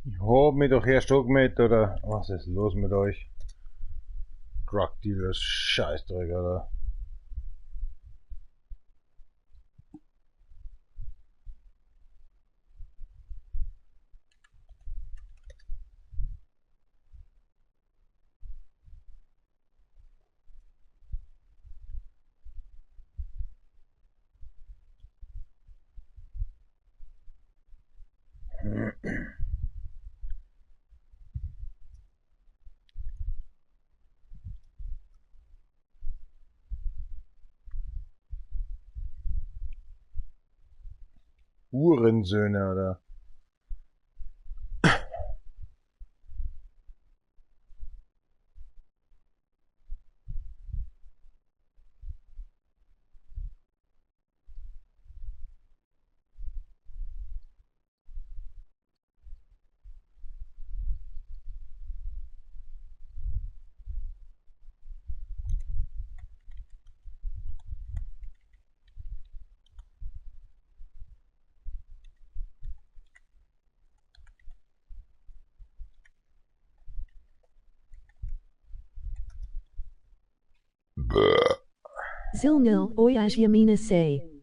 Ich hab mich doch erst angemeldet, oder? Was ist los mit euch? Drug Dealers, Scheißdreck, oder? Hurensöhne, oder?
Zilnil oyaj yamina say.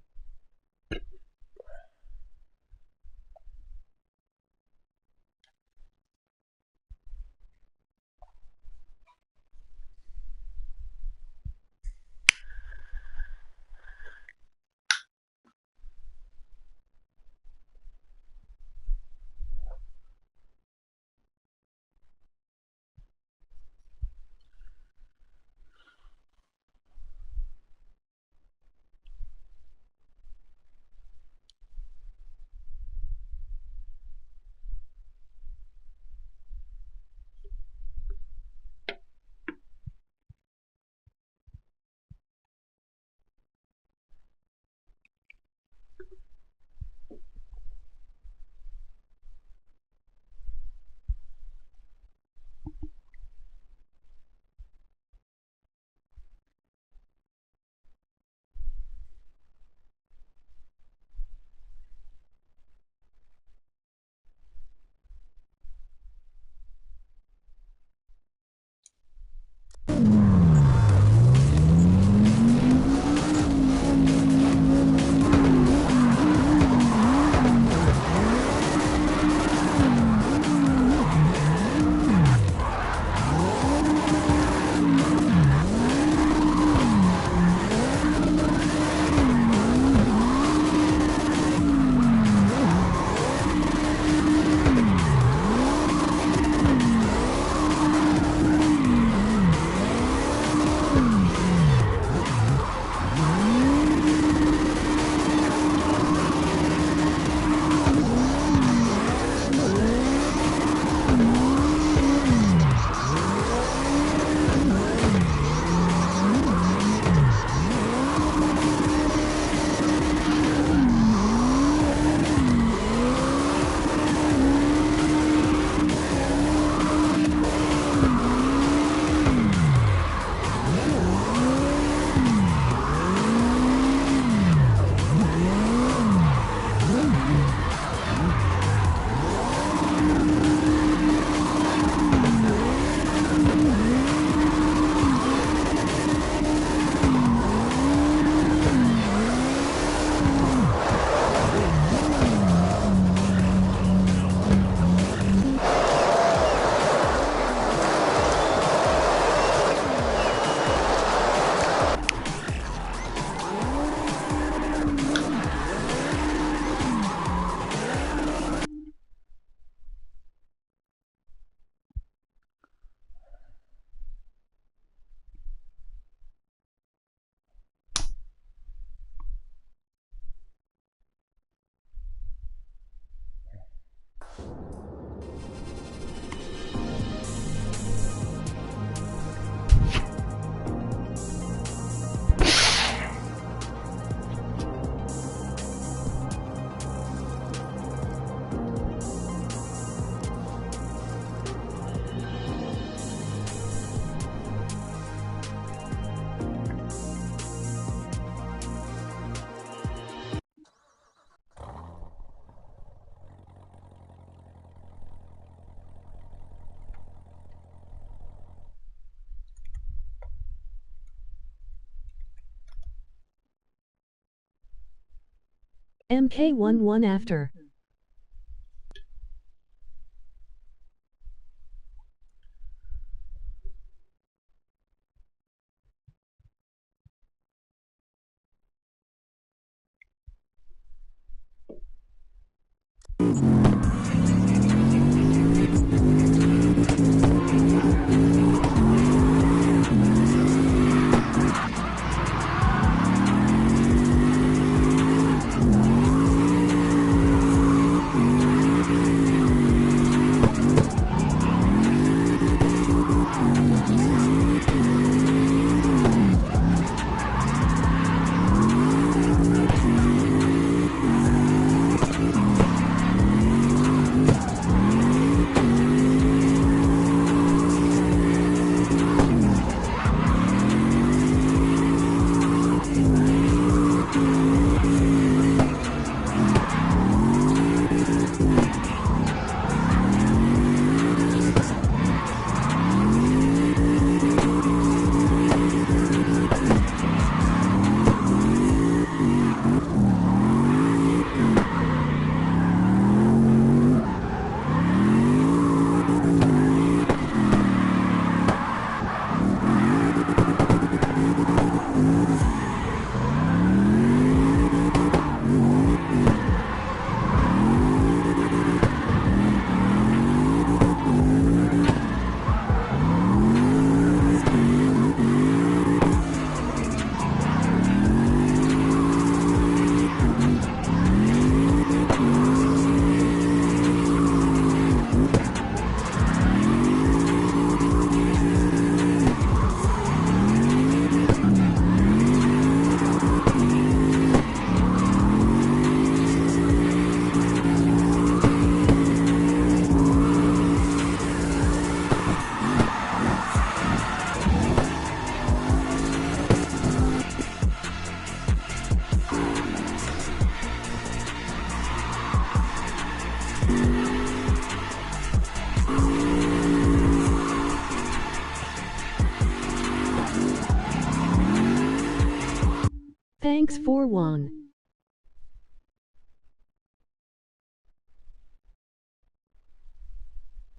MK11 after. Thanks for one.